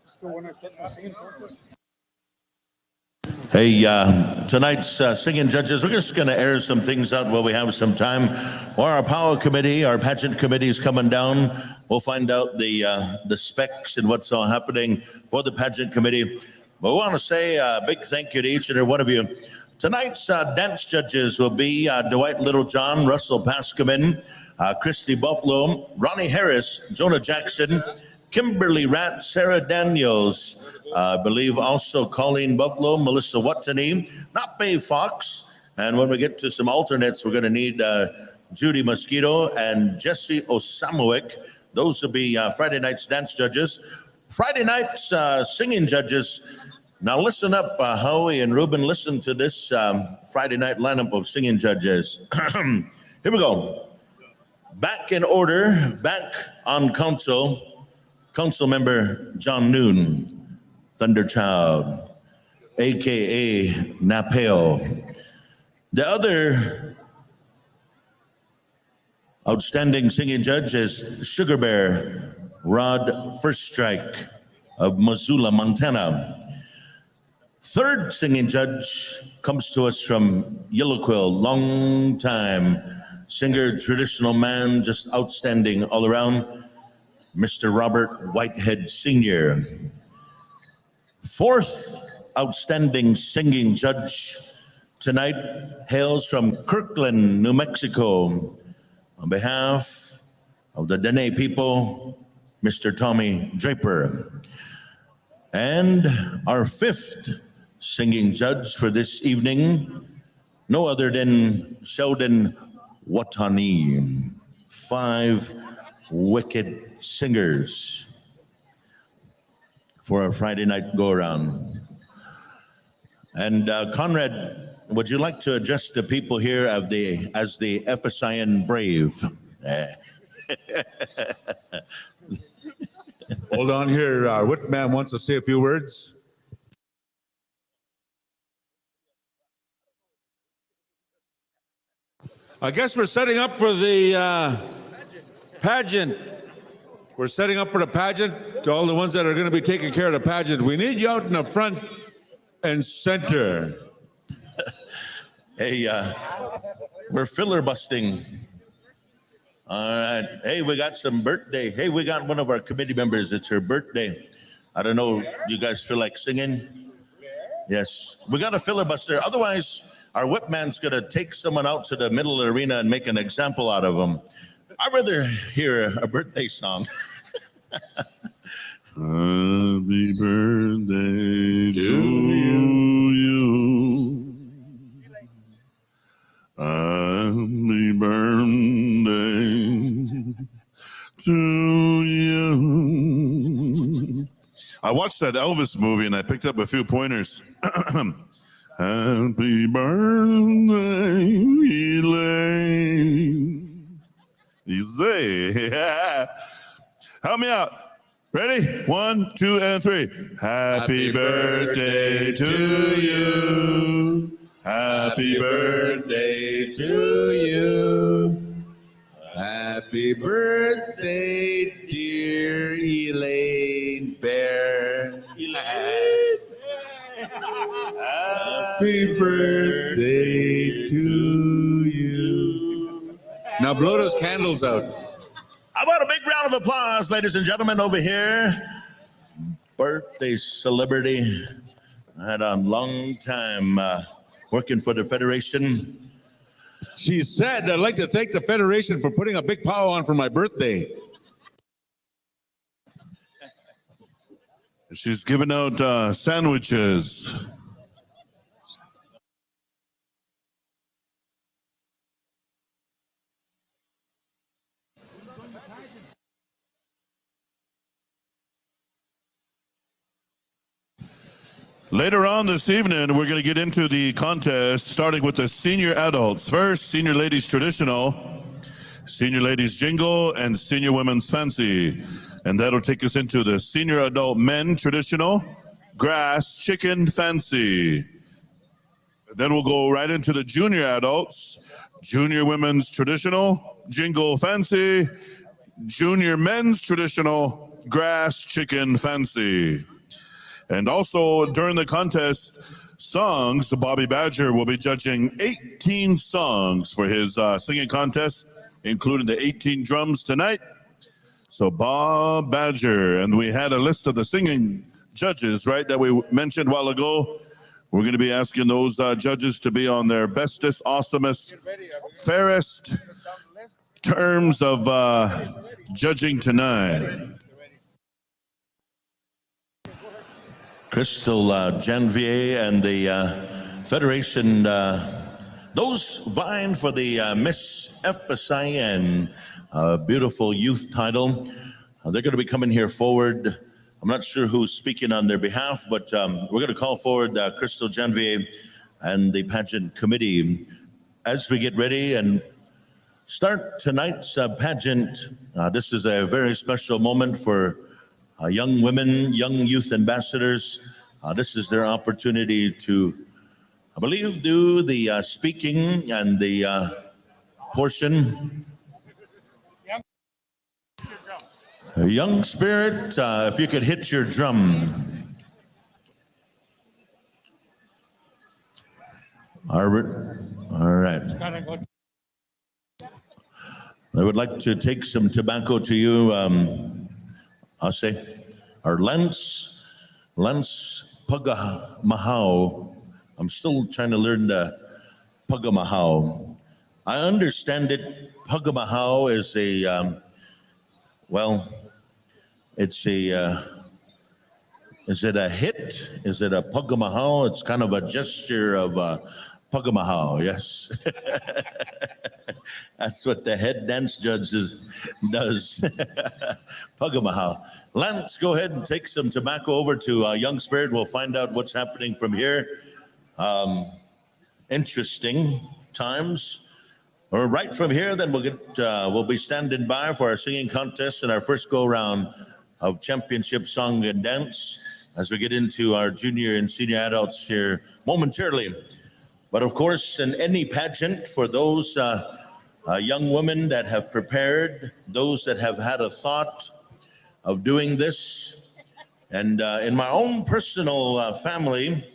So when I said the singing contest, Hey, tonight's singing judges, we're just going to air some things out while we have some time. While our power committee, our pageant committee is coming down, we'll find out the specs and what's all happening for the pageant committee. But we want to say a big thank you to each and every one of you. Tonight's dance judges will be Dwight Littlejohn, Russell Pascamin, Christy Buffalo, Ronnie Harris, Jonah Jackson, Kimberly Ratt, Sarah Daniels, I believe also Colleen Buffalo, Melissa Watney, Nape Fox, and when we get to some alternates, we're going to need Judy Mosquito and Jesse Osamowick. Those will be Friday night's dance judges. Friday night's singing judges. Now listen up, Howie and Ruben, listen to this Friday night lineup of singing judges. Here we go. Back in order, back on Council Member John Noon, Thunderchild, a.k.a. Napeo. The other outstanding singing judge is Sugar Bear Rod First Strike of Missoula, Montana. Third singing judge comes to us from Yellow Quill, long time singer, traditional man, just outstanding all around, Mr. Robert Whitehead Sr. Fourth outstanding singing judge tonight hails from Kirkland, New Mexico. On behalf of the Dene people, Mr. Tommy Draper. And our fifth singing judge for this evening, no other than Sheldon Watani. 5 wicked singers for our Friday night go-around. And Conrad, would you like to address the people here as the FSIN Brave? Hold on here. Whitman wants to say a few words. I guess we're setting up for the pageant. We're setting up for the pageant. To all the ones that are going to be taking care of the pageant, we need you out in the front and center. Hey, we're filler busting. All right. Hey, we got some birthday. Hey, we got one of our committee members. It's her birthday. I don't know. Do you guys feel like singing? Yes. We got a filibuster. Otherwise, our whipman's going to take someone out to the middle of the arena and make an example out of them. I'd rather hear a birthday song. Happy birthday to you. Happy birthday to you. I watched that Elvis movie and I picked up a few pointers. Happy birthday, Elaine. Easy. Help me out. Ready? 1, 2, and 3. Happy birthday to you. Happy birthday to you. Happy birthday, dear Elaine Bear. Happy birthday to you. Now blow those candles out. How about a big round of applause, ladies and gentlemen, over here? Birthday celebrity. I had a long time working for the Federation. She said, I'd like to thank the Federation for putting a big powwow on for my birthday. She's giving out sandwiches. Later on this evening, we're going to get into the contest, starting with the senior adults. First, senior ladies traditional, senior ladies jingle, and senior women's fancy. And that'll take us into the senior adult men traditional, grass, chicken, fancy. Then we'll go right into the junior adults, junior women's traditional, jingle, fancy, junior men's traditional, grass, chicken, fancy. And also during the contest, songs, Bobby Badger will be judging 18 songs for his singing contest, including the 18 drums tonight. So Bob Badger, and we had a list of the singing judges, right, that we mentioned a while ago. We're going to be asking those judges to be on their bestest, awesomest, fairest terms of judging tonight. Crystal Janvier and the Federation, those vying for the Miss FSIN beautiful youth title, they're going to be coming here forward. I'm not sure who's speaking on their behalf, but we're going to call forward Crystal Janvier and the pageant committee as we get ready and start tonight's pageant. This is a very special moment for young women, young youth ambassadors. This is their opportunity to, I believe, do the speaking and the portion. Young spirit, if you could hit your drum. All right. I would like to take some tobacco to you. I'll say, or Lance Pagamahau. I'm still trying to learn the Pagamahau. I understand it. Pagamahau is a, well, it's a, is it a hit? Is it a Pagamahau? It's kind of a gesture of Pagamahau, yes. That's what the head dance judge does. Pagamahau. Lance, go ahead and take some tobacco over to Young Spirit. We'll find out what's happening from here. Interesting times. Or right from here, then we'll be standing by for our singing contest and our first go round of championship song and dance as we get into our junior and senior adults here momentarily. But of course, in any pageant, for those young women that have prepared, those that have had a thought of doing this, and in my own personal family,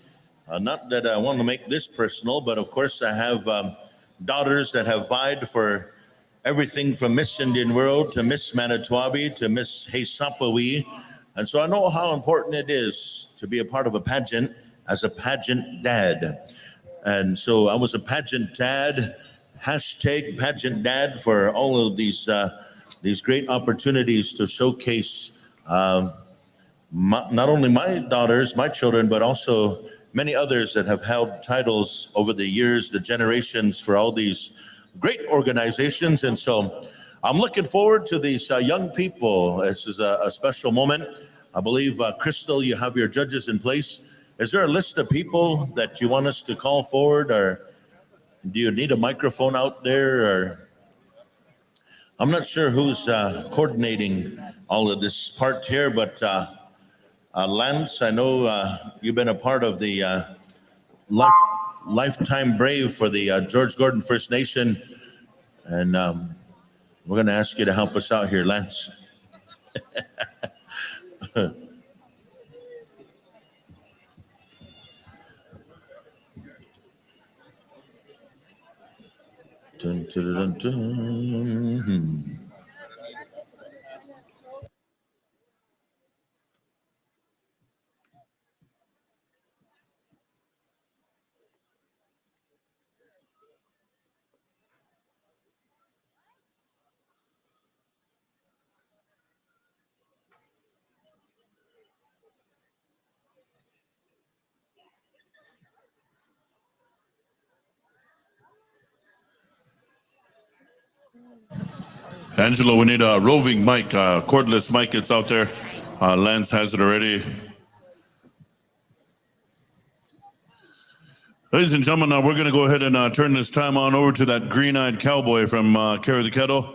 not that I want to make this personal, but of course I have daughters that have vied for everything from Miss Indian World to Miss Manitowoc to Miss Hesapawi. And so I know how important it is to be a part of a pageant as a pageant dad. And so I was a pageant dad, hashtag pageant dad, for all of these great opportunities to showcase not only my daughters, my children, but also many others that have held titles over the years, the generations, for all these great organizations. And so I'm looking forward to these young people. This is a special moment. I believe, Crystal, you have your judges in place. Is there a list of people that you want us to call forward, or do you need a microphone out there? Or I'm not sure who's coordinating all of this part here, but Lance, I know you've been a part of the Lifetime Brave for the George Gordon First Nation, and we're going to ask you to help us out here, Lance. Dun, dun, dun, dun. Angelo, we need a roving mic, cordless mic. It's out there. Lance has it already. Ladies and gentlemen, now we're going to go ahead and turn this time on over to that green-eyed cowboy from Carry the Kettle.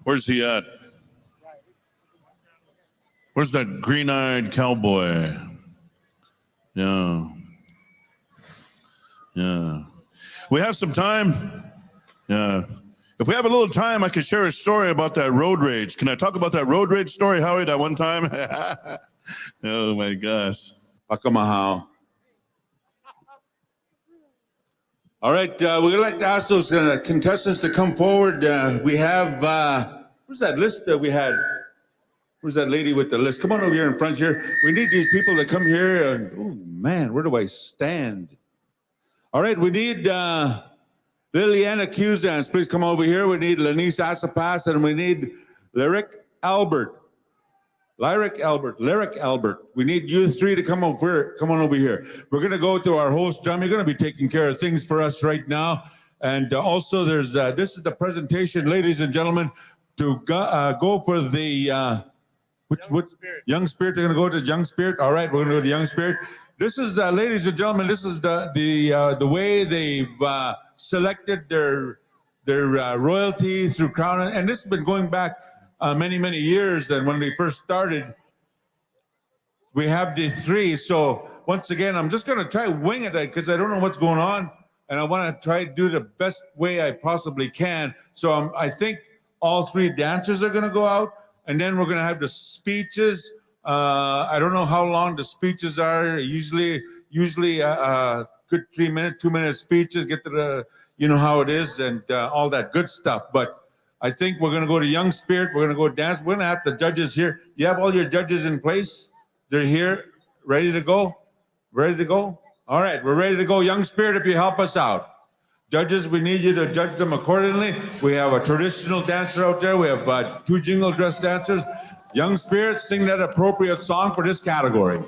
Where's he at? Where's that green-eyed cowboy? Yeah. Yeah. We have some time. Yeah. If we have a little time, I could share a story about that road rage. Can I talk about that road rage story, Howie, that one time? Oh, my gosh. Pakamahao. All right, we'd like to ask those contestants to come forward. We have, where's that list that we had? Where's that lady with the list? Come on over here in front here. We need these people to come here. And, oh, man, where do I stand? All right, we need Liliana Cusans, please come over here. We need Lanice Asapas, and we need Lyric Albert. We need you three to come over. Come on over here. We're going to go to our host, John. You're going to be taking care of things for us right now. And also, there's this is the presentation, ladies and gentlemen, to go for the Young Spirit. They're going to go to Young Spirit. All right, we're going to go to Young Spirit. This is, ladies and gentlemen, this is the way they've selected their royalty through Crown, and this has been going back many years. And when we first started, we have the three. So once again, I'm just going to try wing it because I don't know what's going on, and I want to try to do the best way I possibly can. So I think all three dancers are going to go out, and then we're going to have the speeches. I don't know how long the speeches are. Usually good 3 minute, 2 minute speeches, get to the, you know how it is, and all that good stuff. But I think we're going to go to Young Spirit. We're going to go dance. We're going to have the judges here. You have all your judges in place? They're here, ready to go? Ready to go? All right, we're ready to go. Young Spirit, if you help us out. Judges, we need you to judge them accordingly. We have a traditional dancer out there. We have 2 jingle dress dancers. Young Spirit, sing that appropriate song for this category.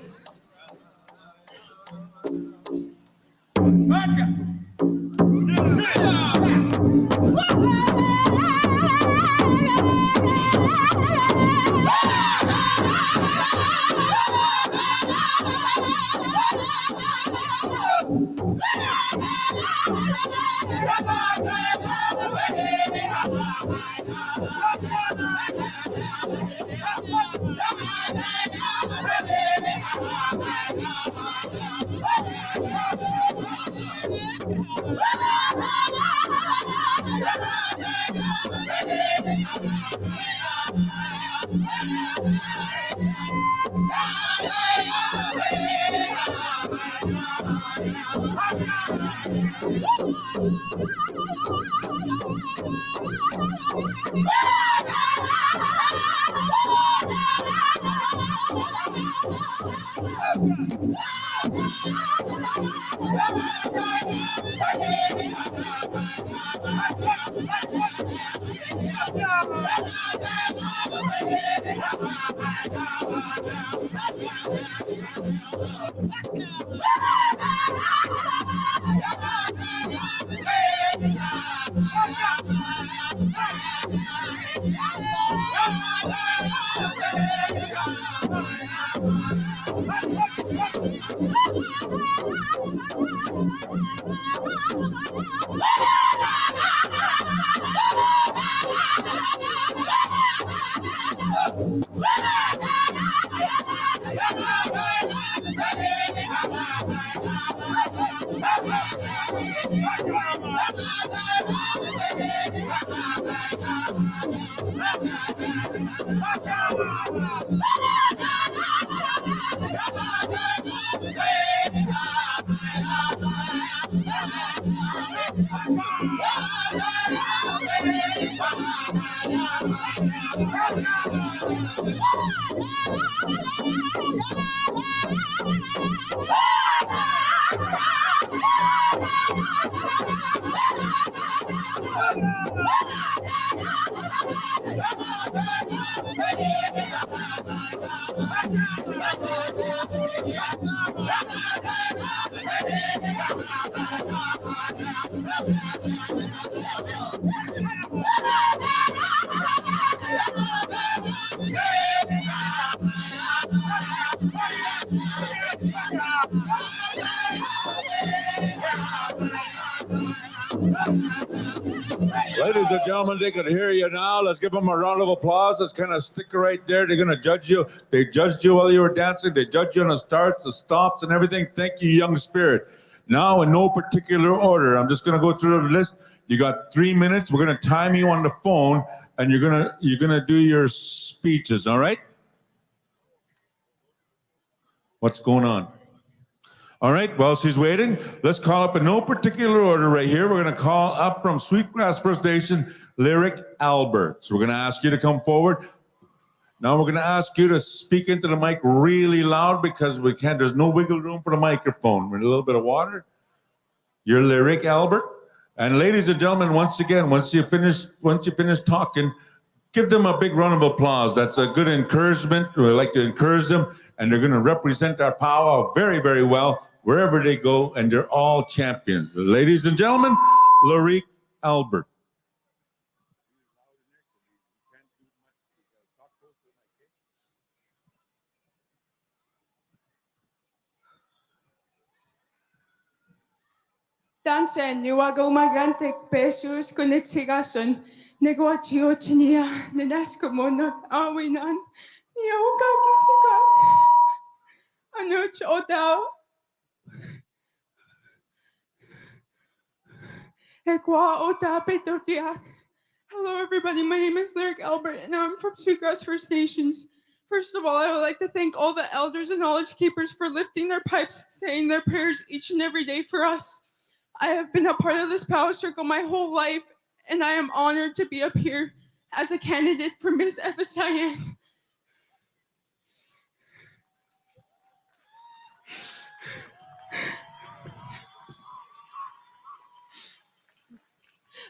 Ladies and gentlemen, they can hear you now. Let's give them a round of applause. Let's kind of stick right there. They're going to judge you. They judged you while you were dancing. They judged you on the starts, the stops, and everything. Thank you, young spirit. Now, in no particular order, I'm just going to go through the list. You got 3 minutes. We're going to time you on the phone, and you're gonna do your speeches. All right? What's going on? All right, while she's waiting, let's call up in no particular order right here. We're going to call up from Sweetgrass First Nation, Lyric Albert. So we're going to ask you to come forward. Now we're going to ask you to speak into the mic really loud because we can't, there's no wiggle room for the microphone. We're in a little bit of water. You're Lyric Albert. And ladies and gentlemen, once again, once you finish talking, give them a big round of applause. That's a good encouragement. We like to encourage them, and they're going to represent our powwow very, very well wherever they go, and they're all champions. Ladies and gentlemen, Lyric Albert. Dansen, niwago magantek pesos kunitsigason, negwachio chinia, nenaskomonot awinan, niyaukakisikat. Anuch odao. Hello, everybody. My name is Lyric Albert, and I'm from Sweetgrass First Nations. First of all, I would like to thank all the elders and knowledge keepers for lifting their pipes, saying their prayers each and every day for us. I have been a part of this power circle my whole life, and I am honored to be up here as a candidate for Miss FSIN.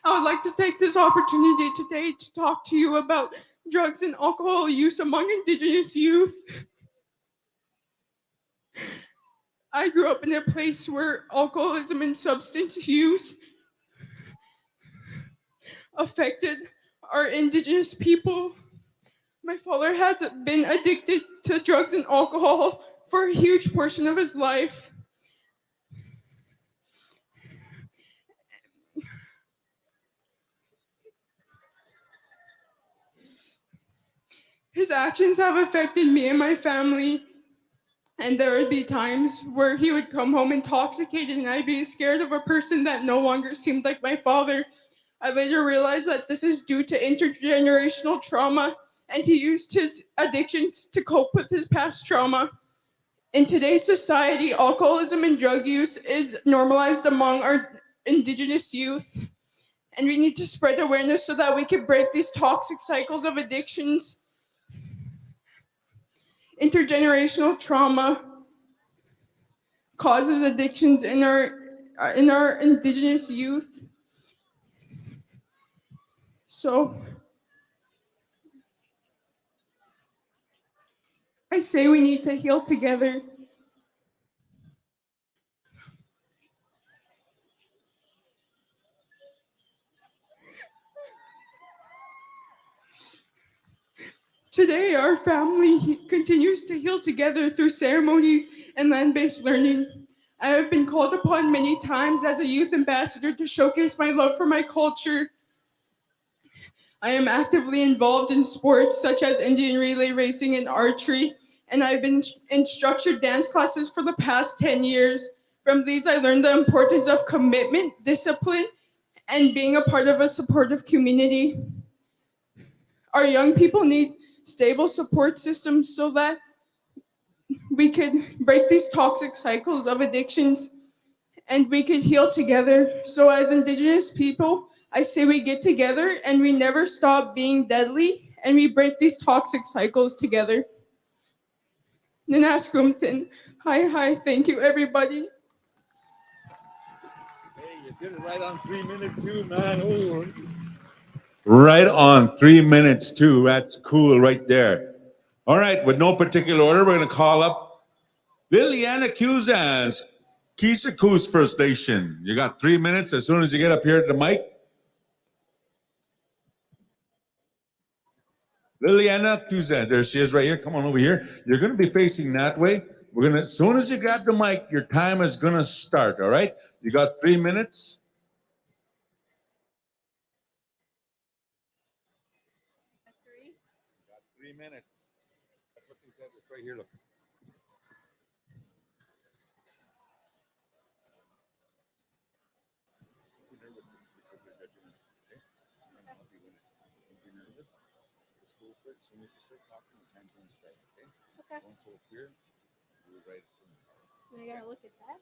I would like to take this opportunity today to talk to you about drugs and alcohol use among Indigenous youth. I grew up in a place where alcoholism and substance use affected our Indigenous people. My father has been addicted to drugs and alcohol for a huge portion of his life. His actions have affected me and my family, and there would be times where he would come home intoxicated and I'd be scared of a person that no longer seemed like my father. I later realized that this is due to intergenerational trauma, and he used his addictions to cope with his past trauma. In today's society, alcoholism and drug use is normalized among our Indigenous youth, and we need to spread awareness so that we can break these toxic cycles of addictions. Intergenerational trauma causes addictions in our Indigenous youth. So I say we need to heal together. Today, our family continues to heal together through ceremonies and land-based learning. I have been called upon many times as a youth ambassador to showcase my love for my culture. I am actively involved in sports such as Indian relay racing and archery, and I've been in structured dance classes for the past 10 years. From these, I learned the importance of commitment, discipline, and being a part of a supportive community. Our young people need stable support systems so that we could break these toxic cycles of addictions and we could heal together. So as Indigenous people, I say we get together and we never stop being deadly and we break these toxic cycles together. Ninaskumtin. Hi, thank you everybody. Hey, you did it right on 3 minutes too, man. Oh. Right on 3 minutes too. That's cool right there. All right, with no particular order, we're going to call up Liliana Cusans, Kisakus First Nation. You got 3 minutes as soon as you get up here at the mic. Liliana Cusans, there she is right here. Come on over here. You're going to be facing that way. We're going to, as soon as you grab the mic, your time is going to start, all right? You got 3 minutes. Got 3 minutes. That's what they said. It's right here, look. Okay. I gotta look at that.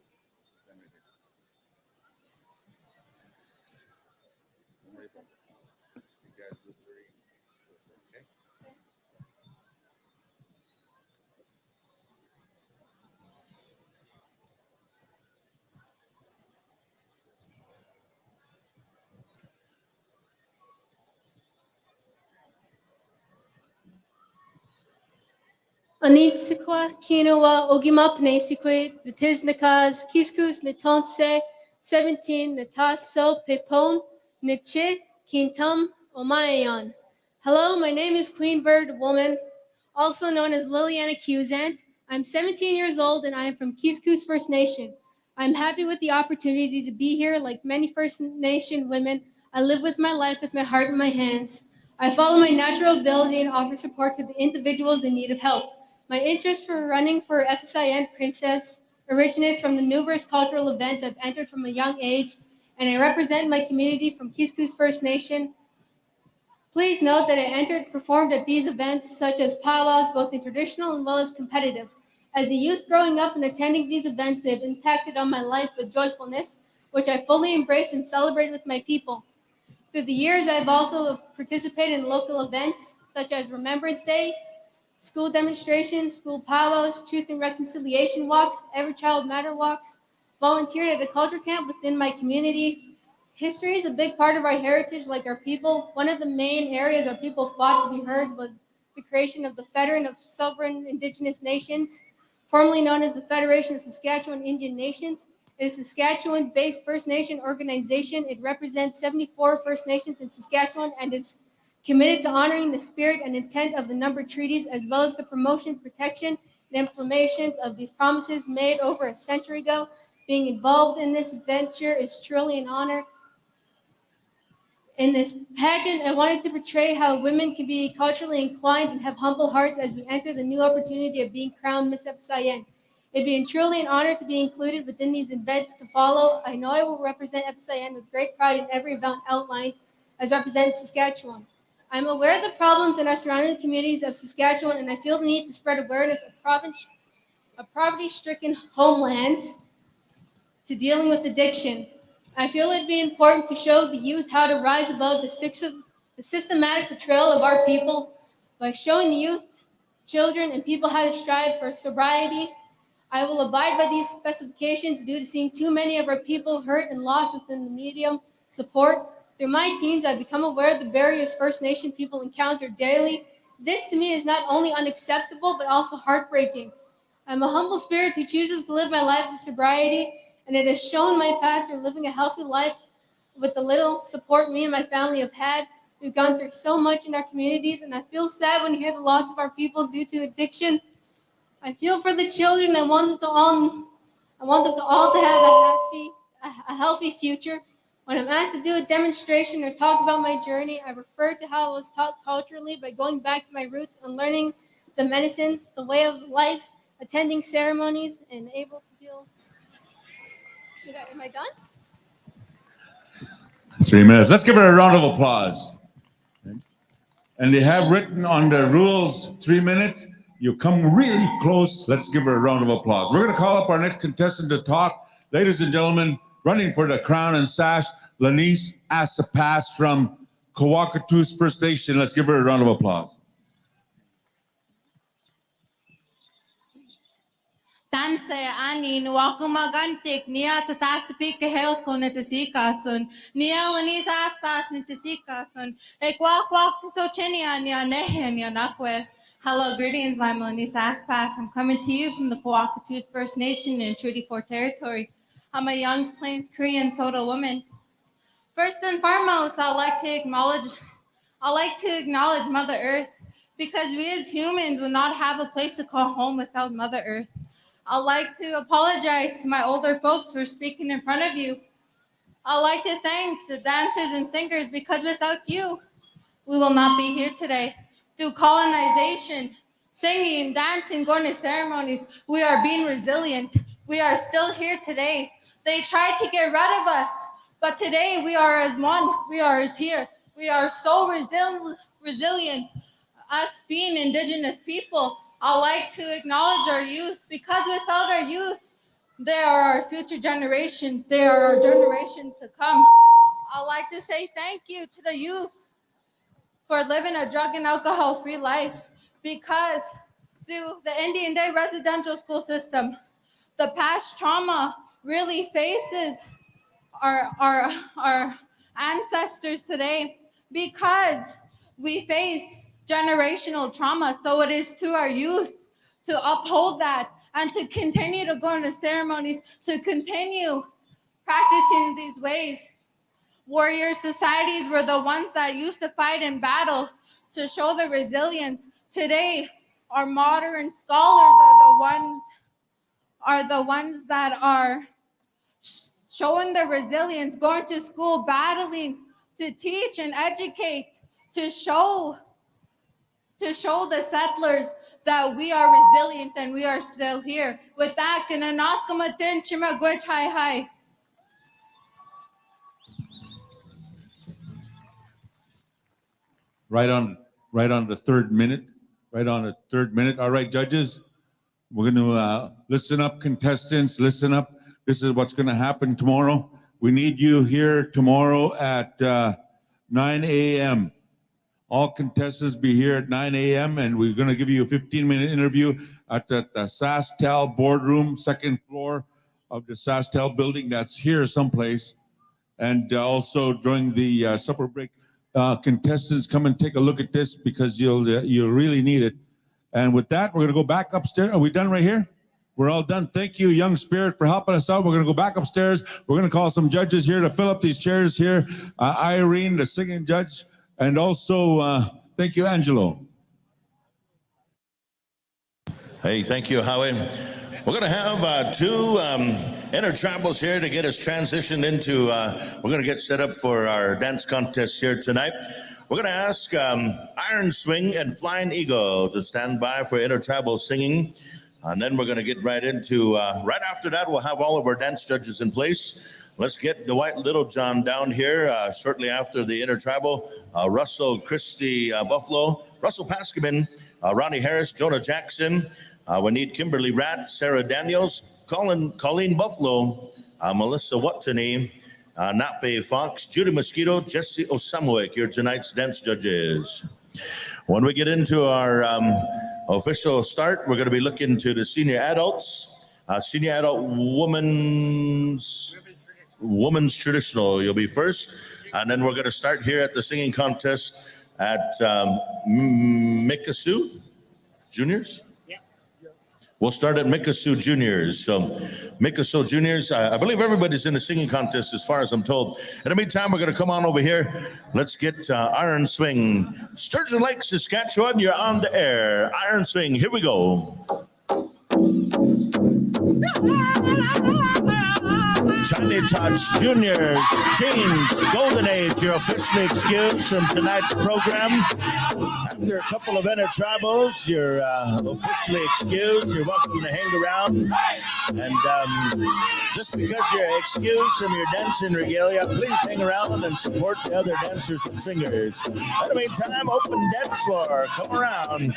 Anitsikwa, Kinawa, Ogima Pnesikwe, the Tiznakas, Kiskus, Netonse, 17, Natas So Pepon, Niche, Kintum, Omayan. Hello, my name is Queen Bird Woman, also known as Liliana Cusant. I'm 17 years old and I am from Kiskus First Nation. I'm happy with the opportunity to be here. Like many First Nation women, I live with my life with my heart in my hands. I follow my natural ability and offer support to the individuals in need of help. My interest for running for FSIN Princess originates from the numerous cultural events I've entered from a young age, and I represent my community from Kiskus First Nation. Please note that I performed at these events such as powwows, both in traditional as well as competitive. As a youth growing up and attending these events, they have impacted on my life with joyfulness, which I fully embrace and celebrate with my people. Through the years, I've also participated in local events such as Remembrance Day, school demonstrations, school powwows, truth and reconciliation walks, Every Child Matter walks, volunteered at a culture camp within my community. History is a big part of our heritage, like our people. One of the main areas our people fought to be heard was the creation of the Federation of Sovereign Indigenous Nations, formerly known as the Federation of Saskatchewan Indian Nations. It is a Saskatchewan-based First Nation organization. It represents 74 First Nations in Saskatchewan and is committed to honoring the spirit and intent of the numbered treaties, as well as the promotion, protection, and implementations of these promises made over a century ago. Being involved in this venture is truly an honor. In this pageant, I wanted to portray how women can be culturally inclined and have humble hearts as we enter the new opportunity of being crowned Miss FSIN. It'd be truly an honor to be included within these events to follow. I know I will represent FSIN with great pride in every event outlined as representing Saskatchewan. I'm aware of the problems in our surrounding communities of Saskatchewan, and I feel the need to spread awareness of poverty-stricken homelands to dealing with addiction. I feel it'd be important to show the youth how to rise above the systematic betrayal of our people by showing the youth, children, and people how to strive for sobriety. I will abide by these specifications due to seeing too many of our people hurt and lost within the medium support. Through my teens, I've become aware of the barriers First Nation people encounter daily. This to me is not only unacceptable, but also heartbreaking. I'm a humble spirit who chooses to live my life with sobriety, and it has shown my path through living a healthy life with the little support me and my family have had. We've gone through so much in our communities, and I feel sad when you hear the loss of our people due to addiction. I feel for the children. I want them to all to have a healthy future. When I'm asked to do a demonstration or talk about my journey, I refer to how I was taught culturally by going back to my roots and learning the medicines, the way of life, attending ceremonies, and able to feel. Am I done? 3 minutes. Let's give her a round of applause. And they have written on the rules 3 minutes. You come really close. Let's give her a round of applause. We're going to call up our next contestant to talk. Ladies and gentlemen, running for the crown and sash, Lanice Asapas from Kawakatus First Nation. Let's give her a round of applause. Tanse ani nuakumagantik nia tatastapik keheos konetesikasun nia lanis aspas netesikasun ekwak so chenia nia nehe nia nakwe. Hello, greetings. I'm Lanis Aspas. I'm coming to you from the Kawakatus First Nation in Treaty 4 territory. I'm a Young's Plains Korean Soda woman. First and foremost, I'd like to acknowledge Mother Earth, because we as humans would not have a place to call home without Mother Earth. I'd like to apologize to my older folks for speaking in front of you. I'd like to thank the dancers and singers, because without you, we will not be here today. Through colonization, singing, dancing, going to ceremonies, we are being resilient. We are still here today. They tried to get rid of us, but today we are as one. We are as here. We are so resilient. Us being Indigenous people, I'd like to acknowledge our youth, because without our youth, they are our future generations. They are our generations to come. I'd like to say thank you to the youth for living a drug and alcohol-free life, because through the Indian Day residential school system, the past trauma really faces our ancestors today, because we face generational trauma. So it is to our youth to uphold that and to continue to go into ceremonies, to continue practicing these ways. Warrior societies were the ones that used to fight in battle to show the resilience. Today, our modern scholars are the ones that are showing the resilience, going to school, battling to teach and educate, to show the settlers that we are resilient and we are still here. With that, hi. Right on the third minute. All right, judges, we're going to listen up, contestants, listen up. This is what's going to happen tomorrow. We need you here tomorrow at 9 a.m. All contestants be here at 9 a.m. and we're going to give you a 15-minute interview at the Sasktel boardroom, second floor of the Sasktel building. That's here someplace. And also during the supper break, contestants, come and take a look at this, because you'll really need it. And with that, we're going to go back upstairs. Are we done right here? We're all done. Thank you, Young Spirit, for helping us out. We're going to go back upstairs. We're going to call some judges here to fill up these chairs here. Irene, the singing judge, and also thank you, Angelo. Hey, thank you, Howie. We're going to have two inter-tribals here to get us transitioned into, we're going to get set up for our dance contest here tonight. We're going to ask Iron Swing and Flying Eagle to stand by for inter-tribal singing. And then we're going to get right into, right after that, we'll have all of our dance judges in place. Let's get Dwight Littlejohn down here shortly after the intertribal. Russell Christie Buffalo, Russell Pascamin, Ronnie Harris, Jonah Jackson. We need Kimberly Ratt, Sarah Daniels, Colleen Buffalo, Melissa Watney, Nape Fox, Judy Mosquito, Jesse Osamuik, your tonight's dance judges. When we get into our official start, we're going to be looking to the senior adults. Senior adult woman's traditional. You'll be first, and then we're going to start here at the singing contest at Mikisew Juniors. We'll start at Mikisew Juniors. So Mikisew Juniors, I believe everybody's in the singing contest as far as I'm told. In the meantime, we're going to come on over here. Let's get Iron Swing. Sturgeon Lake, Saskatchewan, you're on the air. Iron Swing, here we go. Johnny Tots Juniors, teens, Golden Age, you're officially excused from tonight's program. After a couple of intertribals, you're officially excused. You're welcome to hang around. And just because you're excused from your dancing regalia, please hang around and support the other dancers and singers. In the meantime, open dance floor. Come around.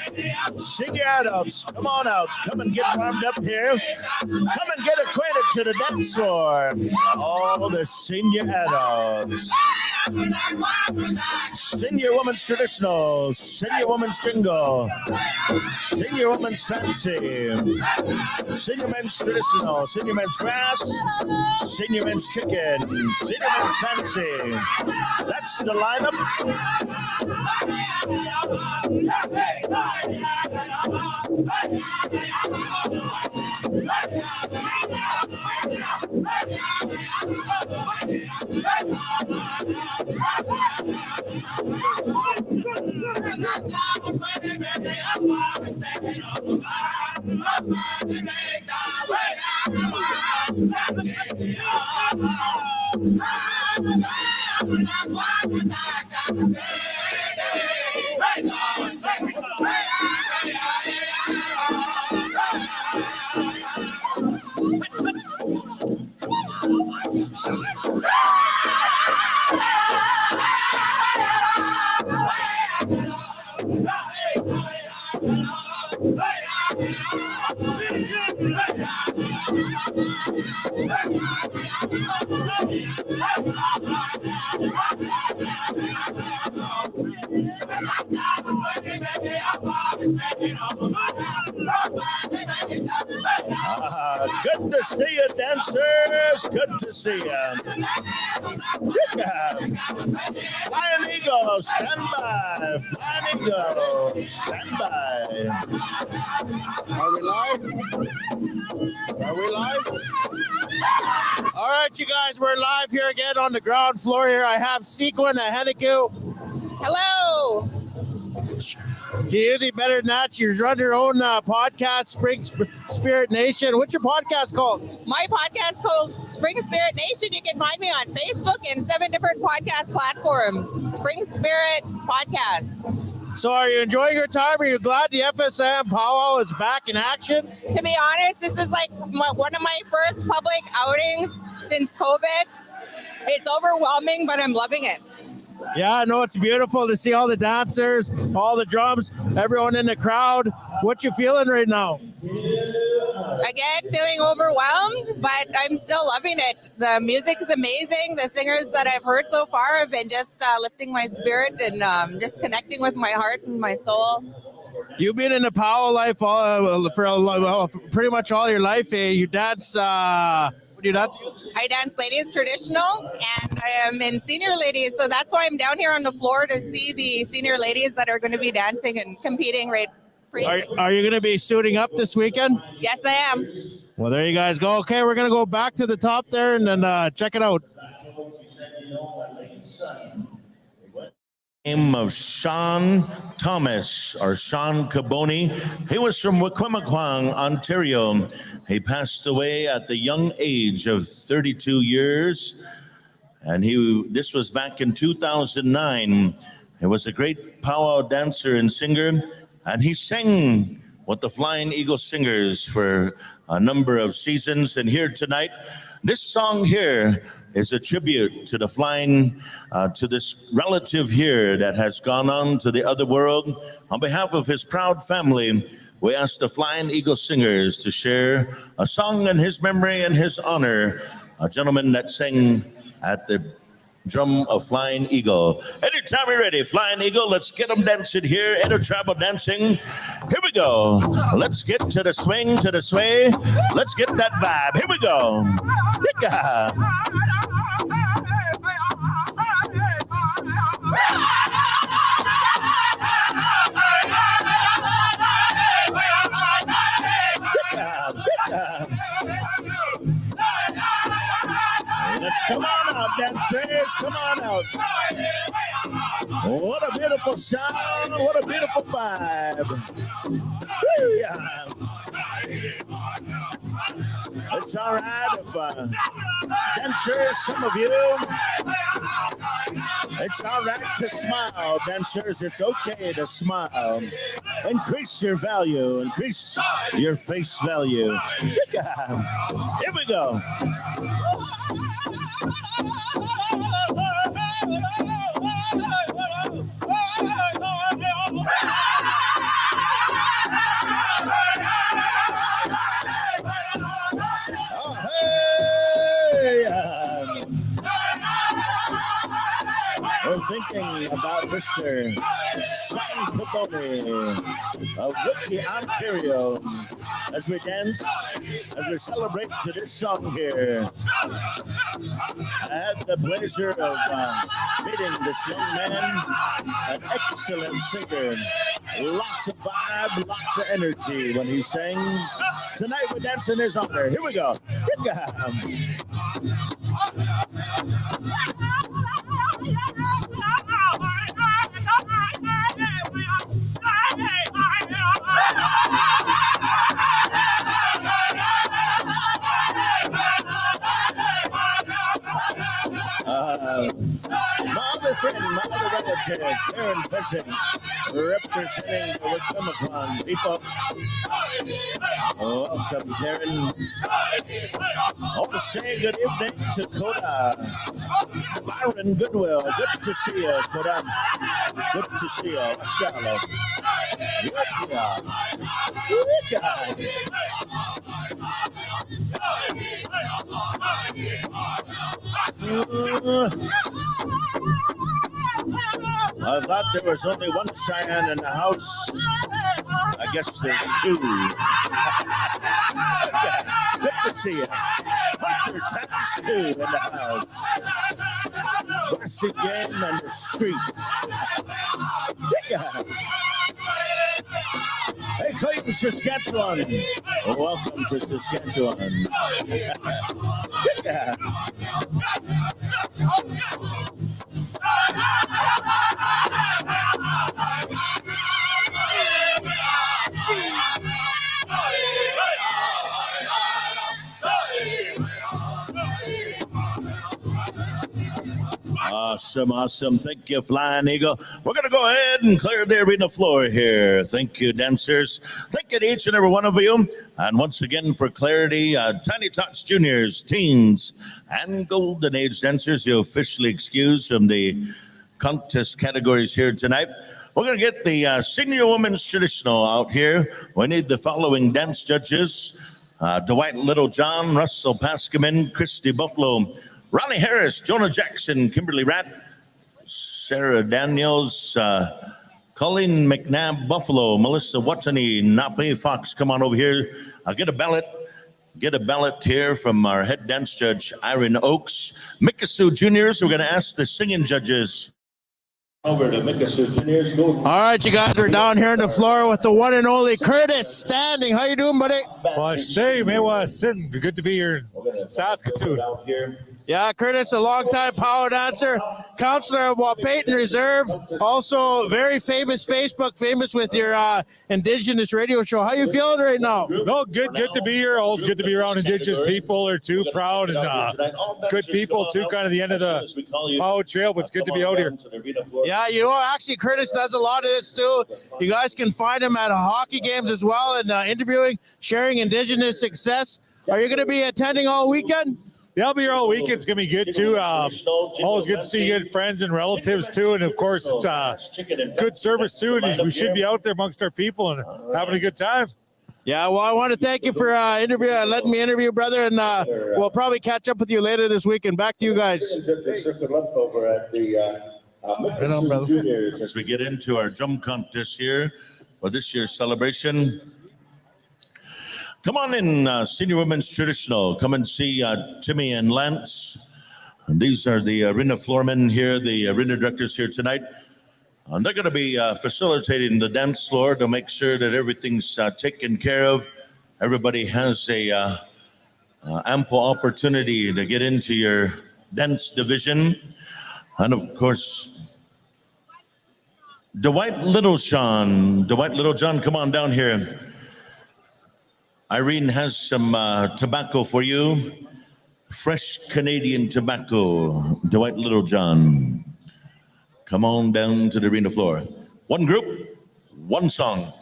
Senior adults, come on out. Come and get warmed up here. Come and get acquainted to the dance floor. All the senior adults. Senior woman's traditional, senior woman's jingle, senior woman's fancy, senior men's traditional, senior men's grass, senior men's chicken, senior men's fancy. That's the lineup. Good to see you, dancers. Good to see you. Flying Eagle, stand by. Flying Eagle, stand by. Are we live? Are we live? All right, you guys, we're live here again on the ground floor here. I have Sequin and Henneku. Hello. Gee, better than that. You run your own podcast, Spring Spirit Nation. What's your podcast called? My podcast is called Spring Spirit Nation. You can find me on Facebook and 7 different podcast platforms. Spring Spirit Podcast. So are you enjoying your time? Are you glad the FSIN powwow is back in action? To be honest, this is like one of my first public outings since COVID. It's overwhelming, but I'm loving it. Yeah, no, it's beautiful to see all the dancers, all the drums, everyone in the crowd. What you feeling right now? Again, feeling overwhelmed, but I'm still loving it. The music is amazing. The singers that I've heard so far have been just lifting my spirit and just connecting with my heart and my soul. You've been in the powwow life for pretty much all your life. You dance. What do you dance? I dance ladies traditional, and I am in senior ladies, so that's why I'm down here on the floor to see the senior ladies that are going to be dancing and competing right. Are you going to be suiting up this weekend? Yes, I am. Well, there you guys go. Okay, we're going to go back to the top there and then check it out. Name of Sean Thomas or Sean Caboni. He was from Wikwemakwang, Ontario. He passed away at the young age of 32 years. And this was back in 2009. He was a great powwow dancer and singer. And he sang with the Flying Eagle Singers for a number of seasons. And here tonight, this song here is a tribute to the flying, to this relative here that has gone on to the other world. On behalf of his proud family, we ask the Flying Eagle Singers to share a song in his memory and his honor, a gentleman that sang at the drum of Flying Eagle. Anytime you're ready, Flying Eagle, let's get them dancing here, intertribal dancing. Here we we go. Let's get to the swing, to the sway. Let's get that vibe. Here we go. Yeah. Let's come on out, dancers. Come on out. What a beautiful sound. What a beautiful vibe. Woo, yeah. It's all right if dancers, some of you, it's all right to smile, dancers. It's okay to smile. Increase your value. Increase your face value. Yeah. Here we go. We're thinking about Mr. Sean Capone of Whitman, Ontario, as we dance, as we celebrate to this song here. I had the pleasure of meeting this young man, an excellent singer, lots of vibe, lots of energy when he sang. Tonight we dance in his honor. Here we go. My other friend, my other relative, Karen Fishing, representing the Wickham people. Welcome, Karen. I want to say good evening to Koda. Byron Goodwill, good to see you, Koda. Good to see you. Charlotte. I thought there was only one Cheyenne in the house. I guess there's two. Good to see you. Hunter times two in the house. Grassy game and the street. Hey, Clayton, Saskatchewan. Welcome to Saskatchewan. Awesome, awesome. Thank you, Flying Eagle. We're going to go ahead and clear the arena floor here. Thank you, dancers. Thank you to each and every one of you. And once again, for clarity, Tiny Tots Juniors, Teens, and Golden Age dancers, you're officially excused from the contest categories here tonight. We're going to get the Senior Women's Traditional out here. We need the following dance judges. Dwight Littlejohn, Russell Pascamin, Christy Buffalo, Ronnie Harris, Jonah Jackson, Kimberly Ratt, Sarah Daniels, Colleen McNabb, Buffalo, Melissa Watney, Nape Fox. Come on over here. Get a ballot. Get a ballot here from our head dance judge, Irene Oakes. Mikisu Juniors, we're going to ask the singing judges. Over to Mikisu Juniors. All right, you guys, we're down here on the floor with the one and only Curtis Standing. How you doing, buddy? Well, stay, man. Well, sitting. Good to be here in Saskatoon. Yeah, Curtis, a longtime power dancer, counselor of Wapayton Reserve, also very famous Facebook, famous with your Indigenous radio show. How you feeling right now? No, good to be here. Always good to be around Indigenous people. They're too proud and good people too. Kind of the end of the power trail, but it's good to be out here. Yeah, you know, actually, Curtis does a lot of this too. You guys can find him at hockey games as well and interviewing, sharing Indigenous success. Are you going to be attending all weekend? Yeah, I'll be here all weekend. It's going to be good, too. Always good to see good friends and relatives, too. And, of course, it's good service, too. And we should be out there amongst our people and having a good time. Yeah, well, I want to thank you for letting me interview, brother. And we'll probably catch up with you later this week. And back to you guys. Juniors, as we get into our drum contest here. for this year's celebration. Come on in, Senior Women's Traditional. Come and see Timmy and Lance. And these are the arena floormen here, the arena directors here tonight. And they're going to be facilitating the dance floor to make sure that everything's taken care of. Everybody has a ample opportunity to get into your dance division. And of course, Dwight Littlejohn, come on down here. Irene has some tobacco for you. Fresh Canadian tobacco. Dwight Littlejohn. Come on down to the arena floor. One group, one song.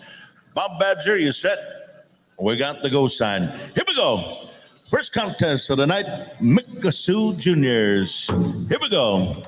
Bob Badger, you set? We got the go sign. Here we go. First contest of the night, Mikisew Juniors. Here we go.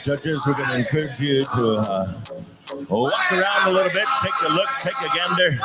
Judges, we're going to encourage you to walk around a little bit, take a look, take a gander.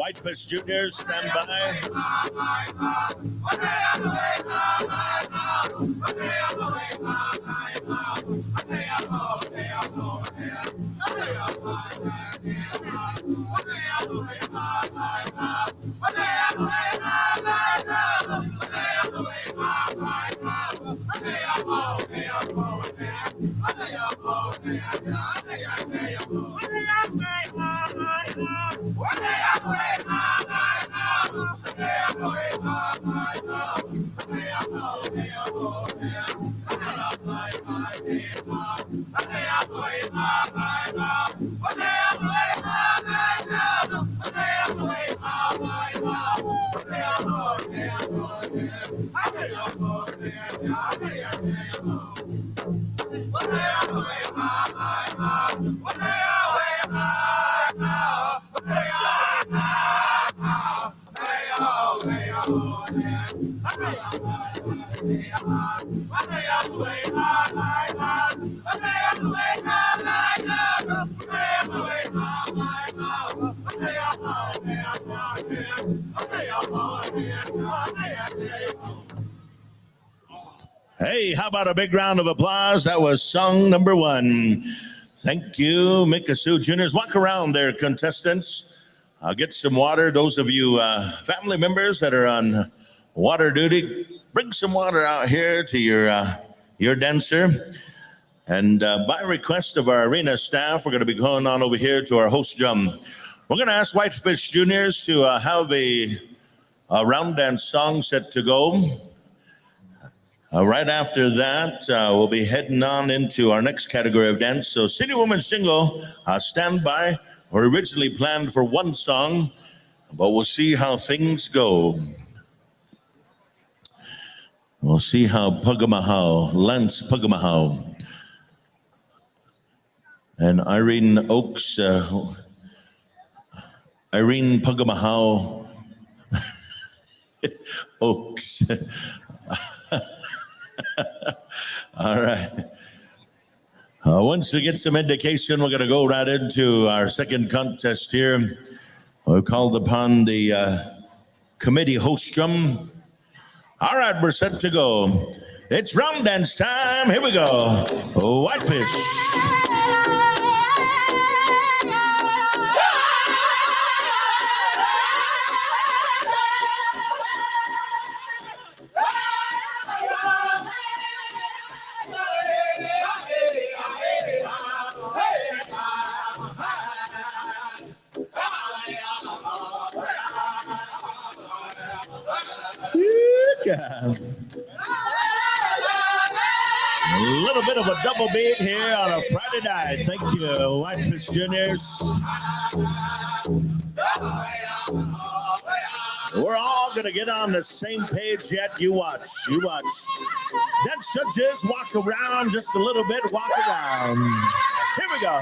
Whitefish Juniors, stand by. Hey, how about a big round of applause? That was song number one. Thank you, Mikisew Juniors. Walk around there, contestants. Get some water. Those of you family members that are on water duty, bring some water out here to your dancer. And by request of our arena staff, we're going to be going on over here to our host drum. We're going to ask Whitefish Juniors to have a round dance song set to go. Right after that, we'll be heading on into our next category of dance. So City Women's Jingle, stand by. We're originally planned for one song, but we'll see how things go. We'll see how Lance Pugamahau, and Irene Oaks, Irene Pugamahau Oaks. All right. Once we get some indication, we're going to go right into our second contest here. We've called upon the committee host drum. All right, we're set to go. It's round dance time. Here we go. Whitefish. A little bit of a double beat here on a Friday night. Thank you, Whitefish Juniors. We're all going to get on the same page yet. You watch. You watch. Dance judges, walk around just a little bit. Walk around. Here we go.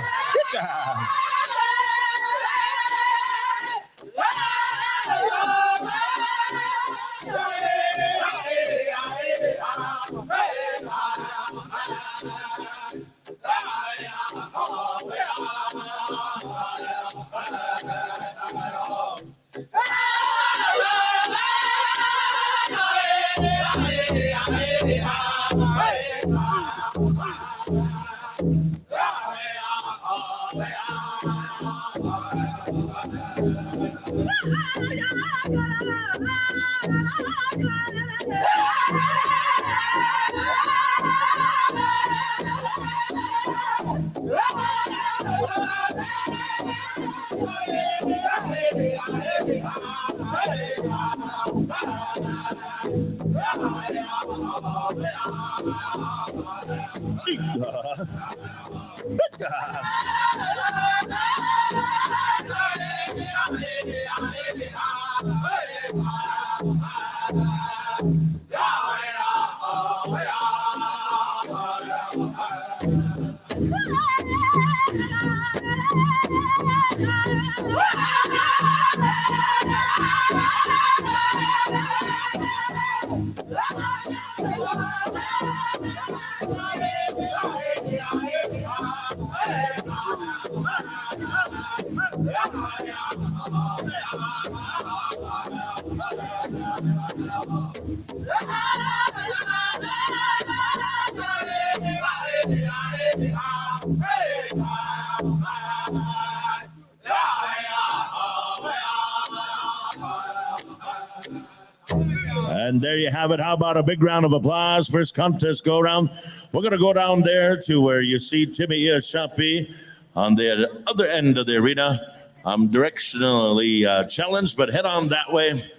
And there you have it. How about a big round of applause? First contest go around. We're going to go down there to where you see Timmy Shapi on the other end of the arena. I'm directionally challenged, but head on that way.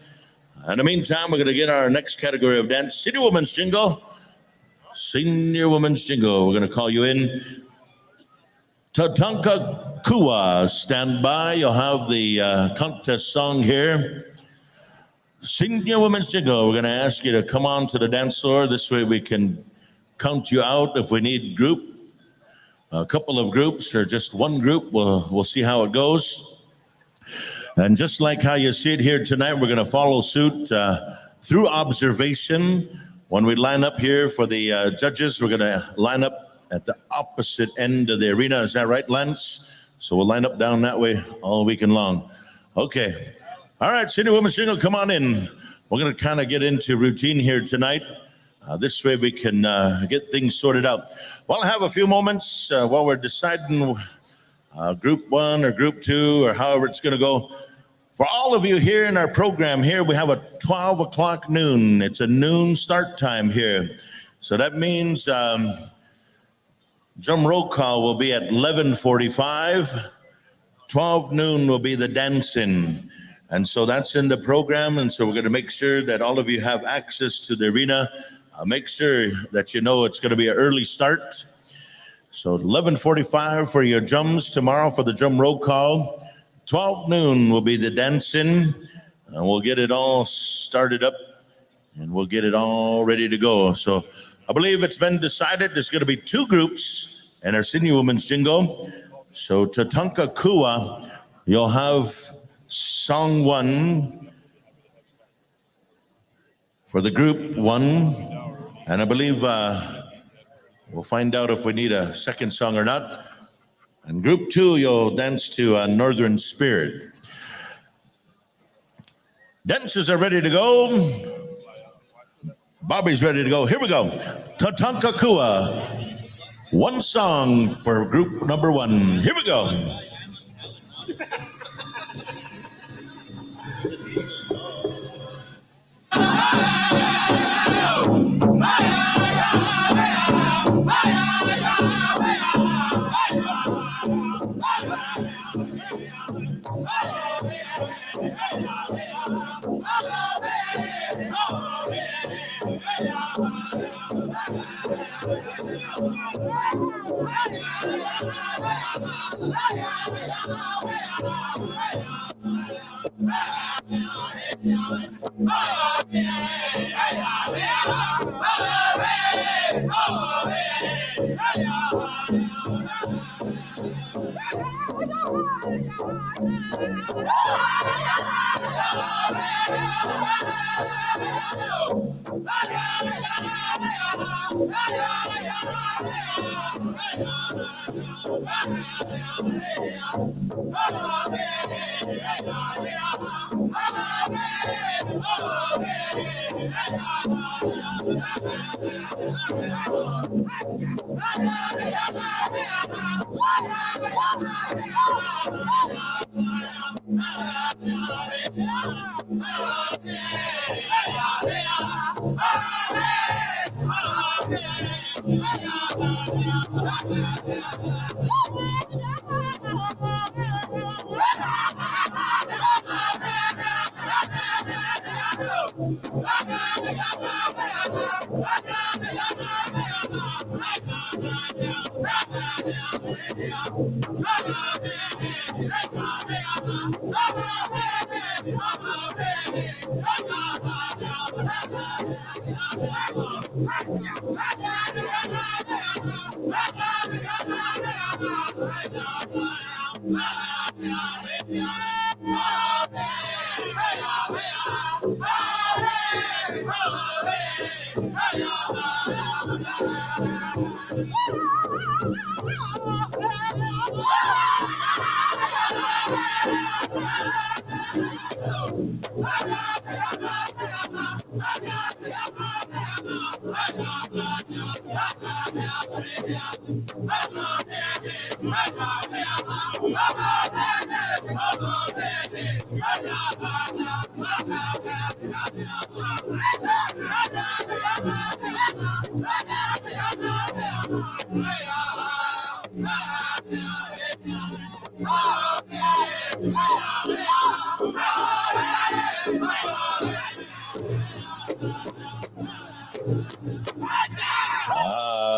In the meantime, we're going to get our next category of dance, City Women's Jingle. Senior Women's Jingle. We're going to call you in. Tatanka Kua, stand by. You'll have the contest song here. Senior Women's Jingle. We're going to ask you to come on to the dance floor. This way we can count you out if we need a couple of groups or just one group. We'll see how it goes. And just like how you see it here tonight, we're going to follow suit through observation. When we line up here for the judges, we're going to line up at the opposite end of the arena. Is that right, Lance? So we'll line up down that way all weekend long. Okay. All right, City Women's Jingle, come on in. We're going to kind of get into routine here tonight. This way we can get things sorted out. We'll have a few moments while we're deciding group one or group two or however it's going to go. For all of you here in our program here, we have a 12 o'clock noon. It's a noon start time here. So that means drum roll call will be at 11:45. 12 noon will be the dancing. And so that's in the program. And so we're going to make sure that all of you have access to the arena. Make sure that you know it's going to be an early start. So 11:45 for your drums tomorrow for the drum roll call. 12 noon will be the dancing. And we'll get it all started up and we'll get it all ready to go. So I believe it's been decided there's going to be two groups in our senior women's jingle. So Tatanka Kua, you'll have song 1 for the group 1. And I believe we'll find out if we need a second song or not. And group 2, you'll dance to Northern Spirit. Dancers are ready to go. Bobby's ready to go. Here we go. Tatanka Kua. One song for group number 1. Here we go.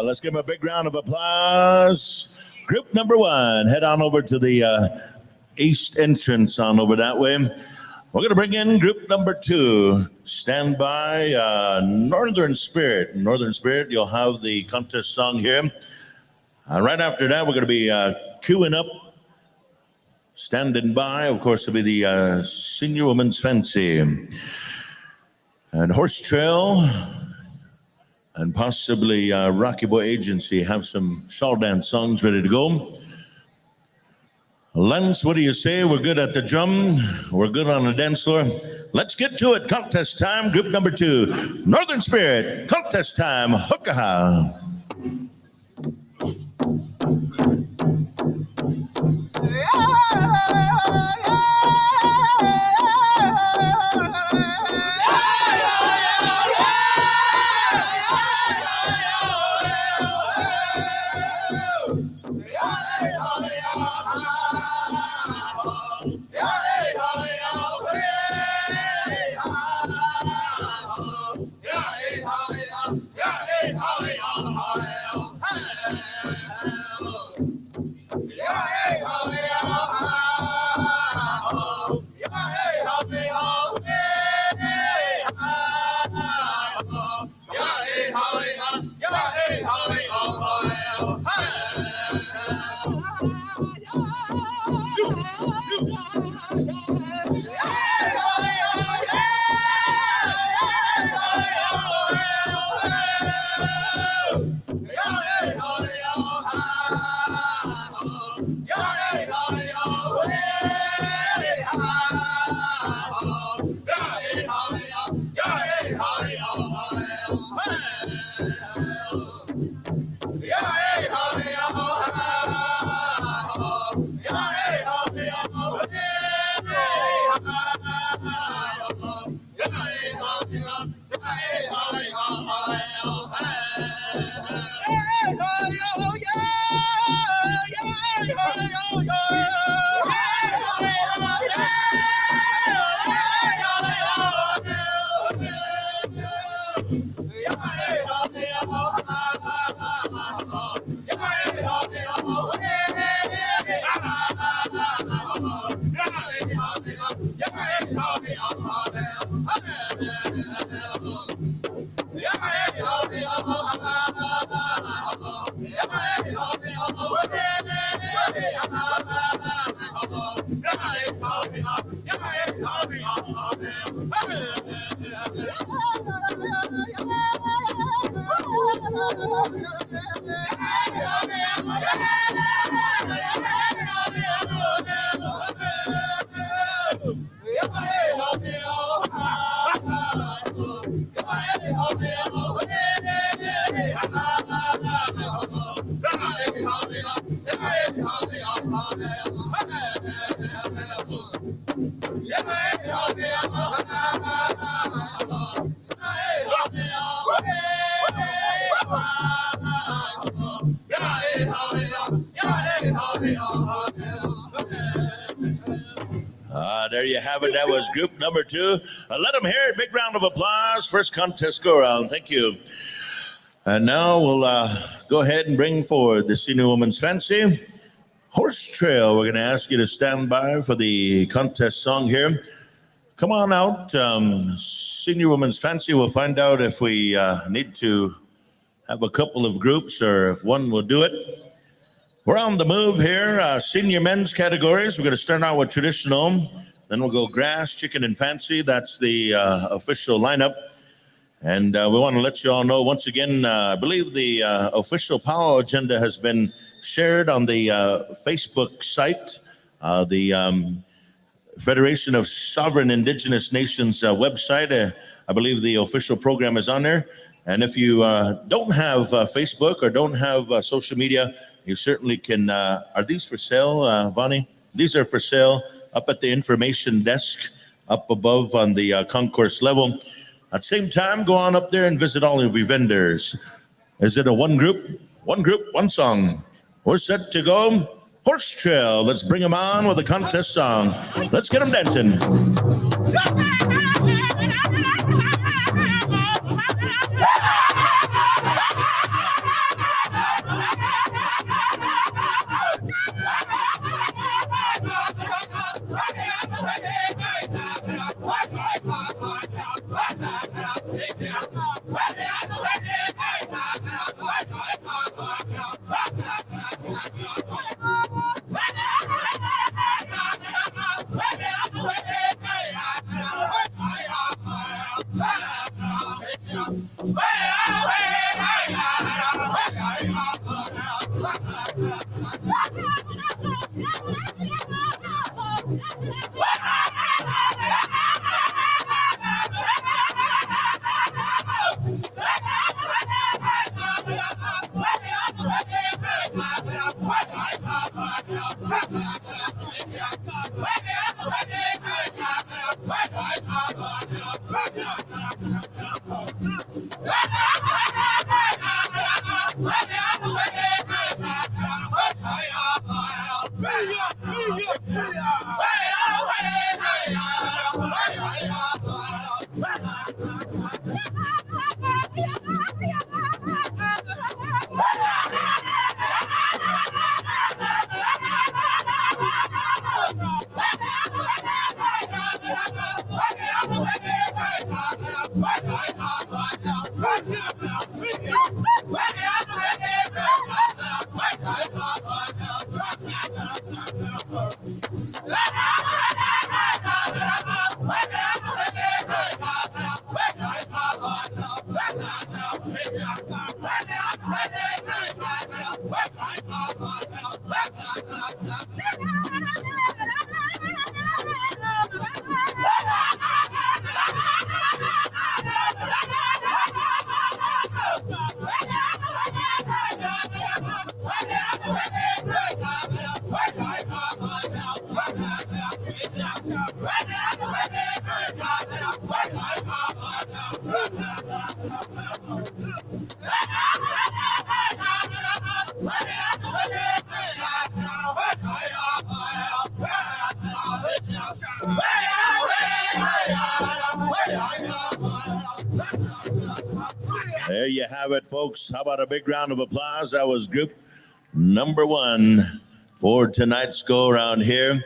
Let's give him a big round of applause. Group number 1, head on over to the east entrance on over that way. We're going to bring in group number 2. Stand by, Northern Spirit. Northern Spirit, you'll have the contest song here. Right after that, we're going to be queuing up. Standing by, of course, to be the Senior Women's Fancy. And Horse Trail and possibly Rocky Boy Agency have some shawl dance songs ready to go. Lance, what do you say? We're good at the drum. We're good on the dance floor. Let's get to it. Contest time, group number 2. Northern Spirit, contest time, Hokaha. There you have it. That was group number 2. Let them hear it. Big round of applause. First contest go around. Thank you. And now we'll go ahead and bring forward the Senior Woman's Fancy Horse Trail. We're going to ask you to stand by for the contest song here. Come on out. Senior Woman's Fancy. We'll find out if we need to have a couple of groups or if one will do it. We're on the move here. Senior men's categories. We're going to start out with traditional. Then we'll go grass, chicken, and fancy. That's the official lineup. And we want to let you all know once again, I believe the official powwow agenda has been shared on the Facebook site, the Federation of Sovereign Indigenous Nations website. I believe the official program is on there. And if you don't have Facebook or don't have social media, you certainly can. Are these for sale, Vonnie? These are for sale up at the information desk up above on the concourse level. At the same time, go on up there and visit all of your vendors. Is it a one group, one song? We're set to go. Horse Trail. Let's bring them on with a contest song. Let's get them dancing. have it, folks. How about a big round of applause? That was group number 1 for tonight's go around here.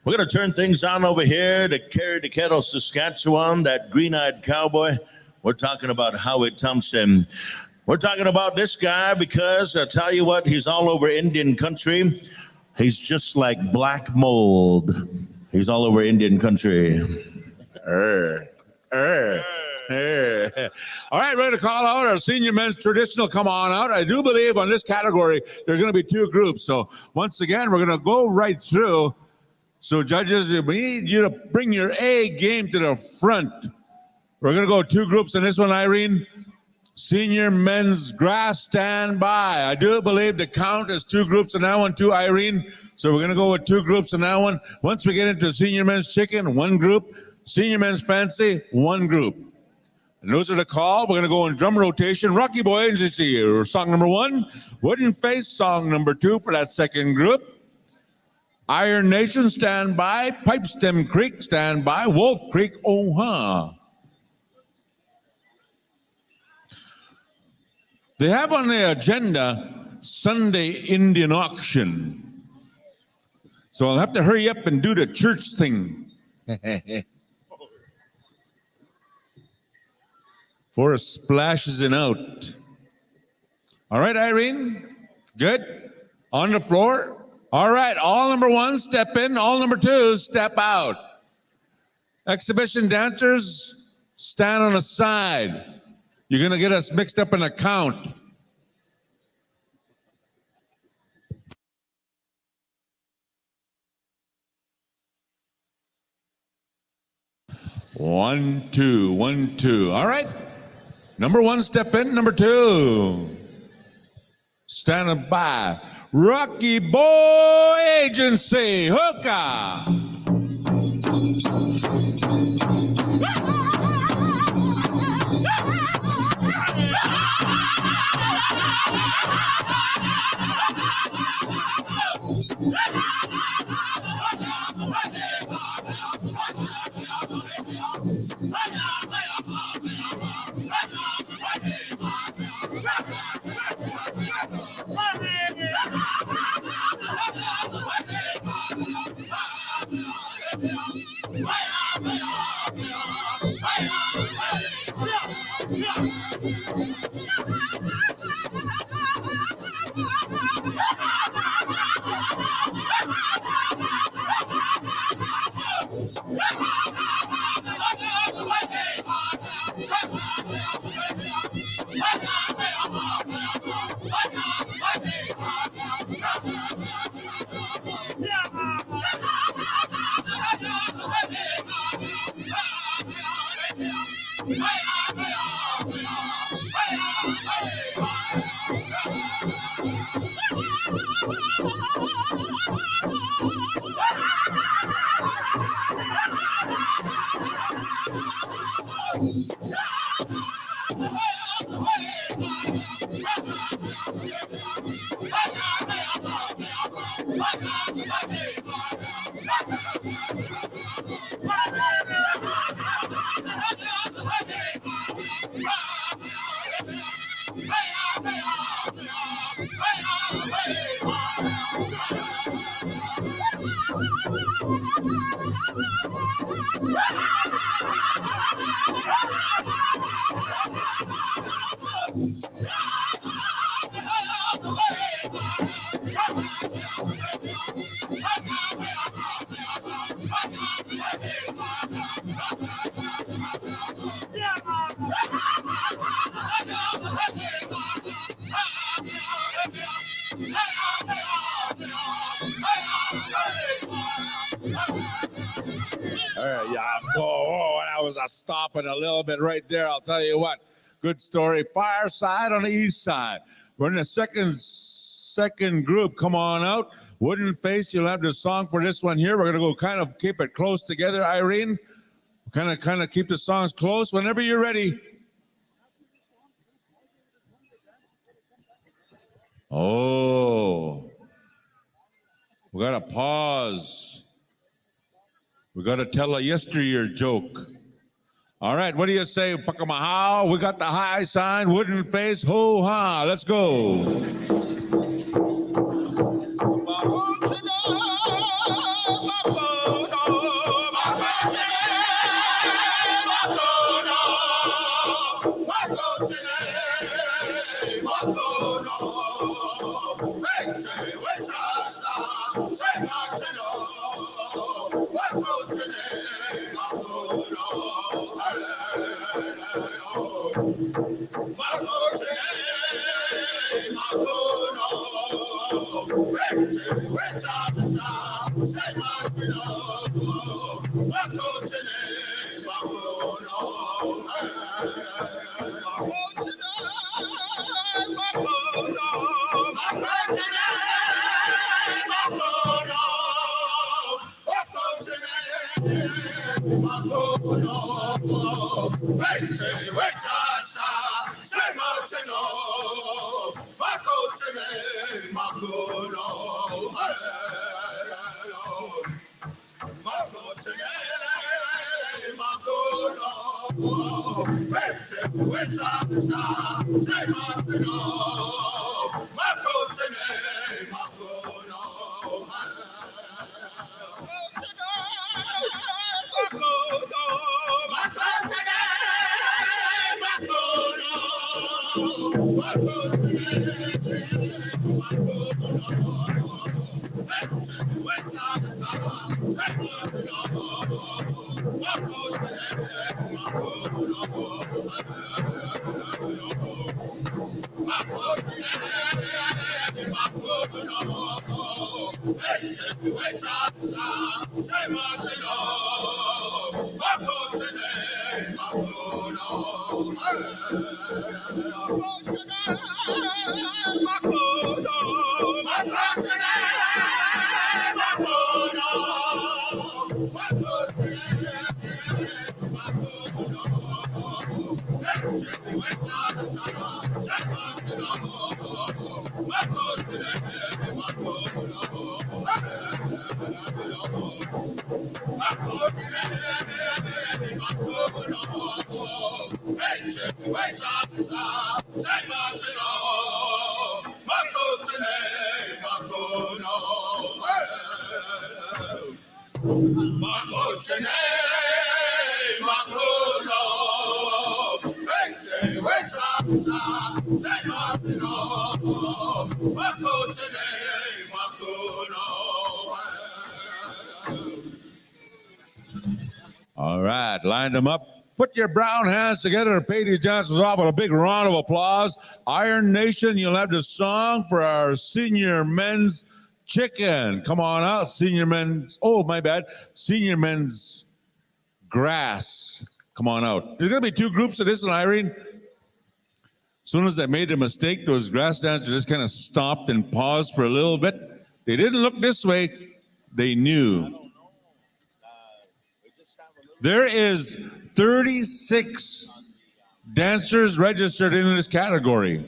We're going to turn things on over here to Carry the Kettle, Saskatchewan, that green-eyed cowboy. We're talking about Howie Thompson. We're talking about this guy because I'll tell you what, he's all over Indian country. He's just like black mold. He's all over Indian country. All right, ready to call out our senior men's traditional. Come on out. I do believe on this category, there are going to be 2 groups. So once again, we're going to go right through. So judges, we need you to bring your A game to the front. We're going to go 2 groups in this one, Irene. Senior men's grass, stand by. I do believe the count is 2 groups in that one too, Irene. So we're going to go with 2 groups in that one. Once we get into senior men's chicken, 1 group. Senior men's fancy, 1 group. And those are the call. We're going to go in drum rotation. Rocky Boy Agency, song number 1. Wooden Face, song number 2 for that second group. Iron Nation, stand by. Pipe Stem Creek, stand by. Wolf Creek, oh-huh. They have on the agenda Sunday Indian auction. So I'll have to hurry up and do the church thing. Forrest splashes it out. All right, Irene. Good. On the floor. All right, all number 1, step in. All number 2, step out. Exhibition dancers, stand on the side. You're going to get us mixed up in a count. One, two, 1, 2. All right. Number 1, step in. Number 2, stand by. Rocky Boy Agency, hookah. That was a stopping a little bit right there. I'll tell you what. Good story. Fireside on the east side. We're in the second group. Come on out. Wooden Face, you'll have the song for this one here. We're going to go kind of keep it close together, Irene. Kind of keep the songs close. Whenever you're ready. Oh. We got to pause. We got to tell a yesteryear joke. All right, what do you say, Pakamahao? We got the high sign, wooden face, ho-ha. Let's go. All right, line them up. Put your brown hands together and pay these dancers off with a big round of applause. Iron Nation, you'll have the song for our senior men's chicken. Come on out, senior men's, oh, my bad, senior men's grass. Come on out. There's going to be two groups of this one, Irene. As soon as I made a mistake, those grass dancers just kind of stopped and paused for a little bit. They didn't look this way. They knew. There is 36 dancers registered in this category.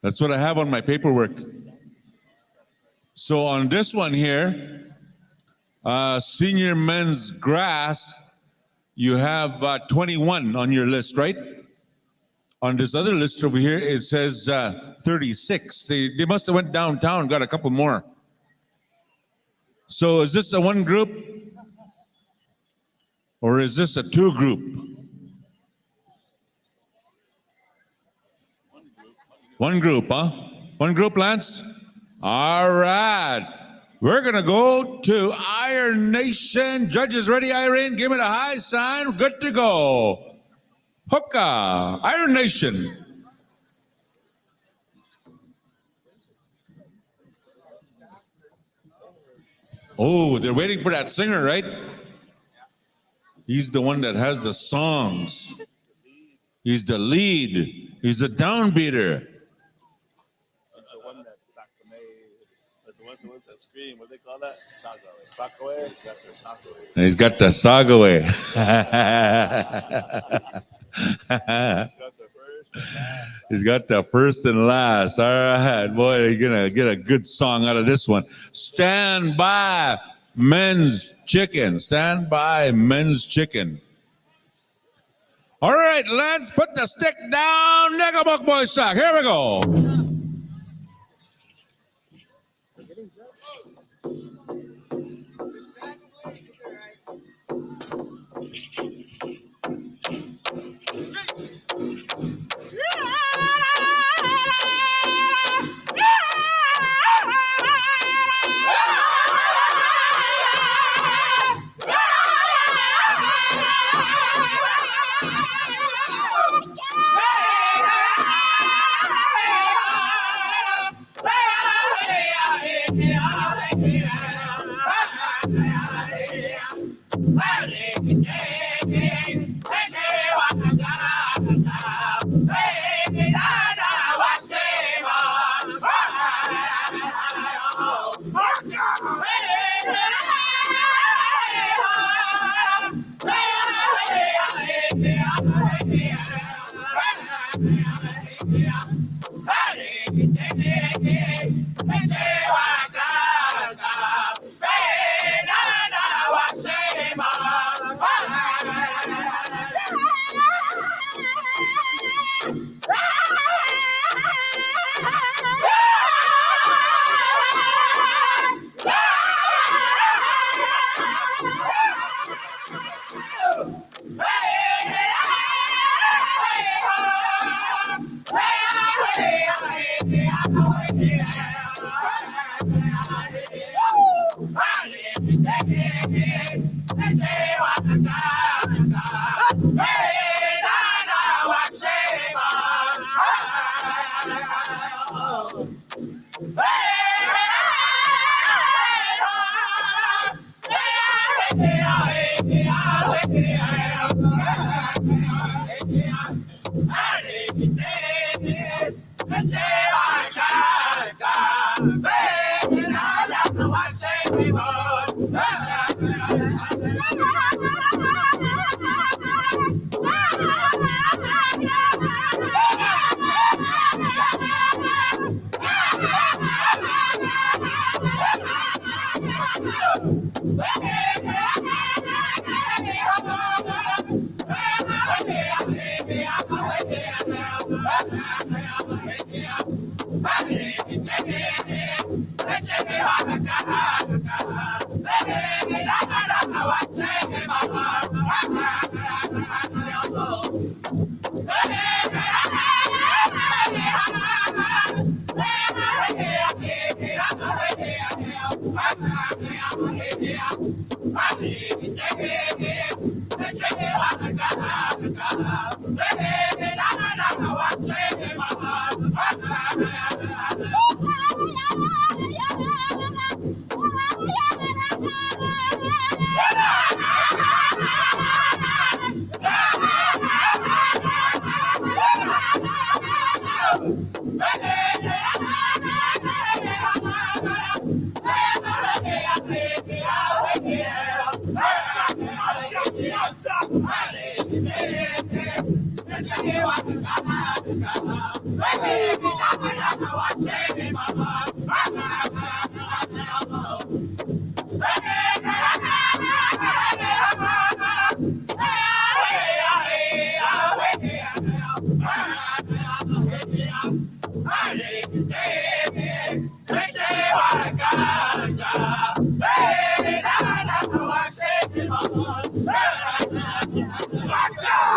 That's what I have on my paperwork. So on this one here, senior men's grass, you have 21 on your list, right? On this other list over here, it says 36. They must have went downtown, got a couple more. So is this a one group? Or is this a two group? One group, huh? One group, Lance? All right. We're going to go to Iron Nation. Judges ready, Irene? Give me the high sign. Good to go. Hookah, Iron Nation. Oh, they're waiting for that singer, right? He's the one that has the songs. He's the lead. He's the downbeater. The one that the ones that scream, what do they call that? Sagaway. And he's got the Sagaway. He's got the first and last. All right, boy, you're going to get a good song out of this one. Stand by, men's chicken. Stand by, men's chicken. All right, Lance, put the stick down. Negabuck boy sack. Here we go.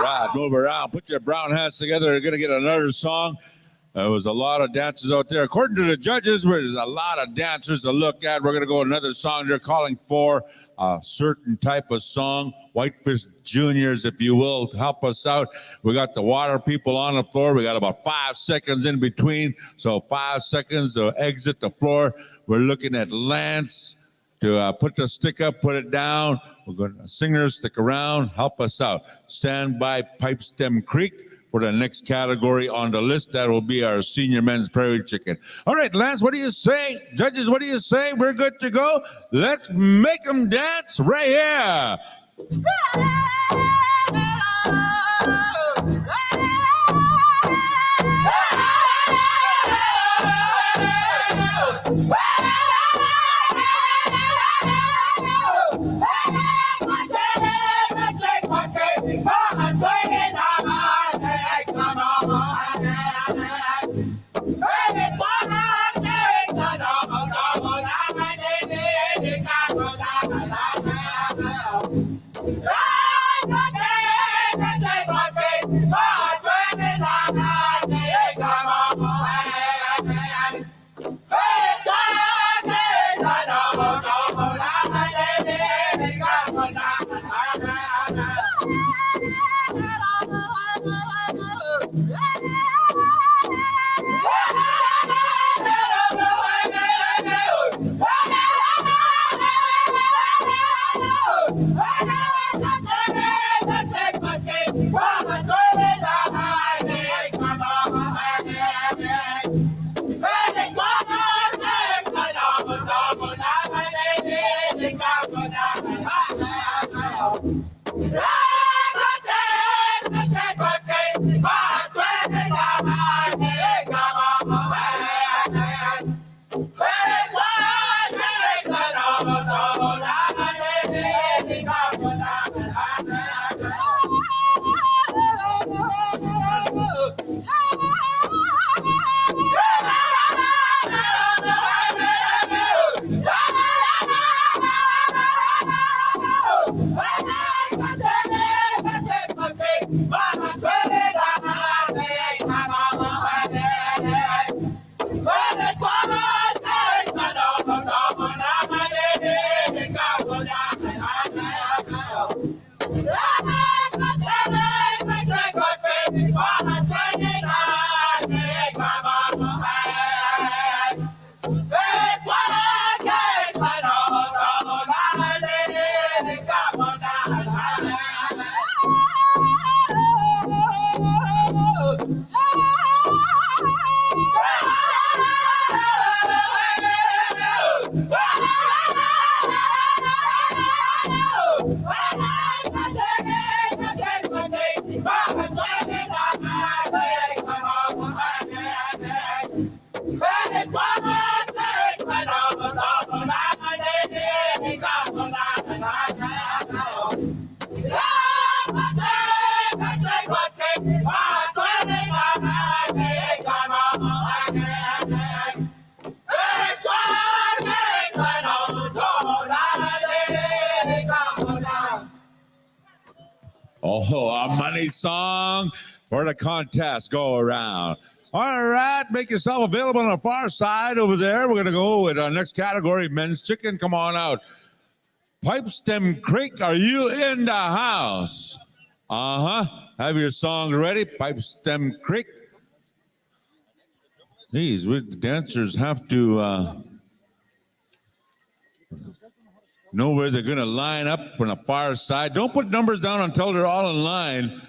Right, move around. Put your brown hats together. You're going to get another song. There was a lot of dancers out there. According to the judges, there's a lot of dancers to look at. We're going to go another song. They're calling for a certain type of song. Whitefish Juniors, if you will, to help us out. We got the water people on the floor. We got about 5 seconds in between. So 5 seconds to exit the floor. We're looking at Lance to put the stick up, put it down. We're going to singers stick around, help us out. Stand by Pipe Stem Creek for the next category on the list. That will be our senior men's prairie chicken. All right, Lance, what do you say? Judges, what do you say? We're good to go. Let's make them dance right here. Oh, a money song for the contest go around. All right, make yourself available on the far side over there. We're going to go with our next category, men's chicken. Come on out. Pipe Stem Creek, are you in the house? Have your song ready, Pipe Stem Creek. These the dancers have to know where they're going to line up on the far side. Don't put numbers down until they're all in line.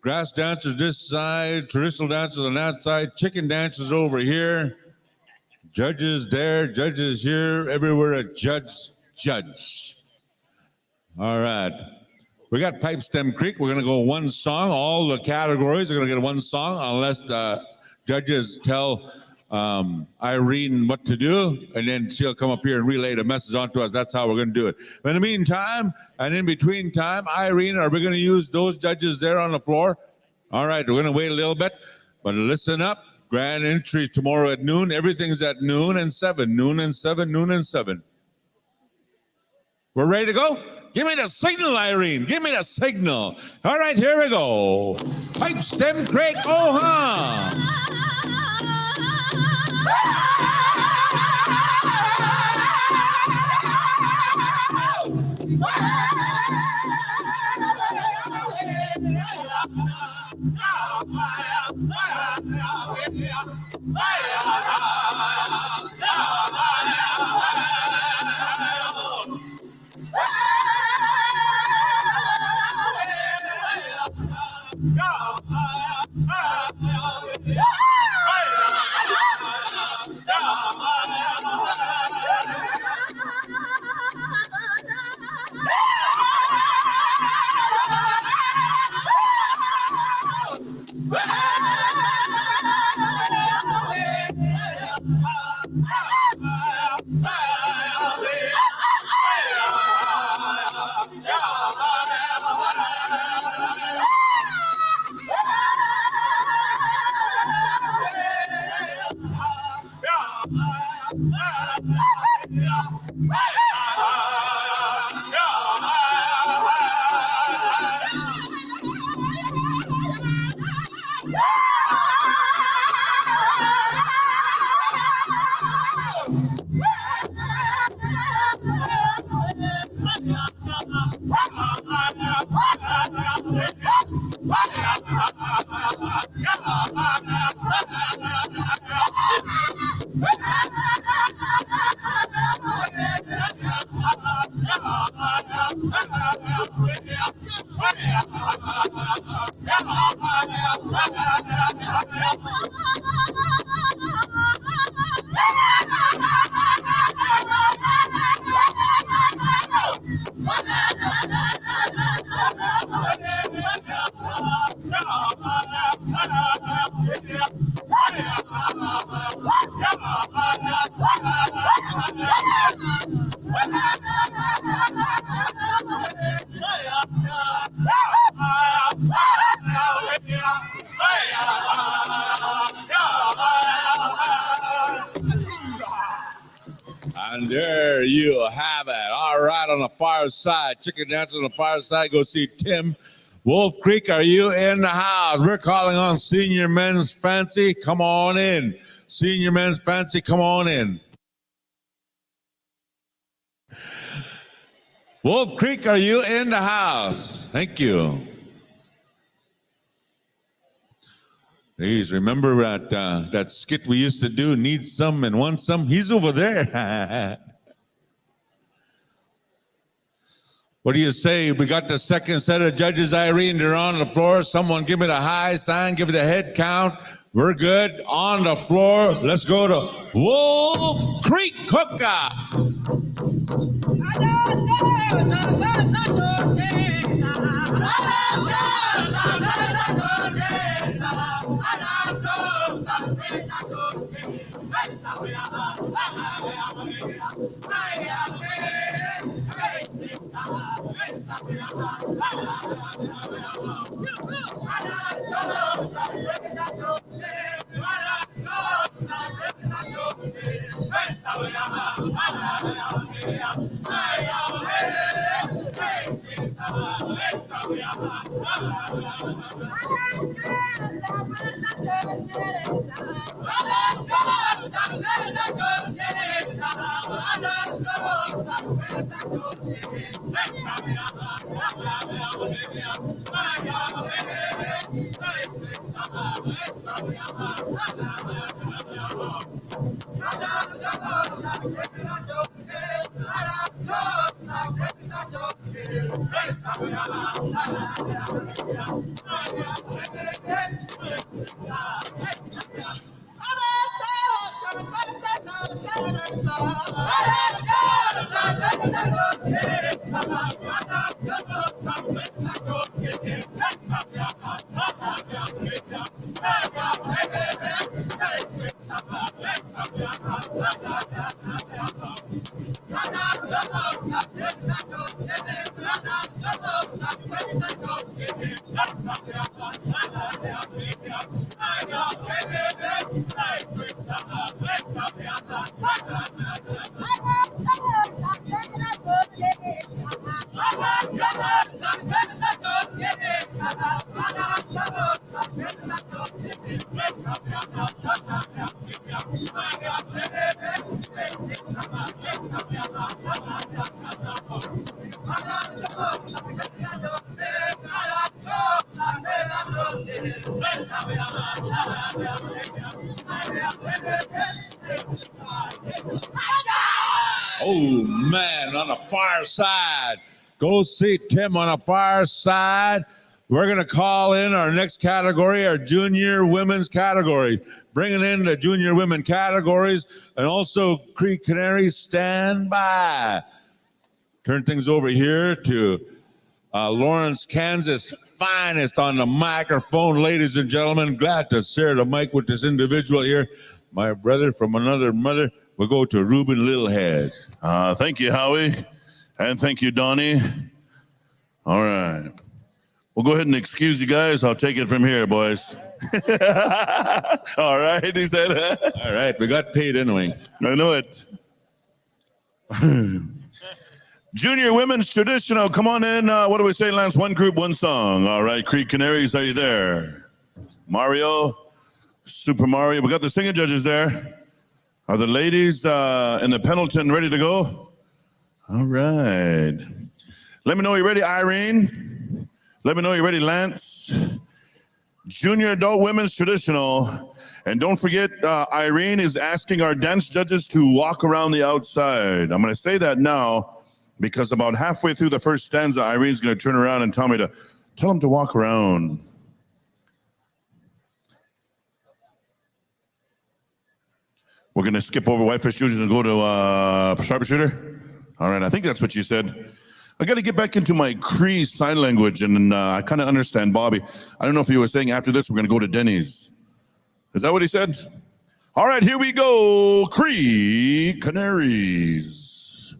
Grass dancers this side, traditional dancers on that side, chicken dancers over here, judges there, judges here, everywhere a judge. All right. We got Pipe Stem Creek. We're going to go one song. All the categories are going to get one song unless the judges tell Irene what to do, and then she'll come up here and relay the message on to us. That's how we're going to do it. But in the meantime, and in between time, Irene, are we going to use those judges there on the floor? All right, we're going to wait a little bit, but listen up. Grand entries tomorrow at noon. Everything's at noon and 7. Noon and 7, noon and 7. We're ready to go? Give me the signal, Irene. Give me the signal. All right, here we go. Pipe Stem Creek, oh-ha! And there you have it. All right, on the far side, chicken dance on the far side. Go see Tim. Wolf Creek, are you in the house? We're calling on Senior Men's Fancy. Come on in. Senior Men's Fancy, come on in. Wolf Creek, are you in the house? Thank you. Please remember that skit we used to do, Need Some and Want Some? He's over there. What do you say? We got the second set of judges, Irene. They're on the floor. Someone give me the high sign. Give me the head count. We're good. On the floor. Let's go to Wolf Creek Hookup. Oh, man, on the far side. Go see Tim on the far side. We're going to call in our next category, our junior women's category. Bringing in the junior women categories and also Creek Canaries, stand by. Turn things over here to Lawrence, Kansas finest on the microphone. Ladies and gentlemen, glad to share the mic with this individual here. My brother from another mother. We'll go to Ruben Littlehead. Thank you, Howie. And thank you, Donnie. All right. We'll go ahead and excuse you guys. I'll take it from here, boys. All right, he said. All right, we got paid anyway. I know it. Junior women's traditional. Come on in. What do we say, Lance? One group, one song. All right, Creek Canaries, are you there? Mario, Super Mario. We got the singing judges there. Are the ladies in the Pendleton ready to go? All right. Let me know you're ready, Irene. Let me know you're ready, Lance. Junior adult women's traditional. And don't forget, Irene is asking our dance judges to walk around the outside. I'm going to say that now because about halfway through the first stanza, Irene's going to turn around and tell them to walk around. We're going to skip over Whitefish Shooters and go to Sharpshooter. All right, I think that's what you said. I got to get back into my Cree sign language, and I kind of understand Bobby. I don't know if he was saying after this we're going to go to Denny's. Is that what he said? All right, here we go. Cree Canaries.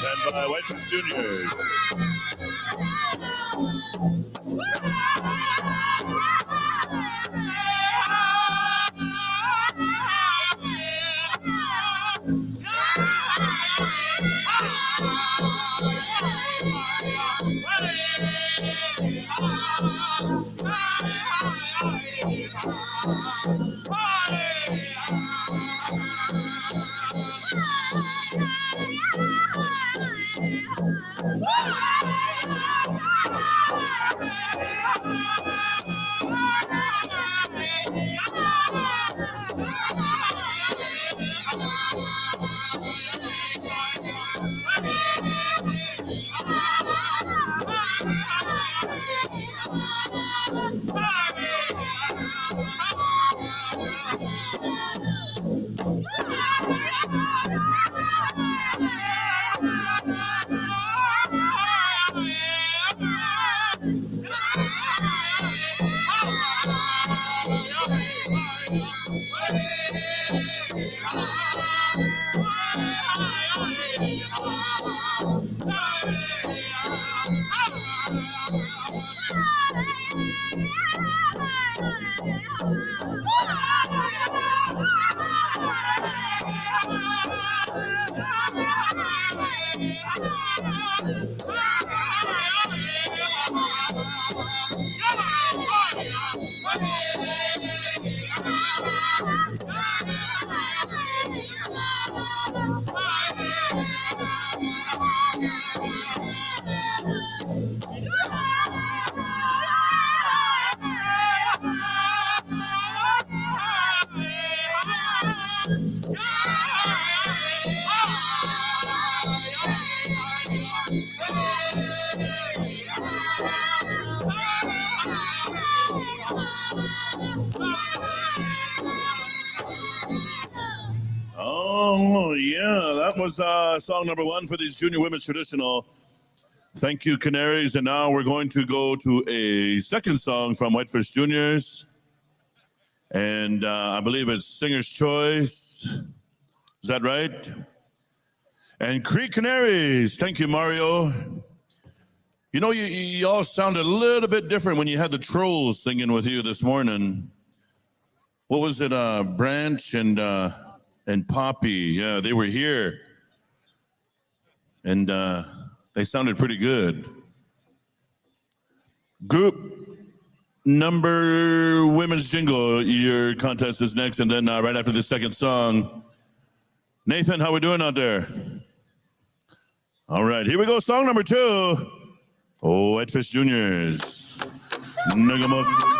And by Whitman Juniors. Oh, yeah, that was song number one for these Junior Women's Traditional. Thank you, Canaries. And now we're going to go to a second song from Whitefish Juniors. And I believe it's Singer's Choice. Is that right? And Creek Canaries. Thank you, Mario. You know, you all sounded a little bit different when you had the Trolls singing with you this morning. What was it? Branch and Poppy. Yeah, they were here. And they sounded pretty good. Group number Women's Jingle, your contest is next. And then right after the second song, Nathan, how we doing out there? All right, here we go. Song number two. Oh, Whitefish Juniors. Nagamuk.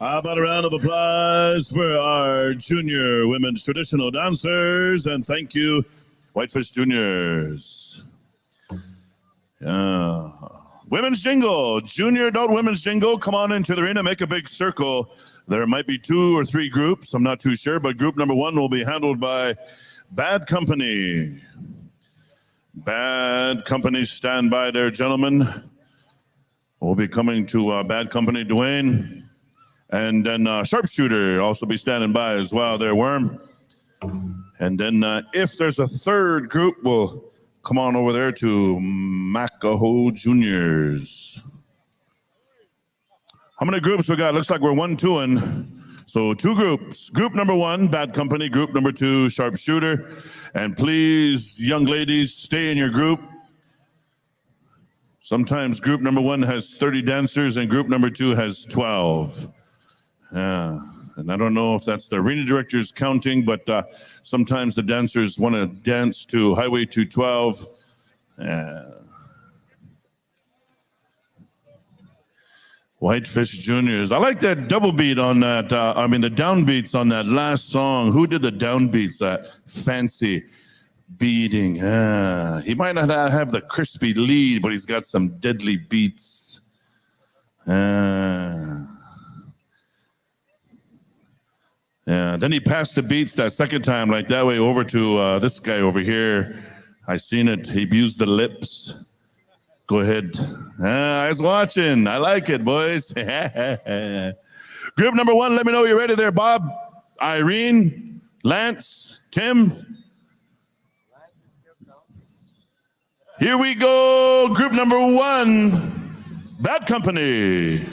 How about a round of applause for our junior women's traditional dancers, and thank you, Whitefish Juniors. Women's jingle, junior adult women's jingle. Come on into the arena, make a big circle. There might be 2 or 3 groups, I'm not too sure, but group number 1 will be handled by Bad Company. Bad Company, stand by there, gentlemen. We'll be coming to Bad Company, Dwayne. And then Sharpshooter also be standing by as well there, Worm. And then if there's a 3rd group, we'll come on over there to Macaho Juniors. How many groups we got? Looks like we're 1-2-ing. So 2 groups. Group number 1, Bad Company. Group number 2, Sharpshooter. And please, young ladies, stay in your group. Sometimes group number 1 has 30 dancers and group number 2 has 12. Yeah, and I don't know if that's the arena director's counting, but sometimes the dancers want to dance to Highway 212. Whitefish Juniors. I like that double beat on that. The downbeats on that last song. Who did the downbeats? That fancy beating. He might not have the crispy lead, but he's got some deadly beats. Yeah, then he passed the beats that second time, like that way over to this guy over here. I seen it. He abused the lips. Go ahead. I was watching. I like it, boys. Group number 1, let me know you're ready there, Bob, Irene, Lance, Tim. Here we go. Group number 1, Bad Company.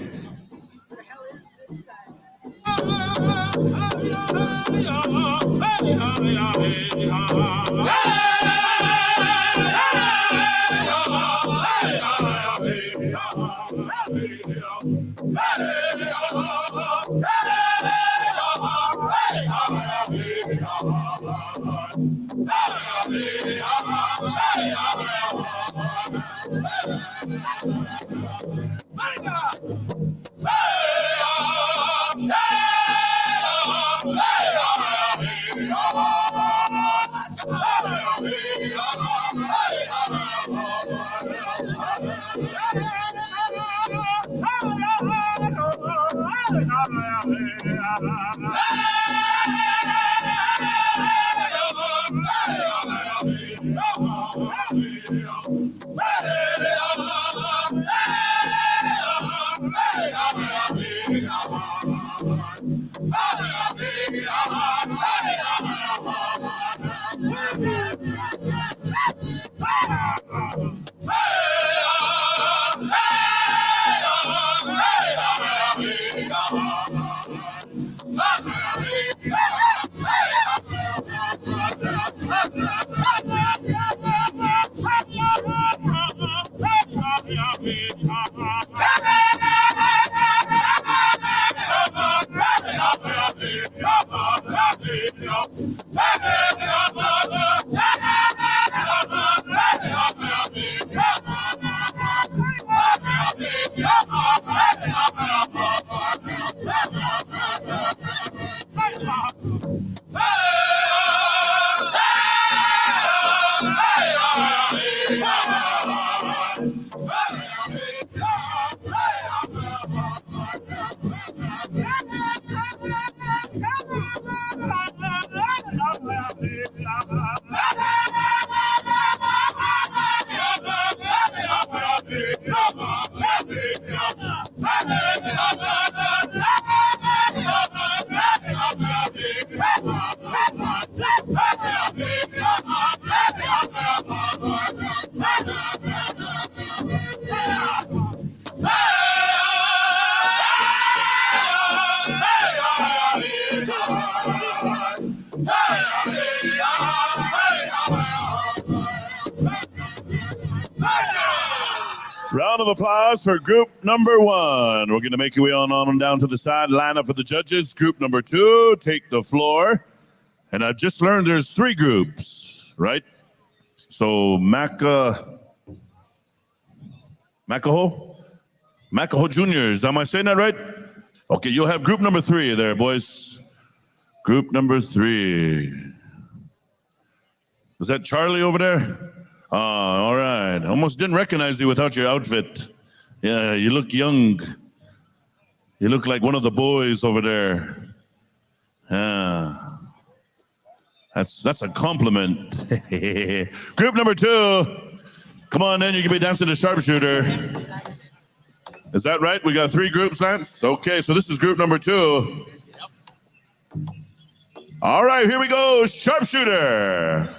Round of applause for group number one. We're going to make your way on down to the side. Line up for the judges. Group number two, take the floor. And I've just learned there's three groups, right? So Makaho Juniors. Am I saying that right? Okay, you'll have group number three there, boys. Group number three. Is that Charlie over there? All right. Almost didn't recognize you without your outfit. Yeah, you look young. You look like one of the boys over there. Yeah. That's a compliment. Group number two. Come on in, you can be dancing the sharpshooter. Is that right? We got three groups, Lance? Okay, so this is group number two. All right, here we go. Sharpshooter.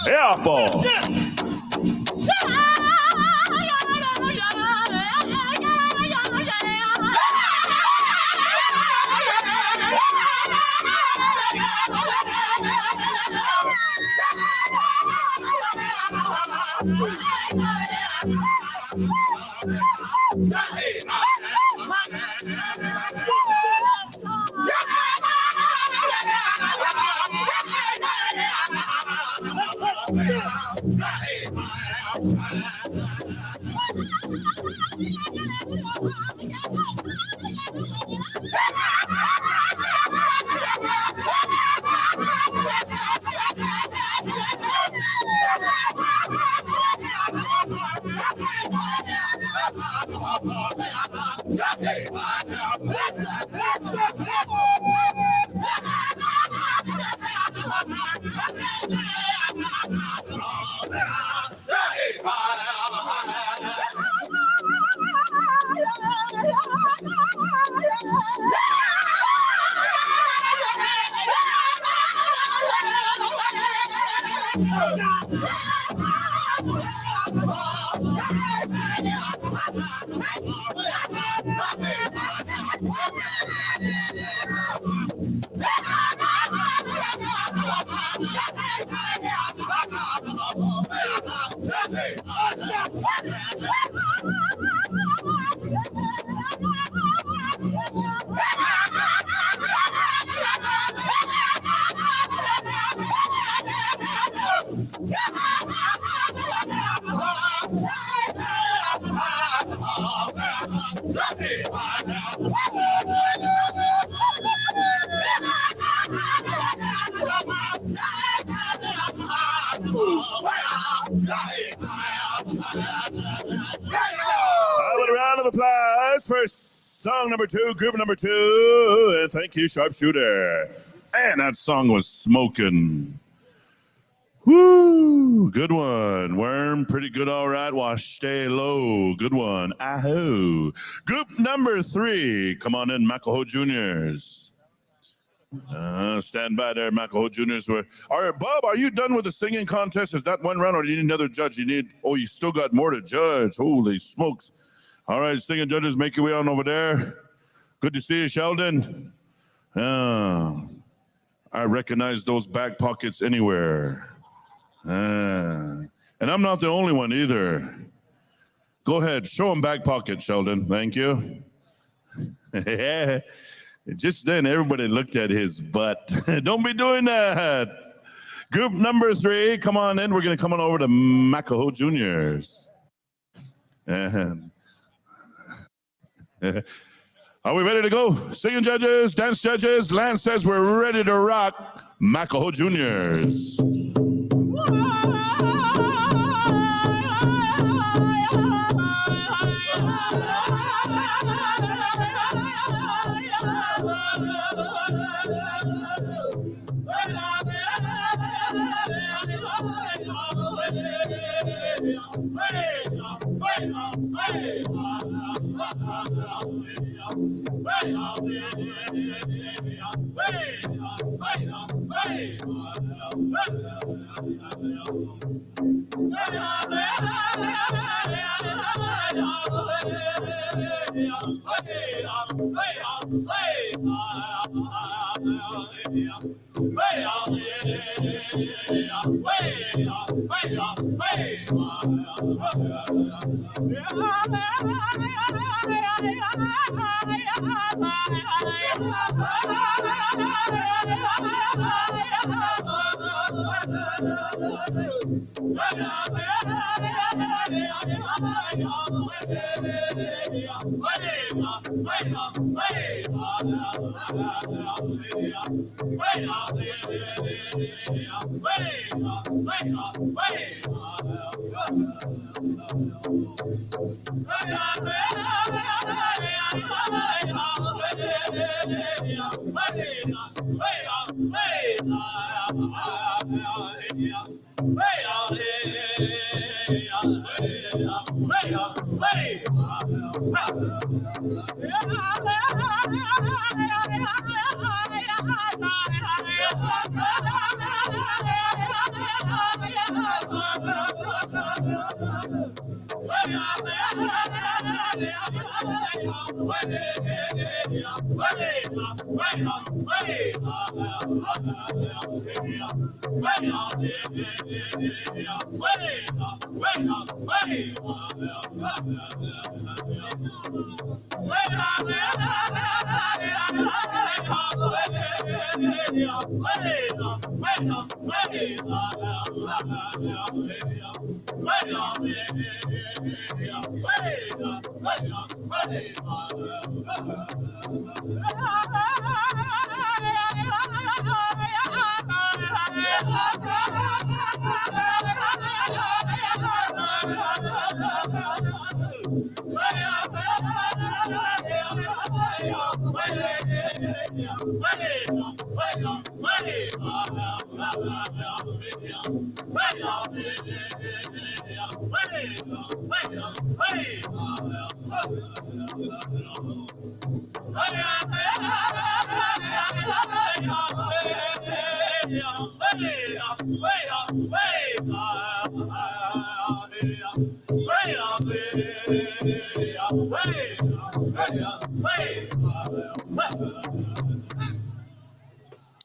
Yeah, ball. A round of applause for song number two, group number two. And thank you, Sharpshooter. And that song was smoking. Woo! Good one. Worm, pretty good, all right. Wash, stay low. Good one. Aho. Group number three. Come on in, Makaho Juniors. Stand by there, Makaho Juniors. All right, Bob, are you done with the singing contest? Is that one round, or do you need another judge? You still got more to judge. Holy smokes. All right, singing judges, make your way on over there. Good to see you, Sheldon. I recognize those back pockets anywhere. And I'm not the only one either. Go ahead, show him back pocket, Sheldon. Thank you. Just then, everybody looked at his butt. Don't be doing that. Group number three, come on in. We're going to come on over to Makaho Juniors. And are we ready to go? Singing judges, dance judges, Lance says we're ready to rock. Makaho Juniors.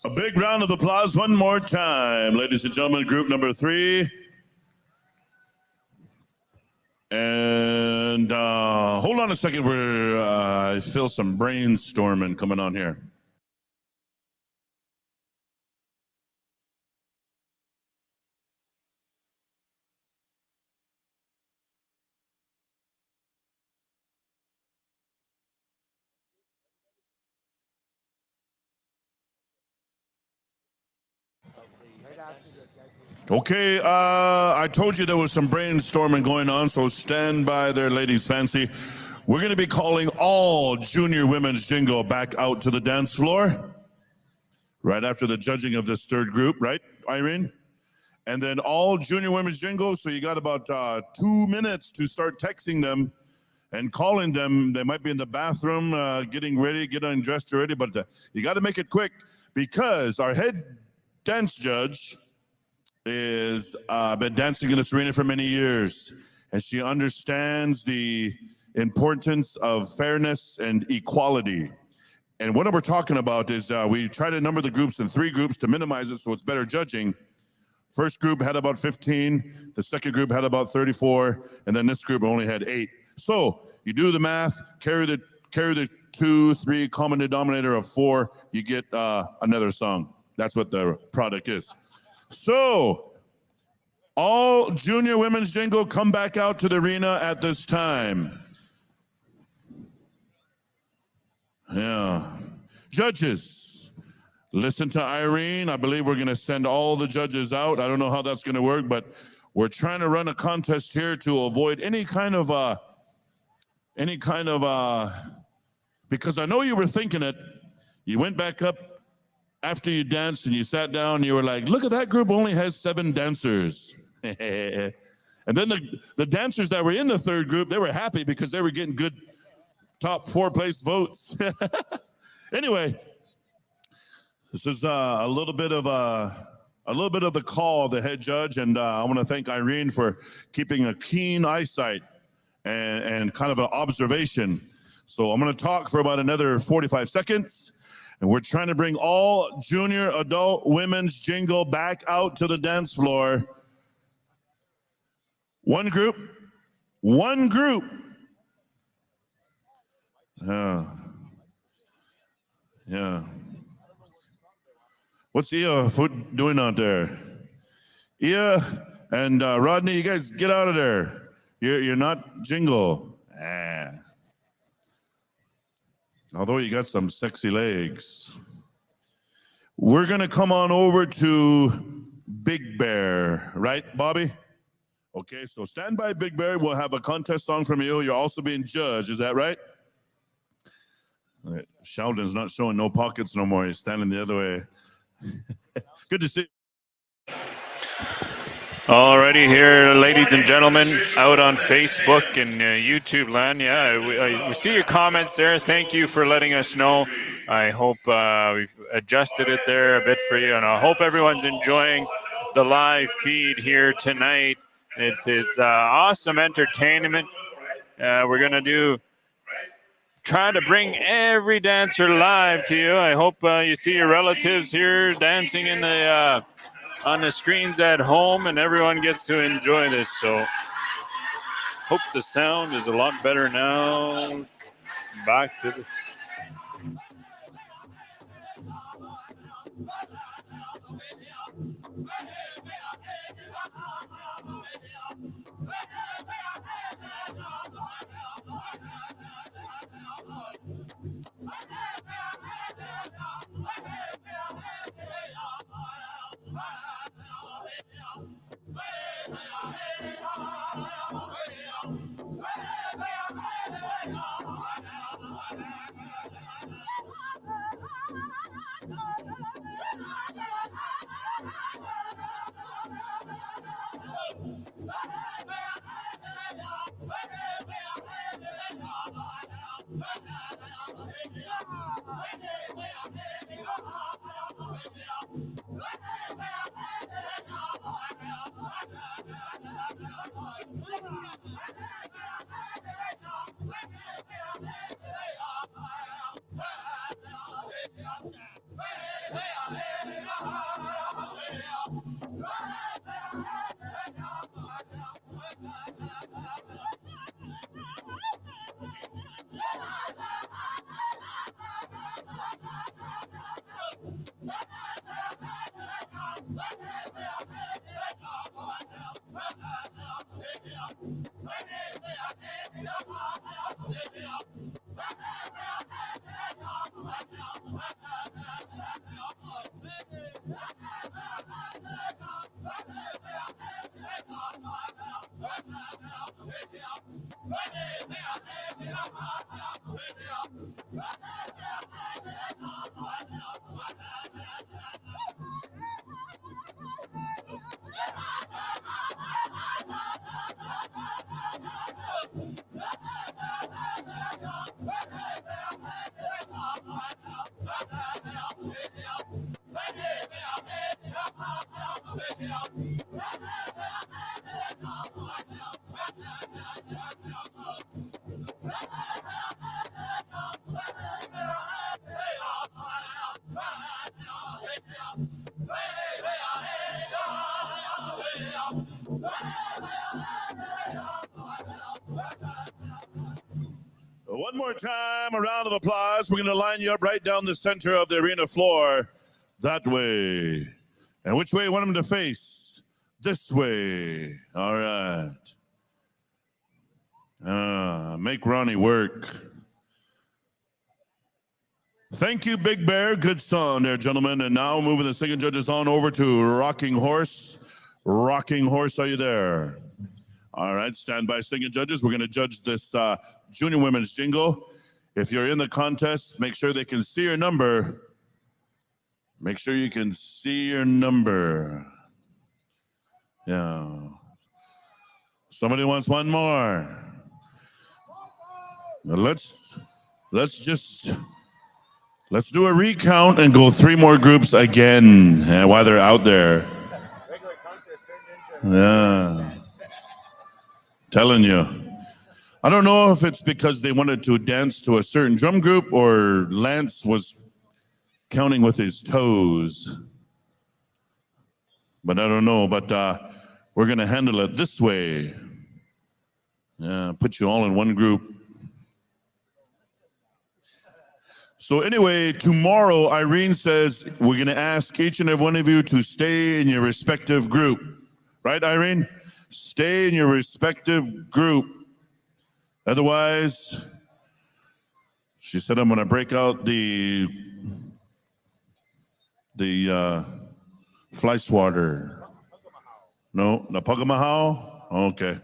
A big round of applause one more time, ladies and gentlemen, group number 3. And hold on a second, I feel some brainstorming coming on here. Okay, I told you there was some brainstorming going on, so stand by there, ladies fancy. We're going to be calling all junior women's jingle back out to the dance floor right after the judging of this third group, right, Irene? And then all junior women's jingle, so you got about 2 minutes to start texting them and calling them. They might be in the bathroom getting ready, getting dressed already, but you got to make it quick because our head dance judge is been dancing in this arena for many years, and she understands the importance of fairness and equality. And what we're talking about is we try to number the groups in 3 groups to minimize it so it's better judging. First group had about 15, the second group had about 34, and then this group only had 8. So you do the math, carry the 2, 3 common denominator of 4, you get another song. That's what the product is. So, all junior women's jingle come back out to the arena at this time. Yeah. Judges, listen to Irene. I believe we're going to send all the judges out. I don't know how that's going to work, but we're trying to run a contest here to avoid any kind of, because I know you were thinking it. You went back up after you danced and you sat down and you were like, look at that group only has 7 dancers. And then the dancers that were in the third group, they were happy because they were getting good top 4 place votes. Anyway, this is a little bit of the call of the head judge, and I want to thank Irene for keeping a keen eyesight and kind of an observation. So I'm going to talk for about another 45 seconds. And we're trying to bring all junior adult women's jingle back out to the dance floor. One group. Yeah. What's Ia doing out there? Ia and Rodney, you guys get out of there. You're not jingle. Although you got some sexy legs. We're gonna come on over to Big Bear, right, Bobby? Okay, so stand by, Big Bear. We'll have a contest song from you. You're also being judged, is that right? Sheldon's not showing no pockets no more. He's standing the other way. Good to see you. Alrighty here, ladies and gentlemen, out on Facebook and YouTube land. Yeah, we see your comments there. Thank you for letting us know. I hope we've adjusted it there a bit for you, and I hope everyone's enjoying the live feed here tonight. It is awesome entertainment. We're gonna try to bring every dancer live to you. I hope you see your relatives here dancing in the on the screens at home, and everyone gets to enjoy this. So hope the sound is a lot better now. Back to the One more time, a round of applause. We're going to line you up right down the center of the arena floor. That way. And which way you want them to face? This way. All right. Make Ronnie work. Thank you, Big Bear. Good song there, gentlemen. And now moving the singing judges on over to Rocking Horse. Rocking Horse, are you there? All right, stand by, singing judges. We're going to judge this junior women's jingle. If you're in the contest, make sure they can see your number. Make sure you can see your number. Yeah. Somebody wants one more. Now let's do a recount and go 3 more groups again while they're out there. Yeah. Telling you. I don't know if it's because they wanted to dance to a certain drum group or Lance was counting with his toes. But I don't know, but we're going to handle it this way. Yeah, put you all in one group. So anyway, tomorrow, Irene says we're going to ask each and every one of you to stay in your respective group. Right, Irene? Stay in your respective group. Otherwise, she said, I'm going to break out the fly swatter. No, the Pagamahau? Okay.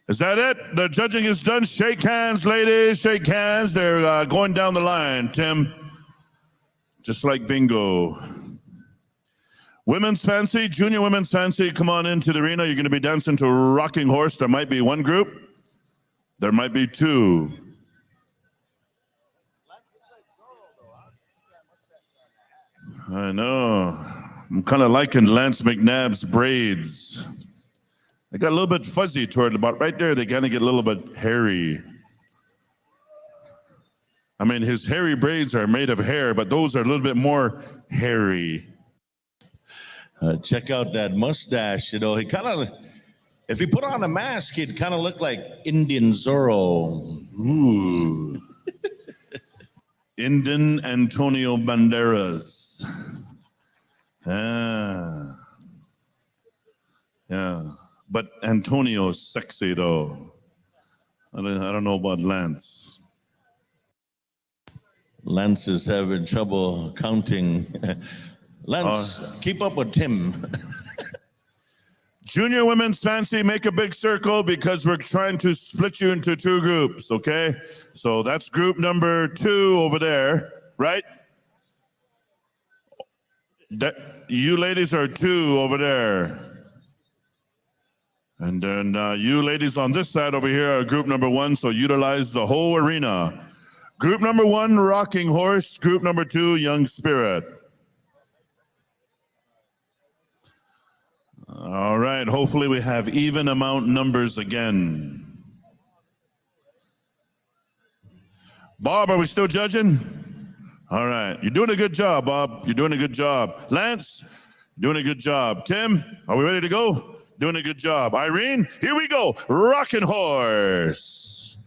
Is that it? The judging is done. Shake hands, ladies. Shake hands. They're going down the line, Tim. Just like bingo. Women's Fancy, Junior Women's Fancy, come on into the arena. You're going to be dancing to Rocking Horse. There might be one group. There might be two. I know. I'm kind of liking Lance McNabb's braids. They got a little bit fuzzy toward about right there. They kind of get a little bit hairy. I mean, his hairy braids are made of hair, but those are a little bit more hairy. Check out that mustache. You know, he kind of, if he put on a mask, he'd kind of look like Indian Zorro. Ooh. Indian Antonio Banderas. Yeah. But Antonio's sexy, though. I don't know about Lance. Lance is having trouble counting. Lance, keep up with Tim. Junior Women's Fancy, make a big circle because we're trying to split you into two groups, okay? So that's group number 2 over there, right? You ladies are 2 over there. And then you ladies on this side over here are group number 1, so utilize the whole arena. Group number 1, Rocking Horse. Group number 2, Young Spirit. All right, hopefully we have even amount numbers again. Bob, are we still judging? All right, you're doing a good job, Bob. You're doing a good job. Lance, doing a good job. Tim, are we ready to go? Doing a good job. Irene, here we go. Rockin' Horse.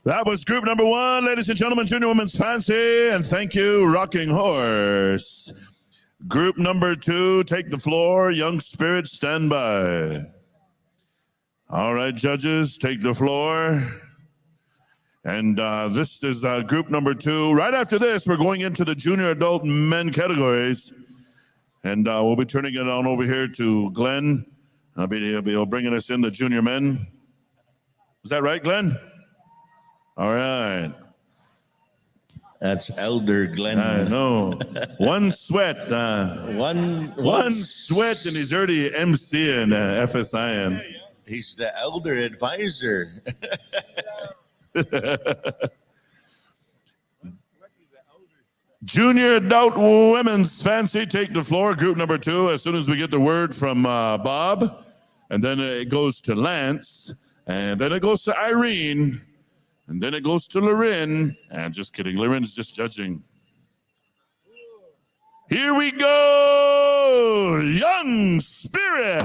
That was group number one, ladies and gentlemen, Junior Women's Fancy, and thank you, Rocking Horse. Group number two, take the floor. Young Spirit, stand by. All right, judges, take the floor. And this is group number two. Right after this, we're going into the junior adult men categories. And we'll be turning it on over here to Glenn. He'll be bringing us in the junior men. Is that right, Glenn? All right. That's Elder Glenn. I know. One sweat. One sweat, and he's already MCing FSIN. He's the elder advisor. Junior adult women's fancy, take the floor. Group number two, as soon as we get the word from Bob. And then it goes to Lance. And then it goes to Irene. And then it goes to Lorin. And just kidding, Lorin's just judging. Here we go, Young Spirit.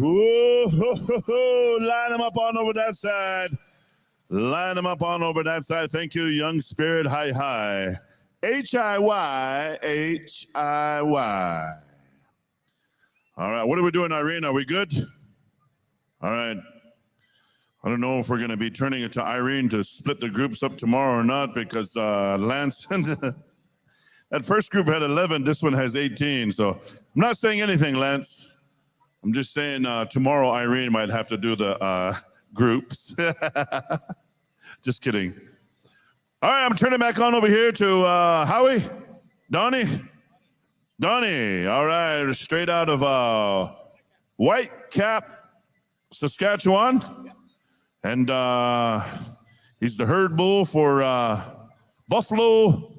Whoa, line them up on over that side. Line them up on over that side. Thank you, Young Spirit. Hi, hi. H-I-Y, H-I-Y. All right, what are we doing, Irene? Are we good? All right. I don't know if we're going to be turning it to Irene to split the groups up tomorrow or not, because Lance, that first group had 11. This one has 18. So I'm not saying anything, Lance. I'm just saying tomorrow Irene might have to do the groups. Just kidding. All right, I'm turning back on over here to Howie. Donnie. All right, straight out of Whitecap, Saskatchewan. And he's the herd bull for Buffalo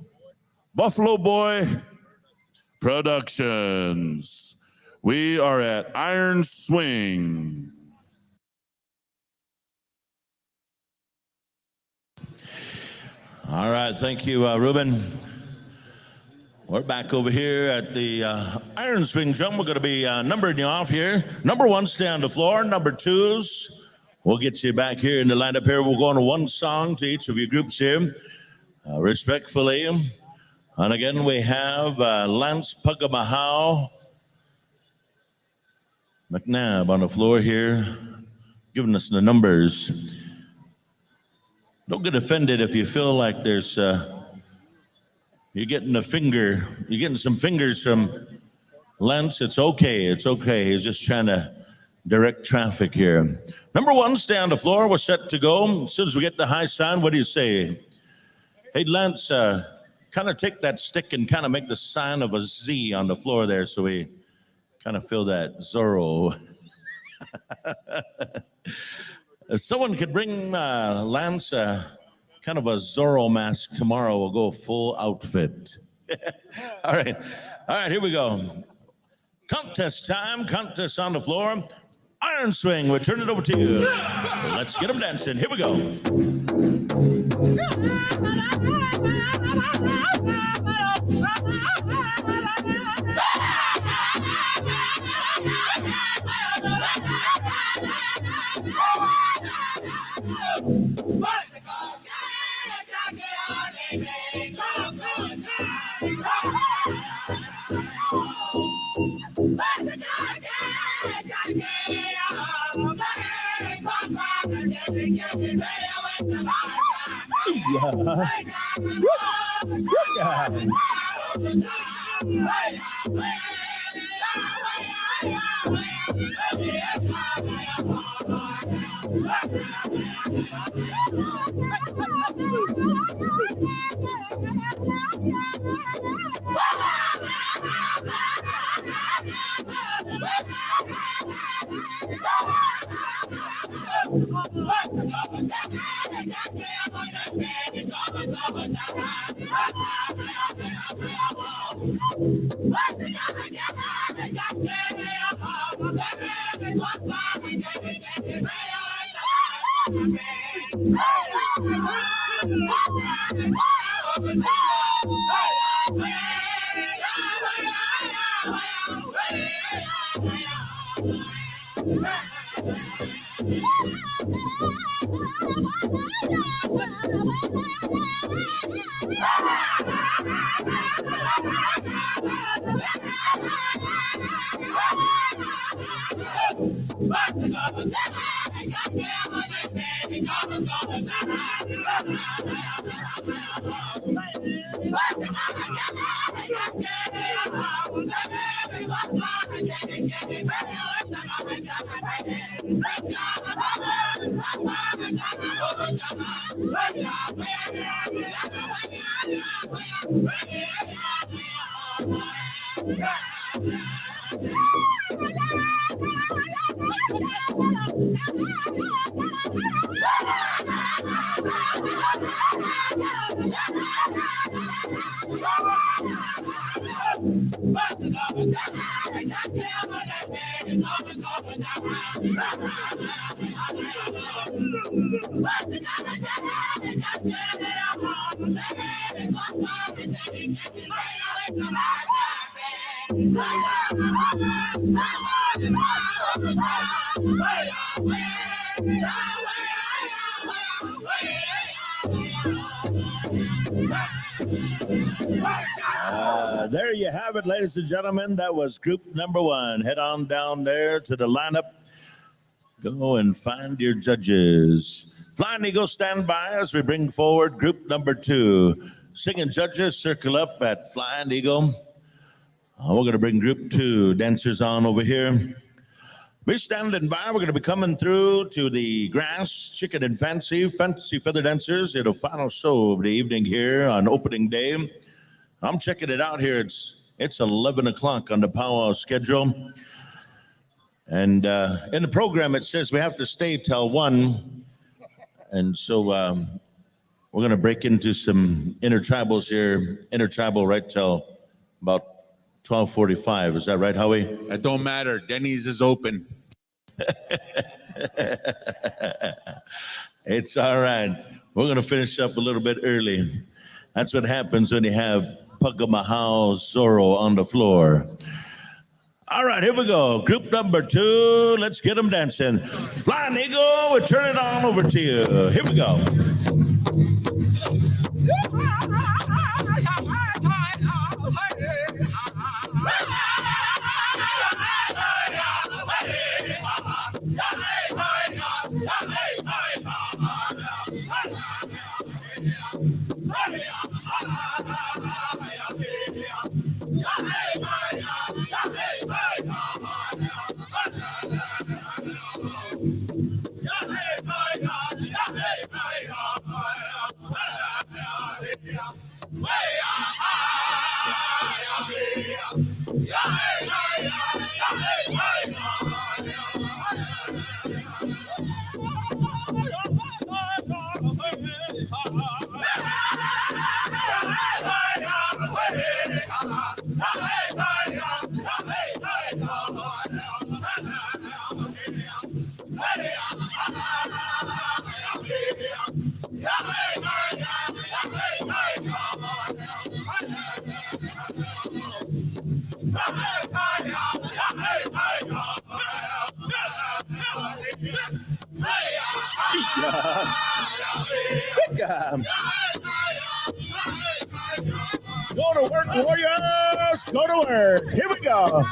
Boy Productions. We are at Iron Swing. All right, thank you, Ruben. We're back over here at the Iron Swing drum. We're going to be numbering you off here. Number one, stay on the floor. Number twos, we'll get you back here in the lineup here. We'll go on to one song to each of your groups here, respectfully. And again, we have Lance Pugamahau McNabb on the floor here, giving us the numbers. Don't get offended if you feel like there's you're getting some fingers from Lance. It's okay. It's okay. He's just trying to direct traffic here. Number one, stay on the floor. We're set to go. As soon as we get the high sign, what do you say? Hey, Lance, kind of take that stick and kind of make the sign of a Z on the floor there so we kind of feel that Zorro. If someone could bring Lance kind kind of a Zorro mask tomorrow. We'll go full outfit. All right. All right, here we go. Contest time. Contest on the floor. Iron swing. We turn it over to you. Let's get them dancing. Here we go. There you have it, ladies and gentlemen. That was group number one. Head on down there to the lineup. Go and find your judges. Flying Eagle, stand by as we bring forward group number two. Singing judges, circle up at Flying Eagle. We're going to bring group two dancers on over here. Be standing by. We're going to be coming through to the grass, chicken, and fancy feather dancers. It'll final show of the evening here on opening day. I'm checking it out here. It's 11 o'clock on the powwow schedule. And in the program, it says we have to stay till 1. And so we're going to break into some intertribals here. Intertribal right till about 12:45. Is that right, Howie? That don't matter. Denny's is open. It's all right. We're going to finish up a little bit early. That's what happens when you have Pagamahau Zorro on the floor. All right, here we go. Group number two. Let's get them dancing. Flying Eagle, we turn it on over to you. Here we go. Go to work, warriors! Go to work! Here we go!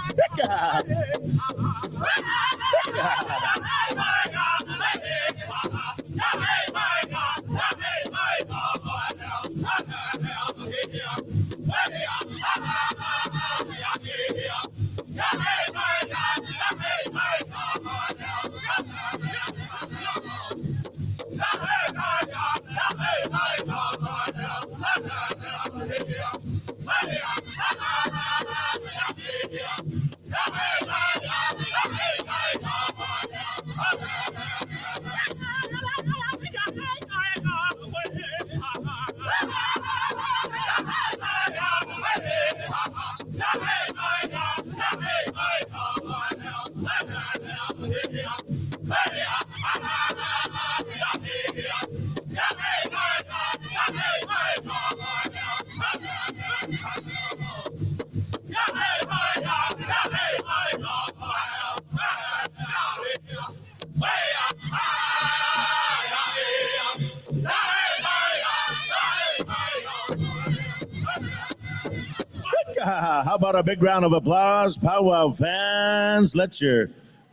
How about a big round of applause, powwow fans? Let your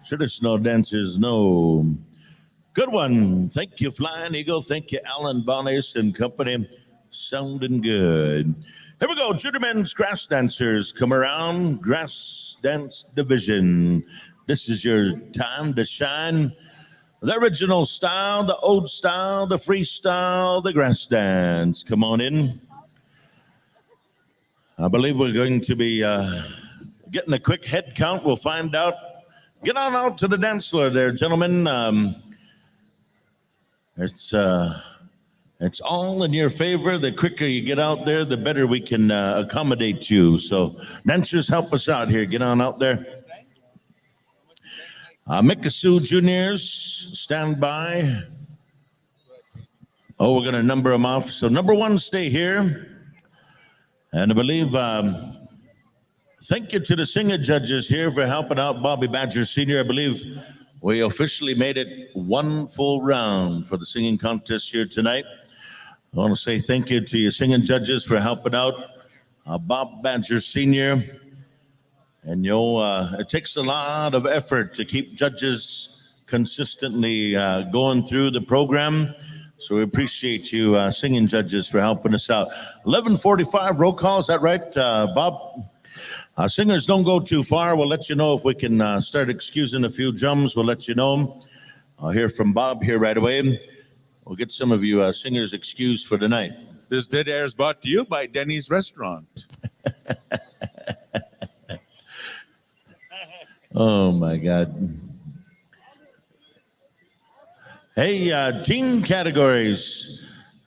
traditional dancers know. Good one. Thank you, Flying Eagle. Thank you, Alan Bonis and company. Sounding good. Here we go. Juderman's grass dancers. Come around. Grass dance division. This is your time to shine. The original style, the old style, the freestyle, the grass dance. Come on in. I believe we're going to be getting a quick head count. We'll find out. Get on out to the dance floor there, gentlemen. It's all in your favor. The quicker you get out there, the better we can accommodate you. So dancers, help us out here. Get on out there. Mikisu Juniors, stand by. Oh, we're going to number them off. So number one, stay here. And I believe, thank you to the singing judges here for helping out Bobby Badger Sr. I believe we officially made it one full round for the singing contest here tonight. I want to say thank you to your singing judges for helping out Bob Badger Sr. And, it takes a lot of effort to keep judges consistently going through the program. So we appreciate you singing judges for helping us out. 11:45 roll call, is that right, Bob? Singers don't go too far. We'll let you know if we can start excusing a few drums. We'll let you know. I'll hear from Bob here right away. We'll get some of you singers excused for tonight. This dead air is brought to you by Denny's Restaurant. Oh, my God. Hey, team categories,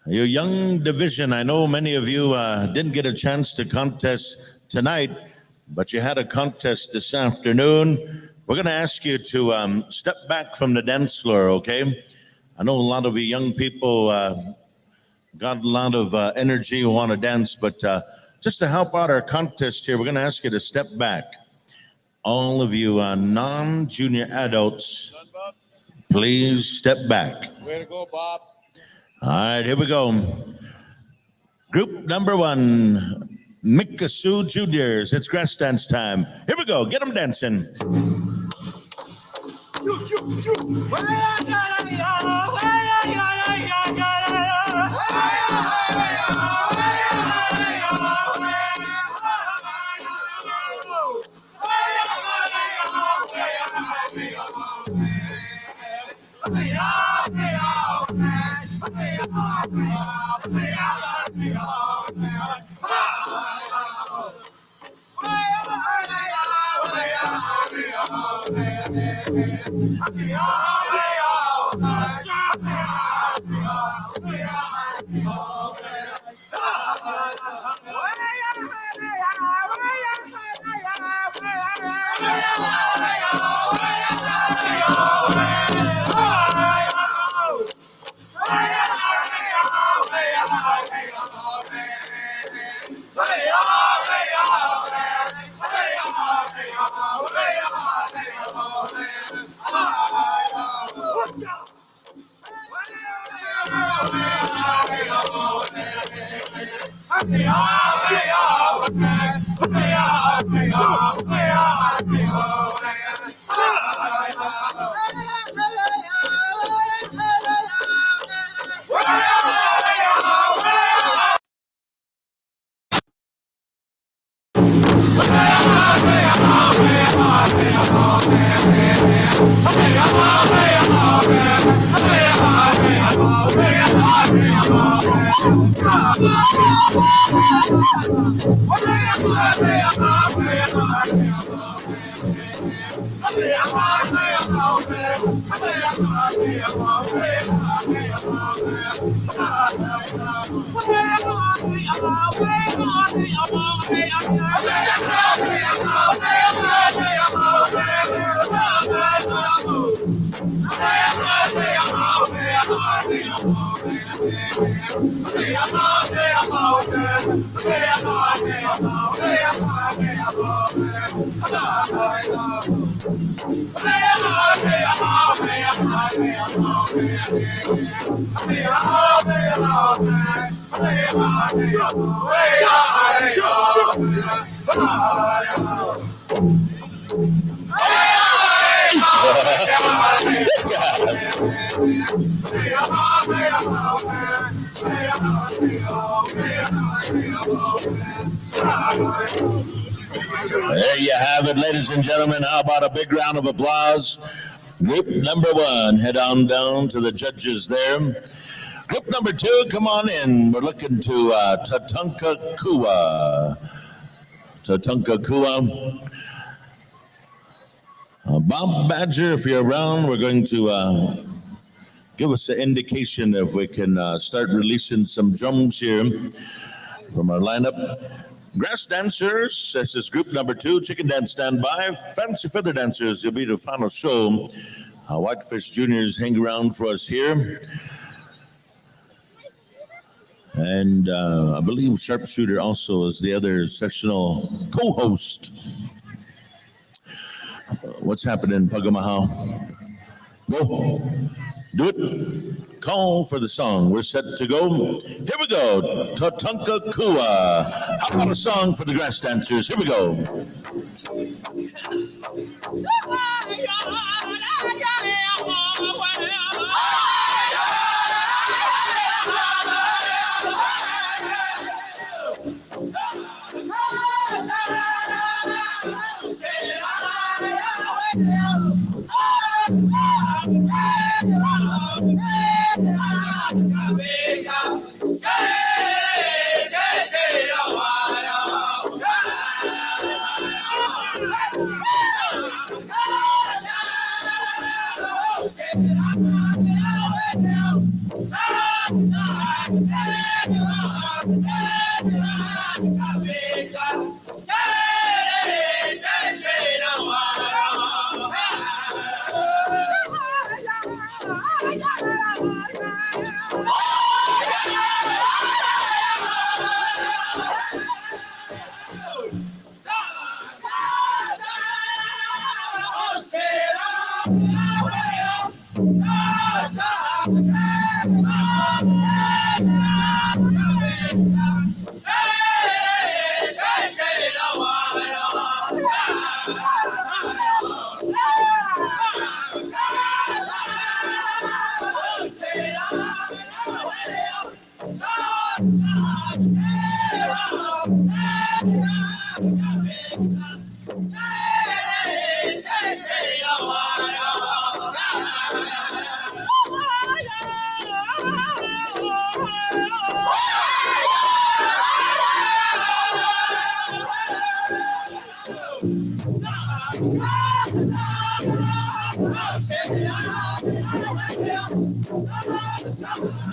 your young division. I know many of you didn't get a chance to contest tonight, but you had a contest this afternoon. We're going to ask you to step back from the dance floor, okay? I know a lot of you young people got a lot of energy, want to dance, but just to help out our contest here, we're going to ask you to step back. All of you non-junior adults, please step back. Way to go, Bob. All right, here we go. Group number one, Mikisu Juniors. It's grass dance time. Here we go. Get them dancing. There you have it, ladies and gentlemen. How about a big round of applause? Group number one, head on down to the judges there. Group number two, come on in. We're looking to Tatanka Kua. Tatanka Kua. Bob Badger, if you're around, we're going to give us an indication if we can start releasing some drums here from our lineup. Grass dancers, this is group number two. Chicken dance standby. Fancy feather dancers, you'll be the final show. Whitefish juniors hang around for us here. And I believe Sharpshooter also is the other sessional co-host. What's happening, Pagamahau? Go. Do it. Call for the song. We're set to go. Here we go. Tatanka Kua. How about a song for the grass dancers? Here we go.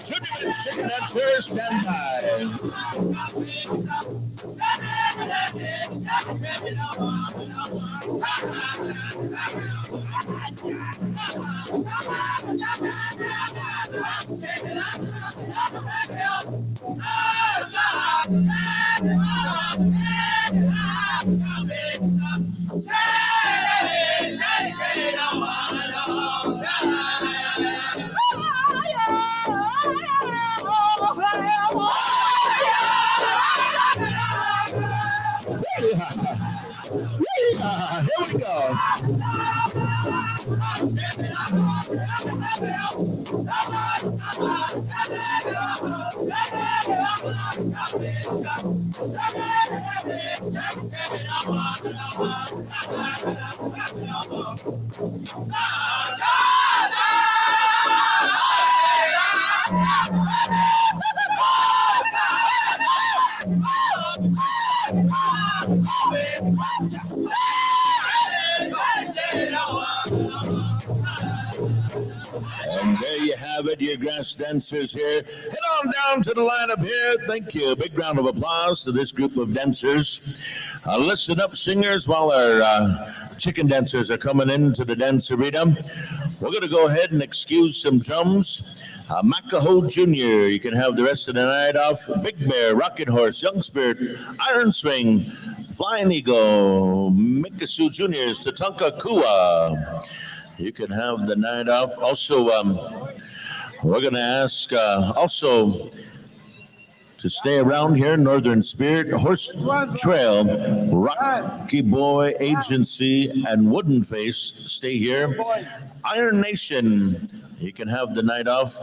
Chicken dancers, stand by. And there you have it, your grass dancers here. Head on down to the lineup here. Thank you. A big round of applause to this group of dancers. Listen up, singers, while our chicken dancers are coming into the dance arena. We're going to go ahead and excuse some drums. Macaho Jr., you can have the rest of the night off. Big Bear, Rocket Horse, Young Spirit, Iron Swing, Flying Eagle, Mikasu Jr.'s Tatanka Kua. You can have the night off. Also, we're going to ask also to stay around here, Northern Spirit, Horse Trail, Rocky Boy Agency, and Wooden Face, stay here. Iron Nation, you can have the night off.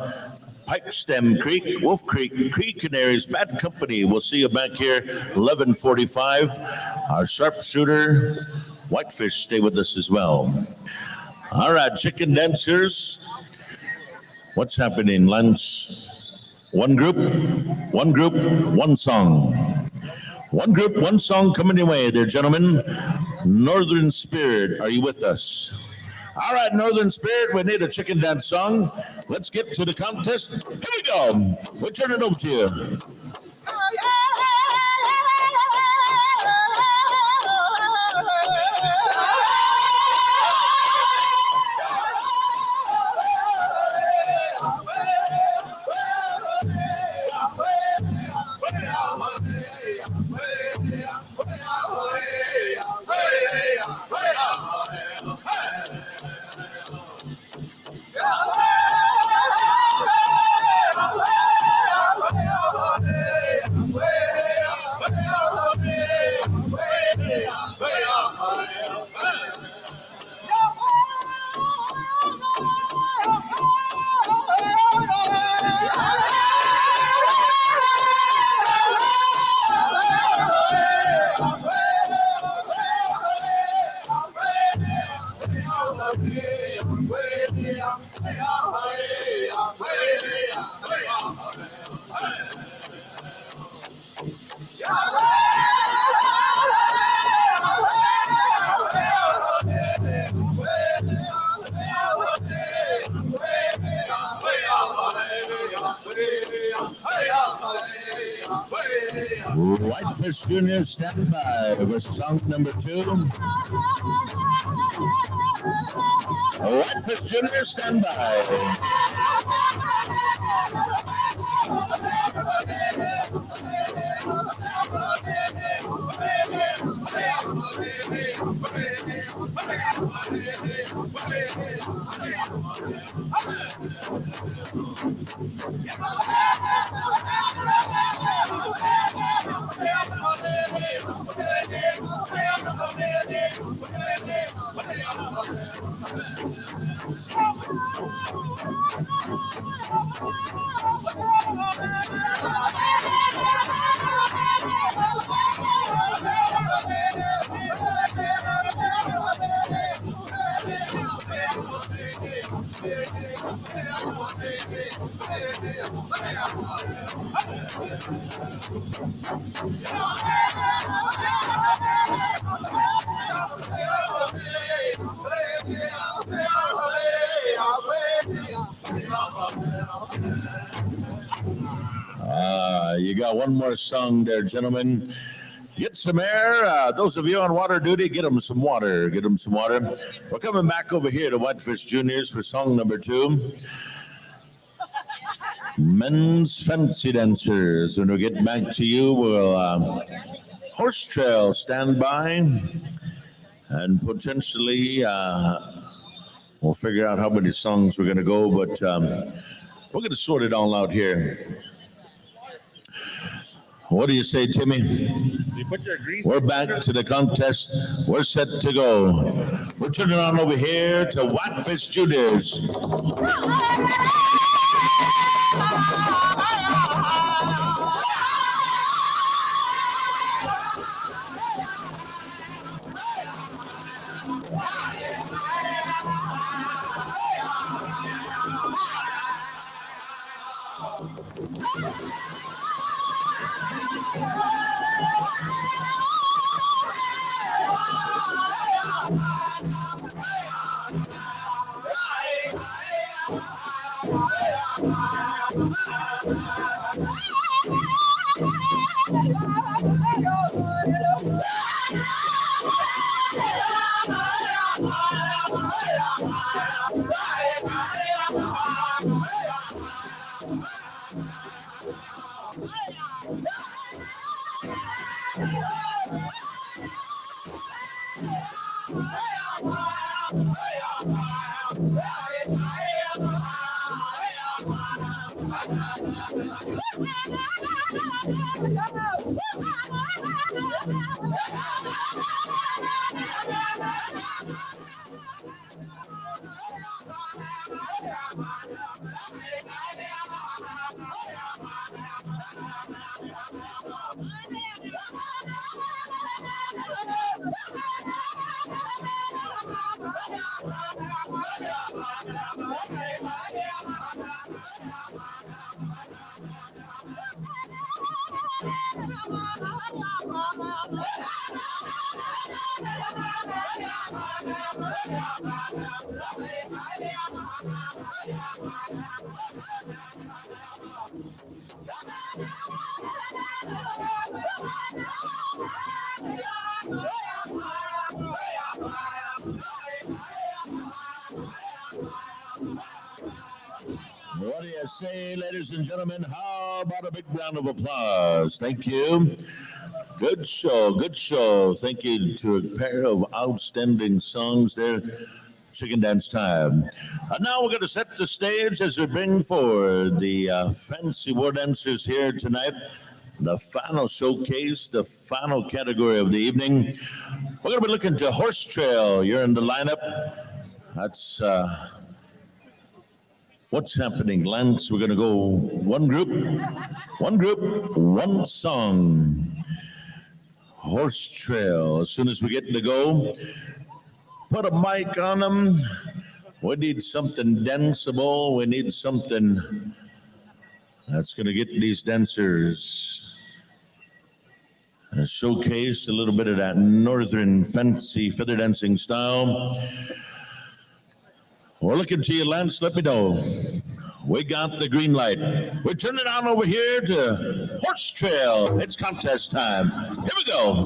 Pipestem Creek, Wolf Creek, Creek Canaries, Bad Company, we'll see you back here, 11:45. Our sharpshooter, Whitefish, stay with us as well. All right, chicken dancers, what's happening? Lance, one group, one song. One group, one song coming your way there, gentlemen. Northern Spirit, are you with us? All right, Northern Spirit, we need a chicken dance song. Let's get to the contest. Here we go. We'll turn it over to you. Whitefish Jr., stand by for song number 2. Whitefish Jr., stand by. You got one more song there, gentlemen. Get some air. Those of you on water duty, get them some water. Get them some water. We're coming back over here to Whitefish Juniors for song number 2. Men's Fancy Dancers. When we get back to you, we'll Horse Trail, stand by. And potentially we'll figure out how many songs we're going to go, but we're going to sort it all out here. What do you say, Timmy? We're back to the contest. We're set to go. We're turning on over here to Whitfish Juniors. What do you say, ladies and gentlemen? How about a big round of applause? Thank you. Good show, good show. Thank you to a pair of outstanding songs there. Chicken dance time. And now we're going to set the stage as we bring forward the fancy war dancers here tonight. The final showcase, the final category of the evening. We're going to be looking to Horse Trail. You're in the lineup. That's what's happening, Lance. We're going to go one group, one song. Horse Trail. As soon as we get to go, put a mic on them. We need something danceable. We need something that's going to get these dancers showcase a little bit of that northern fancy feather dancing style. We're looking to you, Lance. Let me know. We got the green light. We're turning on over here to Horse Trail. It's contest time. Here we go.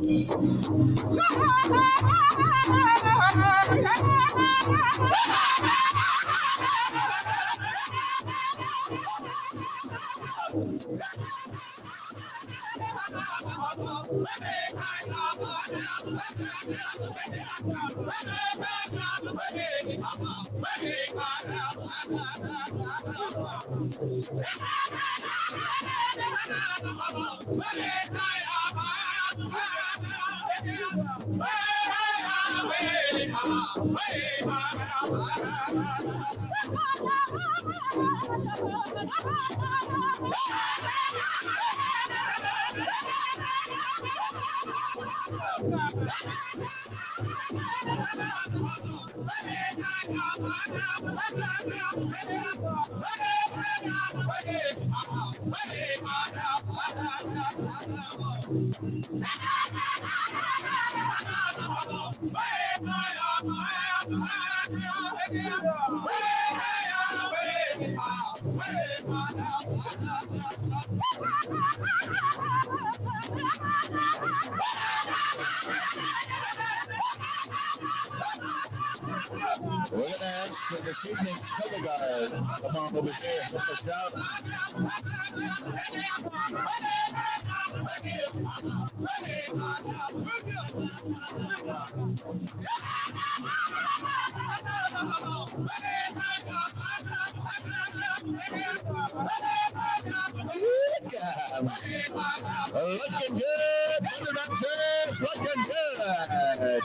We're going to ask for this evening's cover guard. Come on over here, help us out. Looking good. Brother dancers, looking good.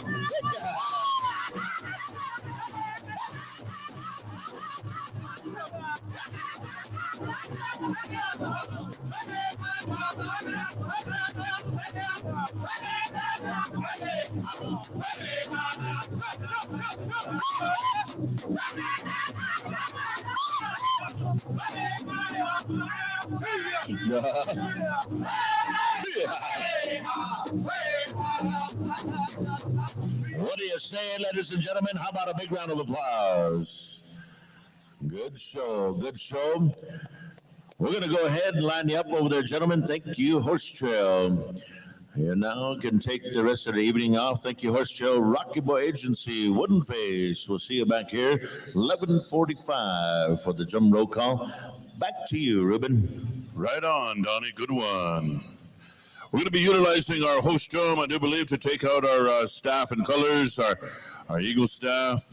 What do you say, ladies and gentlemen? How about a big round of applause? Good show, good show. We're going to go ahead and line you up over there, gentlemen. Thank you, Horse Trail. You now can take the rest of the evening off. Thank you, Horse Trail. Rocky Boy Agency, Wooden Face. We'll see you back here, 11:45 for the drum roll call. Back to you, Ruben. Right on, Donnie. Good one. We're going to be utilizing our host drum, I do believe, to take out our staff and colors, our Eagle staff.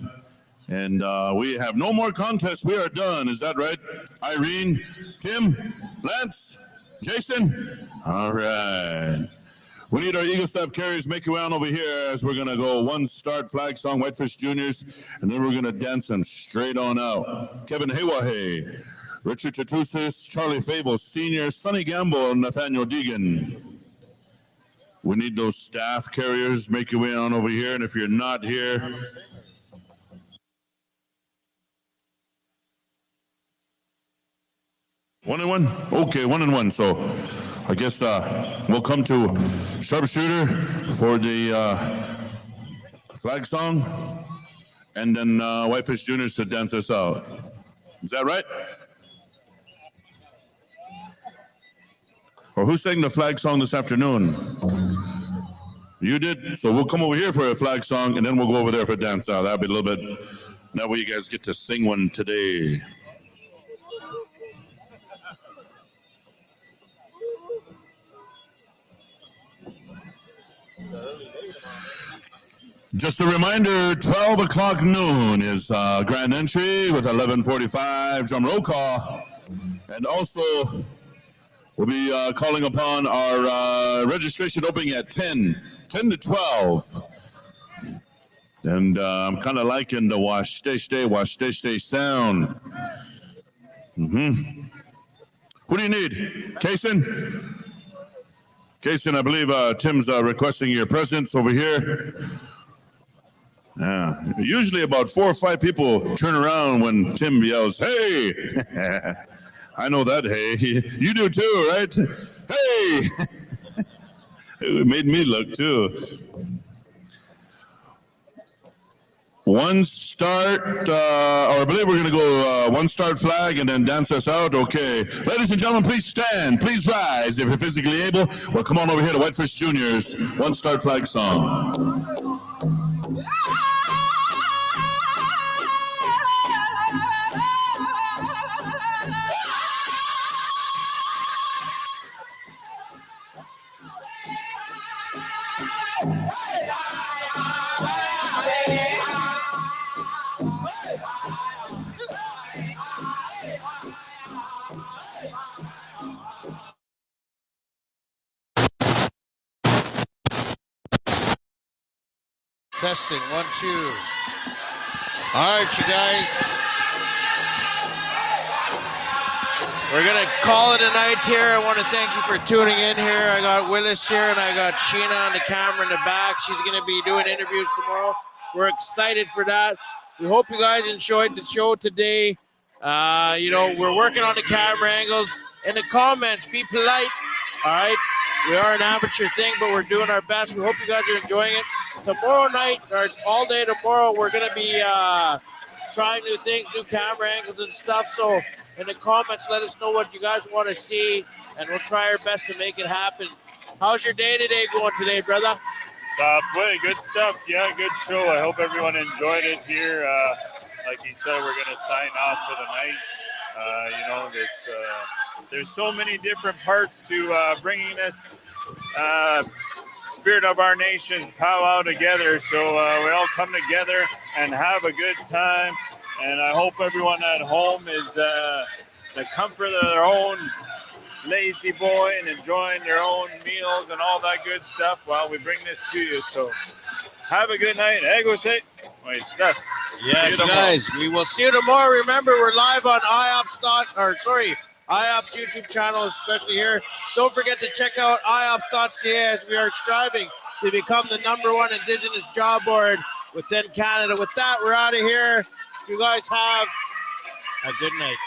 And we have no more contests. We are done. Is that right? Irene, Tim, Lance, Jason? All right. We need our Eagle staff carriers make your way on over here as we're going to go one start flag song, Whitefish Juniors, and then we're going to dance them straight on out. Kevin Haywahay, Richard Tatusis, Charlie Fable, Senior, Sonny Gamble, and Nathaniel Deegan. We need those staff carriers. Make your way on over here. And if you're not here, one and one? Okay, 1 and 1. So I guess we'll come to Sharpshooter for the flag song, and then Whitefish Juniors to dance us out. Is that right? Or who sang the flag song this afternoon? You did? So we'll come over here for a flag song, and then we'll go over there for a dance out. That'll be a little bit, that way you guys get to sing one today. Just a reminder, 12 o'clock noon is grand entry with 11:45 drum roll call. And also, we'll be calling upon our registration opening at 10 to 12. And I'm kind of liking the wash, stay sound. Who do you need? Kaysen? Kaysen, I believe Tim's requesting your presence over here. Yeah, usually about 4 or 5 people turn around when Tim yells, "Hey!" I know that, hey. You do too, right? Hey! It made me look too. One start, or I believe we're going to go one start flag and then dance us out. Okay. Ladies and gentlemen, please stand. Please rise if you're physically able. Well, come on over here to Whitefish Juniors. One start flag song. Testing, 1, 2. All right, you guys. We're going to call it a night here. I want to thank you for tuning in here. I got Willis here, and I got Sheena on the camera in the back. She's going to be doing interviews tomorrow. We're excited for that. We hope you guys enjoyed the show today. We're working on the camera angles. In the comments, be polite, all right? We are an amateur thing, but we're doing our best. We hope you guys are enjoying it. Tomorrow night, or all day tomorrow, we're going to be trying new things, new camera angles and stuff. So in the comments, let us know what you guys want to see, and we'll try our best to make it happen. How's your day today going today, brother? Boy, good stuff. Yeah, good show. I hope everyone enjoyed it here. Like he said, we're going to sign off for the night. There's so many different parts to bringing this spirit of our nation powwow together. So we all come together and have a good time. And I hope everyone at home is the comfort of their own lazy boy and enjoying their own meals and all that good stuff while we bring this to you. So have a good night. Yes, Yes, guys, we will see you tomorrow. Remember, we're live on IOPS YouTube channel, especially here. Don't forget to check out IOPS.ca as we are striving to become the #1 Indigenous job board within Canada. With that, we're out of here. You guys have a good night.